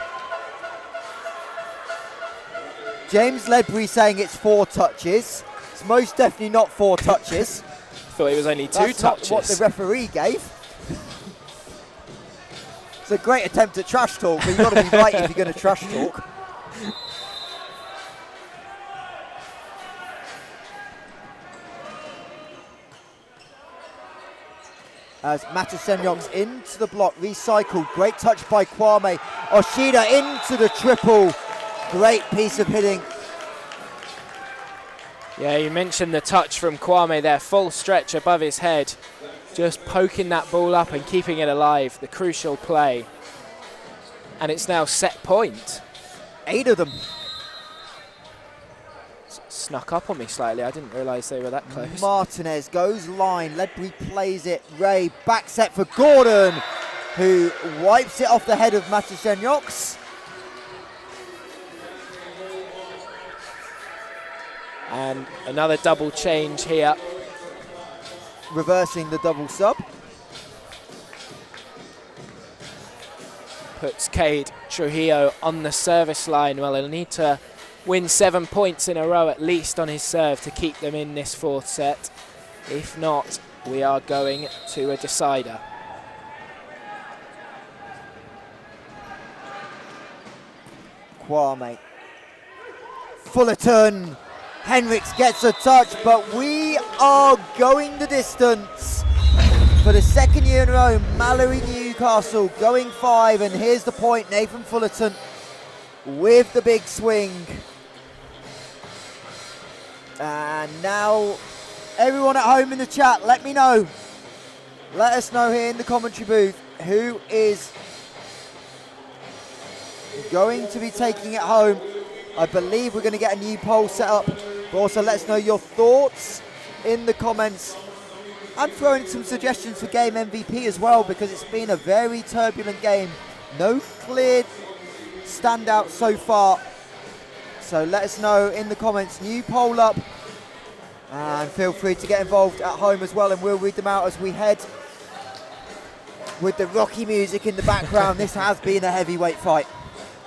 James Ledbury saying it's 4 touches. It's most definitely not 4 touches. Thought it was only 2 touches. That's not what the referee gave. It's a great attempt at trash talk, but you've got to be right if you're going to trash talk. As Matasenyok's into the block, recycled. Great touch by Kwame. Oshida into the triple. Great piece of hitting. Yeah, you mentioned the touch from Kwame there. Full stretch above his head. Just poking that ball up and keeping it alive. The crucial play. And it's now set point. 8 of them. Snuck up on me slightly. I didn't realise they were that close. Martinez goes line. Ledbury plays it. Ray back set for Gordon, who wipes it off the head of Matasenyoks. And another double change here. Reversing the double sub. Puts Cade Trujillo on the service line. Well, he'll need to win 7 points in a row at least on his serve to keep them in this 4th set. If not, we are going to a decider. Kwame. Fullerton. Henricks gets a touch, but we are going the distance. For the 2nd year in a row, Malory Newcastle going 5, and here's the point, Nathan Fullerton with the big swing. And now, everyone at home in the chat, let me know. Let us know here in the commentary booth who is going to be taking it home. I believe we're going to get a new poll set up, but also let us know your thoughts in the comments and throw in some suggestions for game MVP as well, because it's been a very turbulent game. No clear standout so far. So let us know in the comments. New poll up, and feel free to get involved at home as well, and we'll read them out as we head with the rocky music in the background. This has been a heavyweight fight.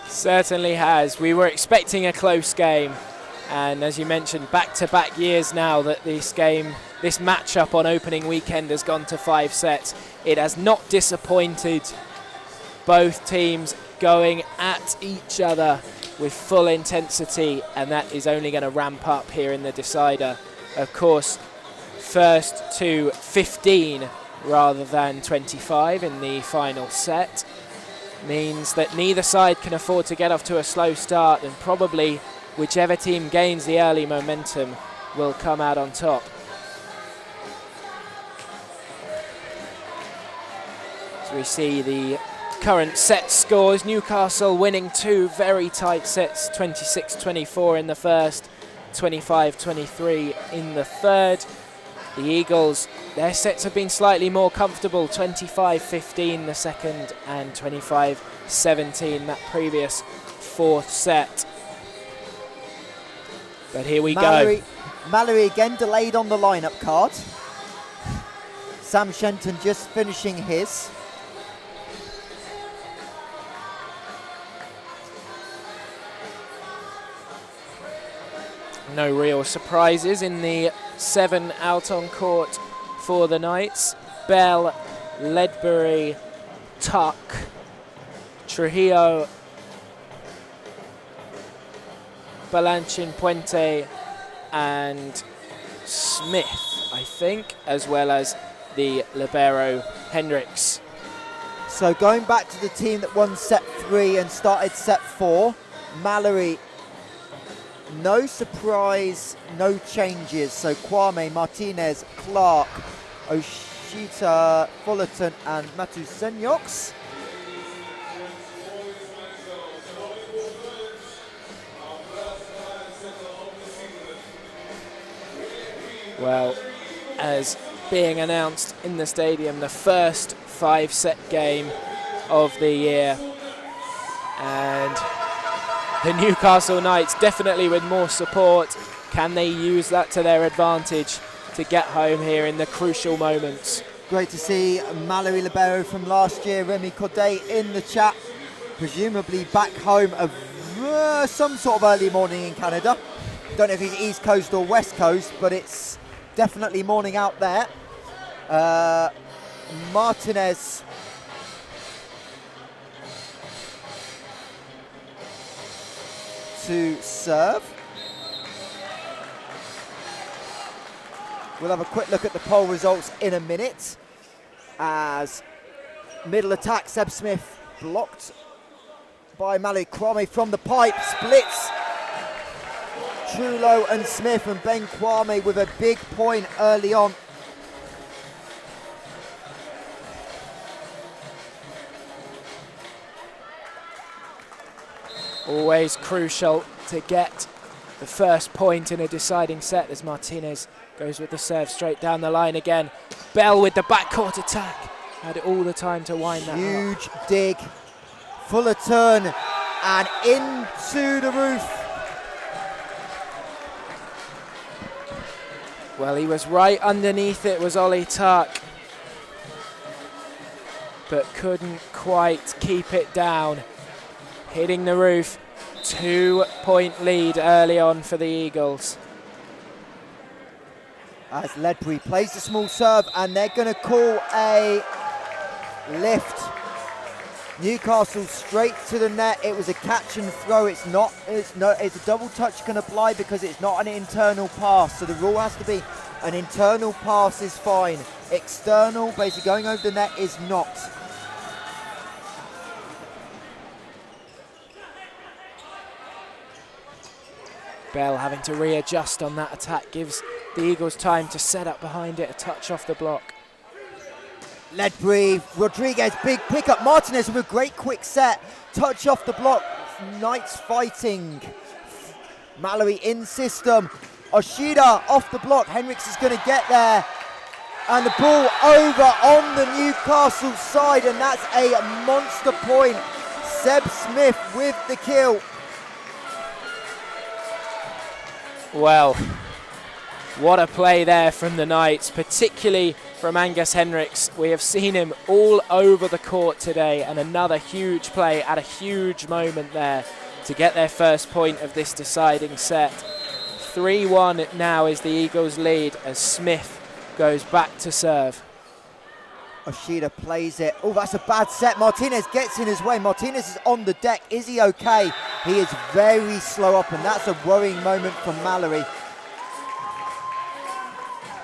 Certainly has. We were expecting a close game, and as you mentioned, back-to-back years now that this matchup on opening weekend has gone to 5 sets. It has not disappointed. Both teams going at each other with full intensity, and that is only going to ramp up here in the decider. Of course, first to 15 rather than 25 in the final set means that neither side can afford to get off to a slow start, and probably whichever team gains the early momentum will come out on top. So we see the current set scores. Newcastle winning 2 very tight sets, 26-24 in the first, 25-23 in the third. The Eagles, their sets have been slightly more comfortable, 25-15 the second and 25-17 that previous fourth set. But here we go. Malory again delayed on the lineup card. Sam Shenton just finishing his. No real surprises in the 7 out on court for the Knights. Bell, Ledbury, Tuck, Trujillo, Balanchine, Puente and Smith, I think, as well as the libero Hendricks. So going back to the team that won set 3 and started set 4, Malory, no surprise, no changes. So Kwame, Martinez, Clark, Oshita, Fullerton and Matusenyoks. Well, as being announced in the stadium, the first 5-set game of the year, and the Newcastle Knights definitely with more support. Can they use that to their advantage to get home here in the crucial moments? Great to see Malory libero from last year, Remy Corday in the chat, presumably back home of some sort of early morning in Canada. Don't know if he's East Coast or West Coast, but it's definitely morning out there. Martinez to serve. We'll have a quick look at the poll results in a minute. As middle attack, Seb Smith blocked by Malory. Kwame from the pipe, splits Trullo and Smith, and Ben Kwame with a big point early on. Always crucial to get the first point in a deciding set as Martinez goes with the serve straight down the line again. Bell with the backcourt attack. Had all the time to wind that up. Huge dig. Fuller turn and into the roof. Well, he was right underneath it, was Ollie Tuck, but couldn't quite keep it down. Hitting the roof, 2-point lead early on for the Eagles. As Ledbury plays the small serve, and they're going to call a lift. Newcastle straight to the net. It was a catch and throw. It's a double touch can apply because it's not an internal pass. So the rule has to be an internal pass is fine. External, basically going over the net, is not. Bell having to readjust on that attack gives the Eagles time to set up behind it, a touch off the block. Ledbury, Rodriguez, big pickup. Martinez with a great quick set. Touch off the block. Knights fighting. Malory in system. Oshida off the block. Hendricks is going to get there. And the ball over on the Newcastle side, and that's a monster point. Seb Smith with the kill. Well, what a play there from the Knights, particularly from Angus Hendricks. We have seen him all over the court today, and another huge play at a huge moment there to get their first point of this deciding set. 3-1 now is the Eagles' lead as Smith goes back to serve. Oshida plays it. Oh, that's a bad set. Martinez gets in his way. Martinez is on the deck. Is he okay? He is very slow up, and that's a worrying moment for Malory.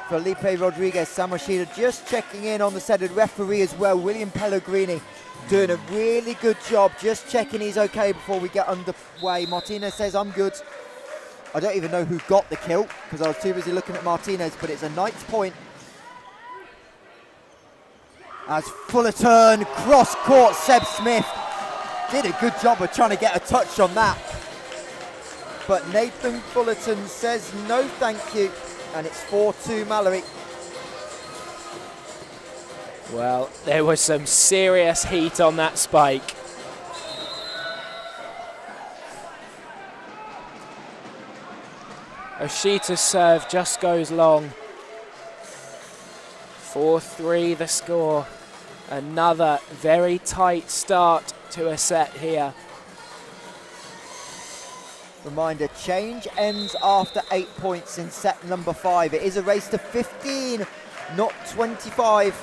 Felipe Rodriguez, Sam Oshida just checking in on the set. The referee as well, William Pellegrini, doing a really good job just checking he's okay before we get underway. Martinez says, I'm good. I don't even know who got the kill because I was too busy looking at Martinez, but it's a Knights point. As Fullerton, cross court, Seb Smith did a good job of trying to get a touch on that. But Nathan Fullerton says no thank you, and it's 4-2 Malory. Well, there was some serious heat on that spike. Oshita's serve just goes long. 4-3 the score. Another very tight start to a set here. Reminder, change ends after 8 points in set number 5. It is a race to 15, not 25.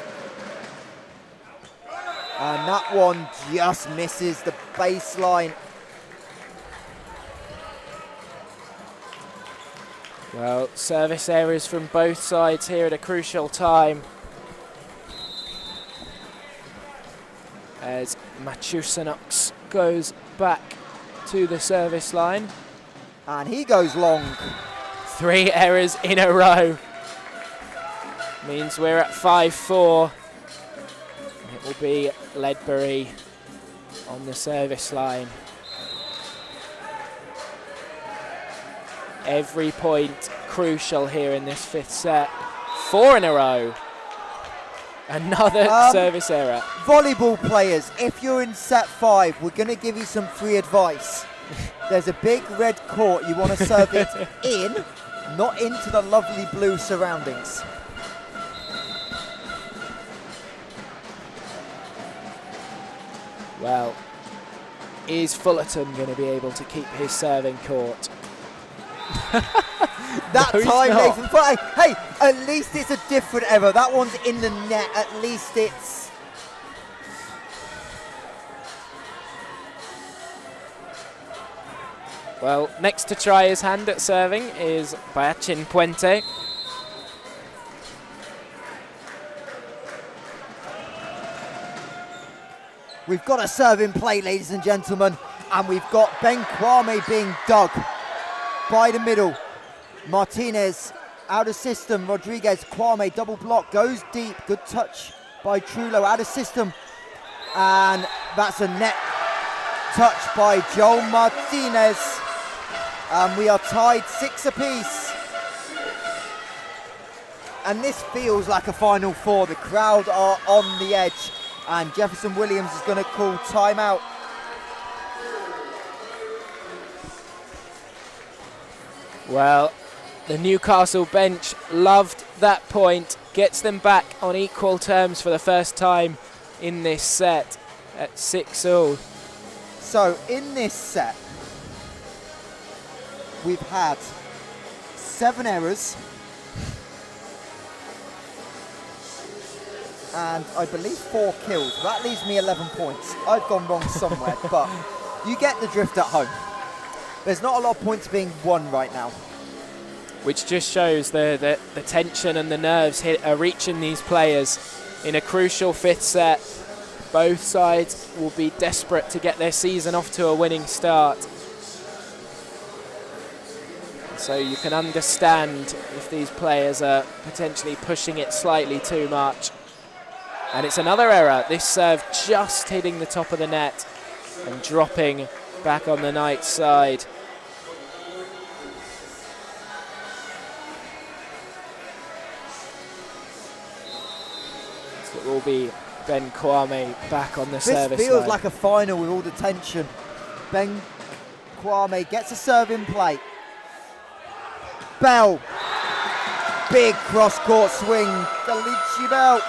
And that one just misses the baseline. Well, service errors from both sides here at a crucial time. As Machusanox goes back to the service line. And he goes long. 3 errors in a row. Means we're at 5-4. It will be Ledbury on the service line. Every point crucial here in this 5th set. 4 in a row. Another service error. Volleyball players, if you're in set 5, we're going to give you some free advice. There's a big red court. You want to serve it in, not into the lovely blue surroundings. Well, is Fullerton going to be able to keep his serving court? That No, time, he's Nathan. Hey, at least it's a different error. That one's in the net. At least it's... Well, next to try his hand at serving is Bayachin Puente. We've got a serve in play, ladies and gentlemen, and we've got Ben Kwame being dug by the middle. Martinez out of system. Rodriguez, Kwame, double block, goes deep. Good touch by Trullo, out of system. And that's a net touch by Joel Martinez. And we are tied 6 apiece. And this feels like a Final Four. The crowd are on the edge. And Jefferson Williams is going to call timeout. Well, the Newcastle bench loved that point. Gets them back on equal terms for the first time in this set at 6-all. So in this set, we've had 7 errors. And I believe 4 kills. That leaves me 11 points. I've gone wrong somewhere, but you get the drift at home. There's not a lot of points being won right now. Which just shows the tension and the nerves are reaching these players in a crucial 5th set. Both sides will be desperate to get their season off to a winning start. So you can understand if these players are potentially pushing it slightly too much. And it's another error. This serve just hitting the top of the net and dropping back on the Knights' side. So it will be Ben Kwame back on the service line. This feels like a final with all the tension. Ben Kwame gets a serve in play. Bell. Big cross-court swing. Delici Bell.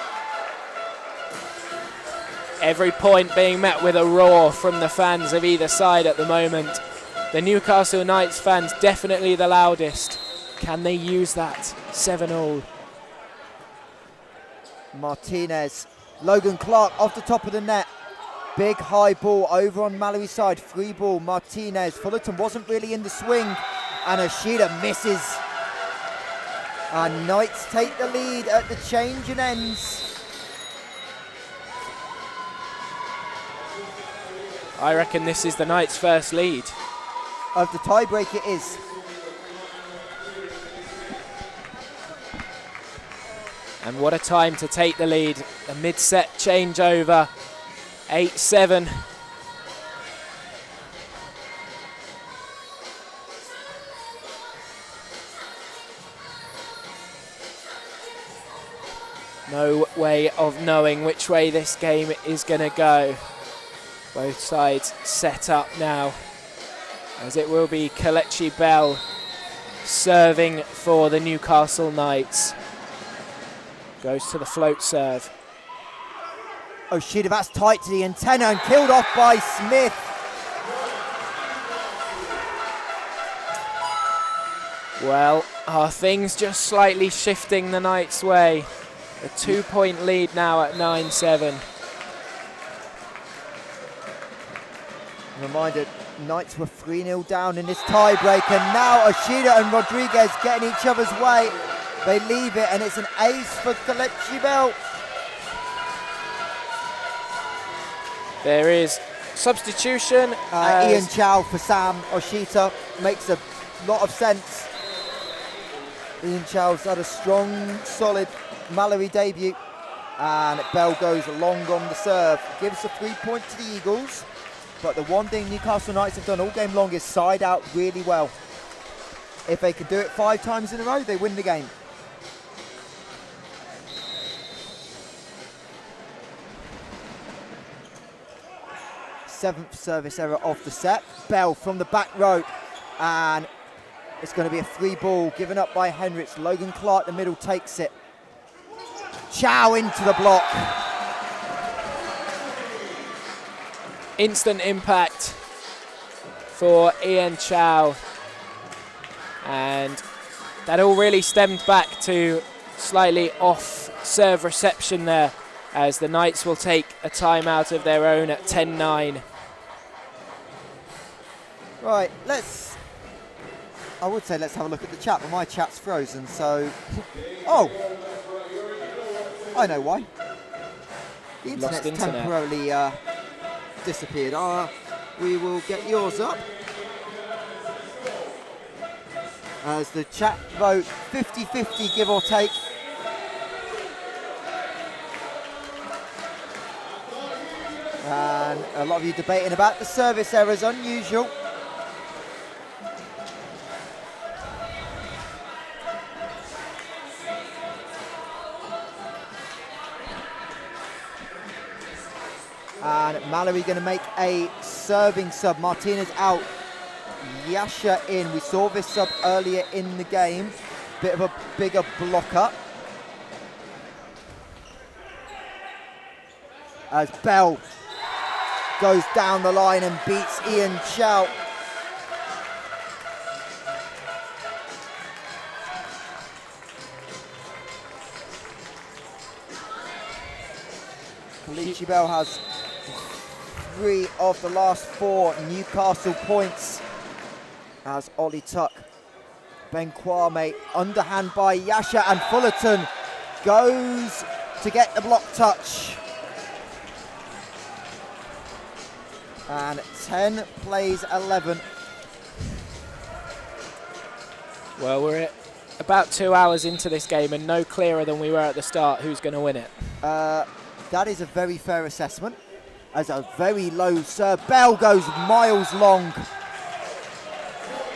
Every point being met with a roar from the fans of either side at the moment. The Newcastle Knights fans definitely the loudest. Can they use that? 7-all. Martinez. Logan Clark off the top of the net. Big high ball over on Malory's side. Free ball. Martinez. Fullerton wasn't really in the swing. And Ashida misses. And Knights take the lead at the change and ends. I reckon this is the Knights' first lead. Of the tiebreak it is. And what a time to take the lead. A mid-set changeover, 8-7. No way of knowing which way this game is going to go. Both sides set up now, as it will be Kelechi Bell serving for the Newcastle Knights. Goes to the float serve. Oshida, that's tight to the antenna and killed off by Smith. Well, are things just slightly shifting the Knights' way? A 2-point lead now at 9-7. Reminder, Knights were 3-0 down in this tiebreak, and now Oshida and Rodriguez getting each other's way. They leave it, and it's an ace for Kelechi Bell. There is substitution. Ian Chow for Sam Oshita makes a lot of sense. Ian Chow's had a strong, solid Malory debut, and Bell goes long on the serve. Gives a 3-point to the Eagles, but the one thing Newcastle Knights have done all game long is side out really well. If they can do it 5 times in a row, they win the game. Seventh service error of the set. Bell from the back row, and it's going to be a 3-ball given up by Henrich. Logan Clark, the middle, takes it. Chow into the block. Instant impact for Ian Chow. And that all really stemmed back to slightly off serve reception there, as the Knights will take a timeout of their own at 10-9. Right, I would say let's have a look at the chat, but my chat's frozen, so... Oh! I know why. The internet's temporarily disappeared. We will get yours up. As the chat vote 50-50, give or take. And a lot of you debating about the service errors, unusual. And Malory going to make a serving sub. Martinez out, Yasha in. We saw this sub earlier in the game. Bit of a bigger blocker. As Bell goes down the line and beats Ian Chow. Kelechi Bell has 3 of the last 4 Newcastle points. As Ollie Tuck, Ben Kwame, underhand by Yasha, and Fullerton goes to get the block touch. And 10 plays 11. Well, we're at about 2 hours into this game and no clearer than we were at the start who's going to win it. That is a very fair assessment. As a very low serve. Bell goes miles long.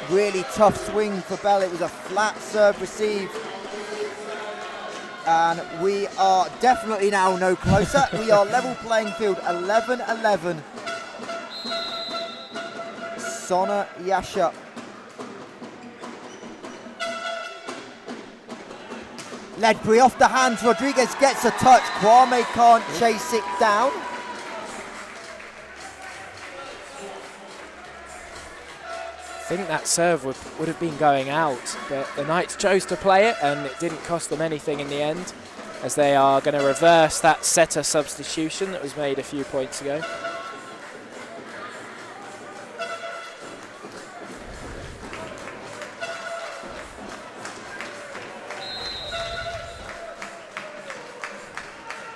Really tough swing for Bell. It was a flat serve receive. And we are definitely now no closer. We are level playing field, 11-11. Sona Yasha. Ledbury off the hands. Rodriguez gets a touch. Kwame can't chase it down. I think that serve would have been going out, but the Knights chose to play it and it didn't cost them anything in the end, as they are going to reverse that setter substitution that was made a few points ago.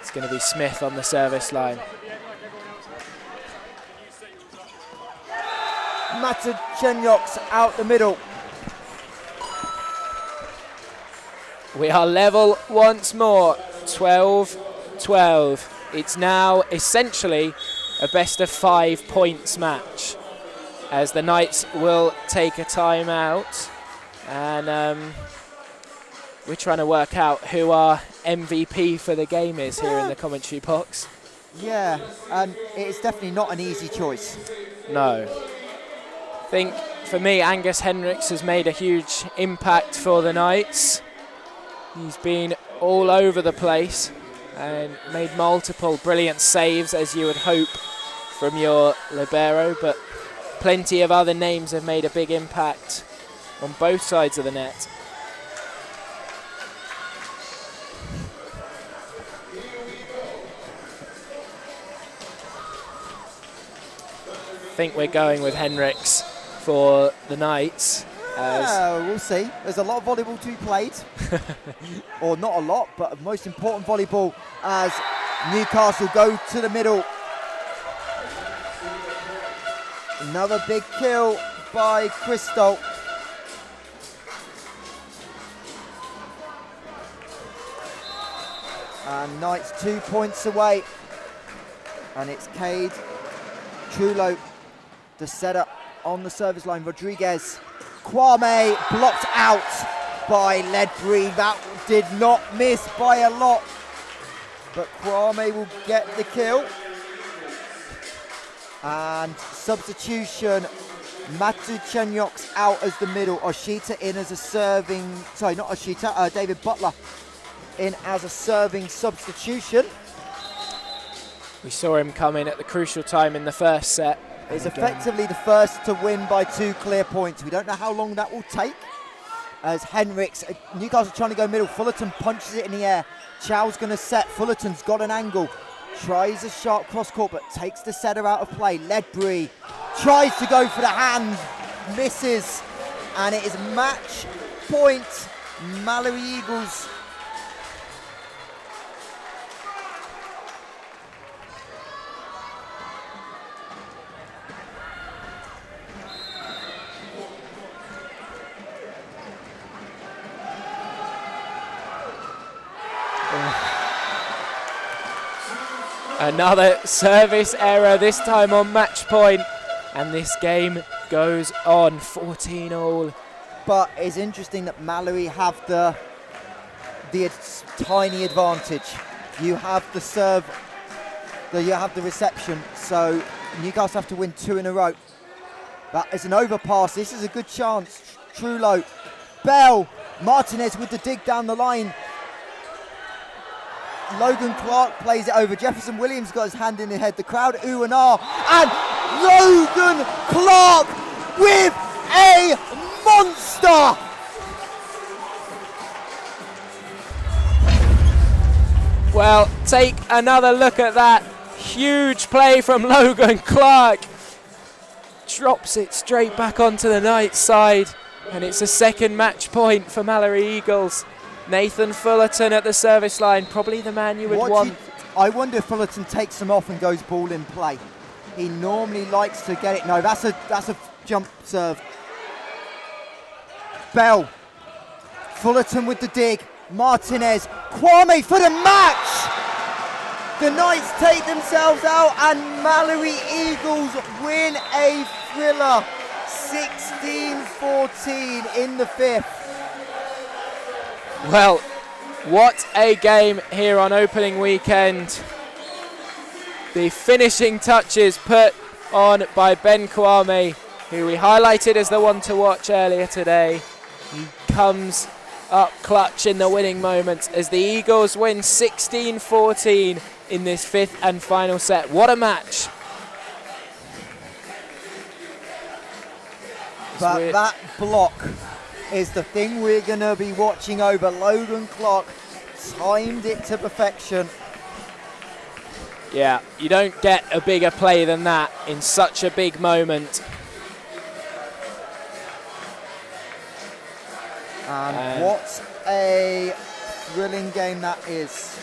It's going to be Smith on the service line. Matachenyok's out the middle. We are level once more, 12-12. It's now essentially a best of 5 points match, as the Knights will take a timeout, and we're trying to work out who our MVP for the game is here in the commentary box. Yeah, and it's definitely not an easy choice. No. I think for me, Angus Henricks has made a huge impact for the Knights. He's been all over the place and made multiple brilliant saves, as you would hope from your libero, but plenty of other names have made a big impact on both sides of the net. I think we're going with Henricks for the Knights. We'll see. There's a lot of volleyball to be played. Or not a lot, but most important volleyball as Newcastle go to the middle. Another big kill by Crystal. And Knights 2 points away. And it's Cade Trulo, the setter on the service line. Rodriguez. Kwame blocked out by Ledbury. That did not miss by a lot. But Kwame will get the kill. And substitution, Matu Chenyok's out as the middle. Oshita in as a serving, sorry, not Oshita, David Butler in as a serving substitution. We saw him come in at the crucial time in the first set. It's effectively the first to win by 2 clear points. We don't know how long that will take. As Henricks, Newcastle trying to go middle. Fullerton punches it in the air. Chow's going to set. Fullerton's got an angle. Tries a sharp cross court, but takes the setter out of play. Ledbury tries to go for the hand. Misses. And it is match point. Malory Eagles. Another service error, this time on match point, and this game goes on 14-all. But it's interesting that Malory have the tiny advantage. You have the serve, you have the reception, so Newcastle have to win 2 in a row. That is an overpass. This is a good chance. Trulo, Bell, Martinez with the dig down the line. Logan Clark plays it over. Jefferson Williams got his hand in the head. The crowd ooh and ah. And Logan Clark with a monster. Well, take another look at that. Huge play from Logan Clark. Drops it straight back onto the Knights side. And it's a second match point for Malory Eagles. Nathan Fullerton at the service line, probably the man you would want. I wonder if Fullerton takes them off and goes ball in play. He normally likes to get it. No, that's a jump serve. Bell. Fullerton with the dig. Martinez. Kwame for the match. The Knights take themselves out and Malory Eagles win a thriller. 16-14 in the 5th. Well, what a game here on opening weekend. The finishing touches put on by Ben Kwame, who we highlighted as the one to watch earlier today. He comes up clutch in the winning moments as the Eagles win 16-14 in this 5th and final set. What a match. But that block is the thing we're going to be watching over. Logan Clark timed it to perfection. Yeah, you don't get a bigger play than that in such a big moment. And what a thrilling game that is.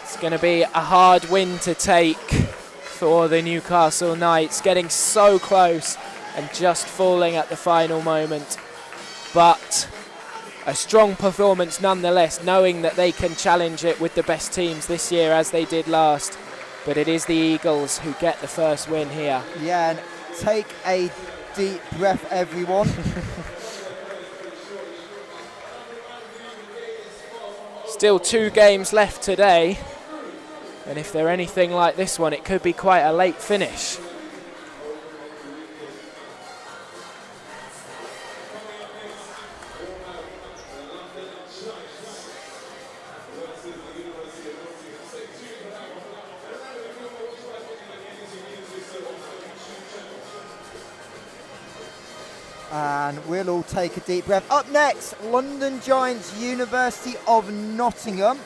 It's going to be a hard win to take for the Newcastle Knights, getting so close and just falling at the final moment. But a strong performance nonetheless, knowing that they can challenge it with the best teams this year as they did last. But it is the Eagles who get the first win here. Yeah, and take a deep breath, everyone. Still 2 games left today, and if they're anything like this one, it could be quite a late finish. And we'll all take a deep breath. Up next, London Giants, University of Nottingham.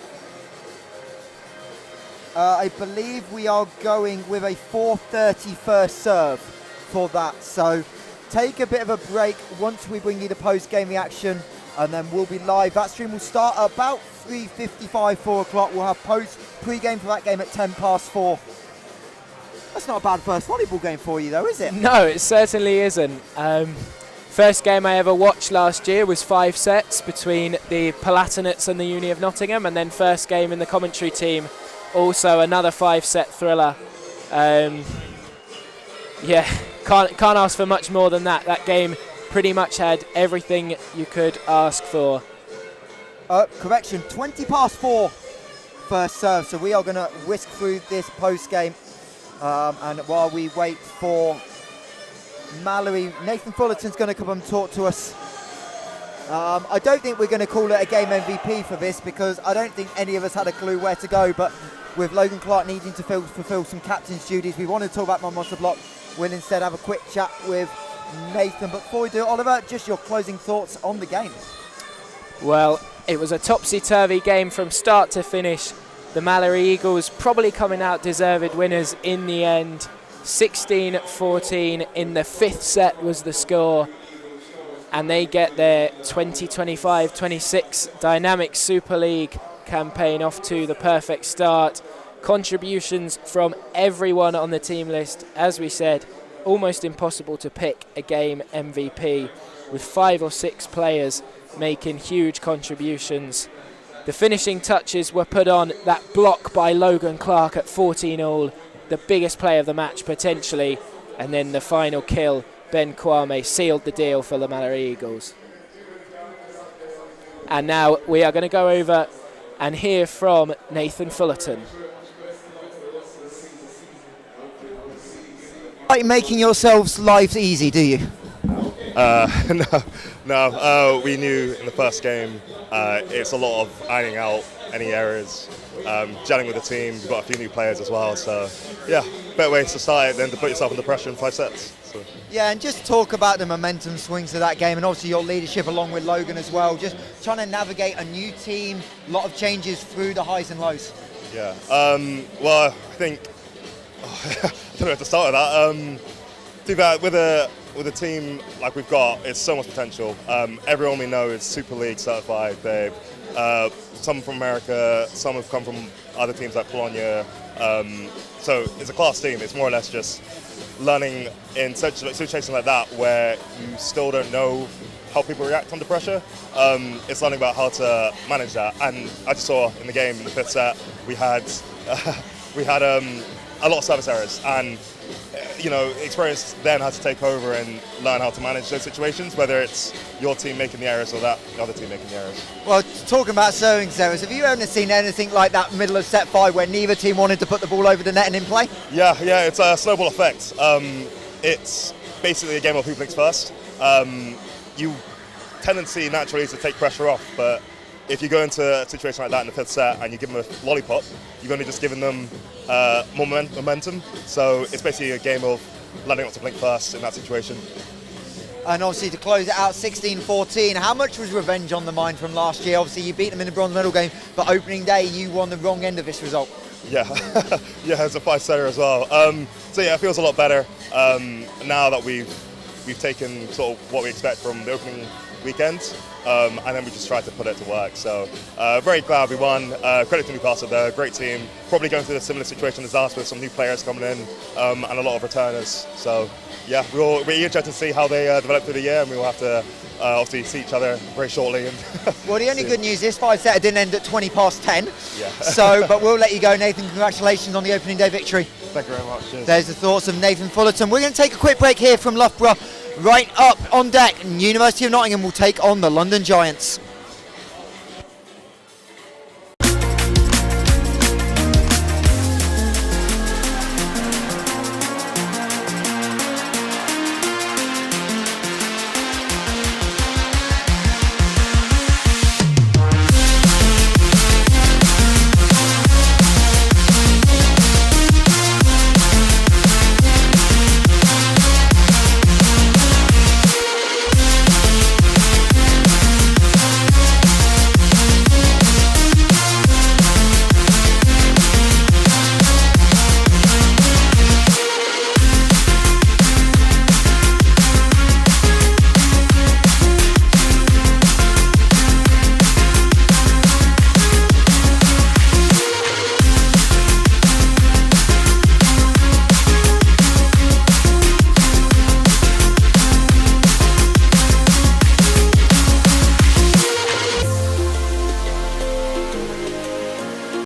I believe we are going with a 4:30 first serve for that. So take a bit of a break once we bring you the post-game reaction, and then we'll be live. That stream will start at about 3:55, 4 o'clock. We'll have pre-game for that game at 4:10. That's not a bad first volleyball game for you, though, is it? No, it certainly isn't. First game I ever watched last year was 5 sets between the Palatinates and the Uni of Nottingham, and then first game in the commentary team, also another 5-set thriller. Yeah, can't ask for much more than that. That game pretty much had everything you could ask for. Correction, 4:20 first serve, so we are going to whisk through this post game. And while we wait for Malory, Nathan Fullerton's going to come and talk to us. I don't think we're going to call it a game MVP for this, because I don't think any of us had a clue where to go, but with Logan Clark needing to fulfill some captain's duties, we want to talk about my monster block. We'll instead have a quick chat with Nathan. But before we do, Oliver, just your closing thoughts on the game. Well, it was a topsy-turvy game from start to finish. The Malory Eagles probably coming out deserved winners in the end. 16-14 in the 5th set was the score, and they get their 2025-26 DYNAMIK Super League campaign off to the perfect start. Contributions from everyone on the team list. As we said, almost impossible to pick a game MVP, with 5 or 6 players making huge contributions. The finishing touches were put on that block by Logan Clark at 14-all, the biggest play of the match potentially, and then the final kill, Ben Kwame, sealed the deal for the Malory Eagles. And now we are going to go over and hear from Nathan Fullerton. Like making yourselves lives easy, do you? No. We knew in the first game it's a lot of ironing out any errors, gelling with the team. We've got a few new players as well, so yeah, better ways to start it than to put yourself under pressure in 5 sets. So. Yeah, and just talk about the momentum swings of that game, and obviously your leadership along with Logan as well, just trying to navigate a new team, a lot of changes through the highs and lows. Yeah, well, I think, I don't know where to start with that. Do that with a team like we've got, it's so much potential. Everyone we know is Super League certified. They've some from America, some have come from other teams like Bologna. So it's a class team. It's more or less just learning in such situations like that where you still don't know how people react under pressure. It's learning about how to manage that. And I just saw in the game in the 5th set we had a lot of service errors, and experience then had to take over and learn how to manage those situations, whether it's your team making the errors or that other team making the errors. Well, talking about serving errors, have you ever seen anything like that middle of set 5 where neither team wanted to put the ball over the net and in play? Yeah, it's a snowball effect. It's basically a game of who blinks first. You tendency naturally to take pressure off, but if you go into a situation like that in the 5th set and you give them a lollipop, you've only just given them more momentum. So it's basically a game of learning not to blink first in that situation. And obviously to close it out, 16-14, how much was revenge on the mind from last year? Obviously you beat them in the bronze medal game, but opening day you won the wrong end of this result. Yeah, it's a 5-setter as well. So yeah, it feels a lot better now that we've taken sort of what we expect from the opening weekend, and then we just tried to put it to work. So very glad we won. Credit to Newcastle, they're a great team. Probably going through a similar situation as us with some new players coming in and a lot of returners. So yeah, we're eager to see how they develop through the year, and we will have to obviously see each other very shortly. And Well, the only good news is 5-setter didn't end at 20 past 10. Yeah. So, but we'll let you go, Nathan. Congratulations on the opening day victory. Thank you very much. Cheers. There's the thoughts of Nathan Fullerton. We're going to take a quick break here from Loughborough. Right up on deck, University of Nottingham will take on the London Giants.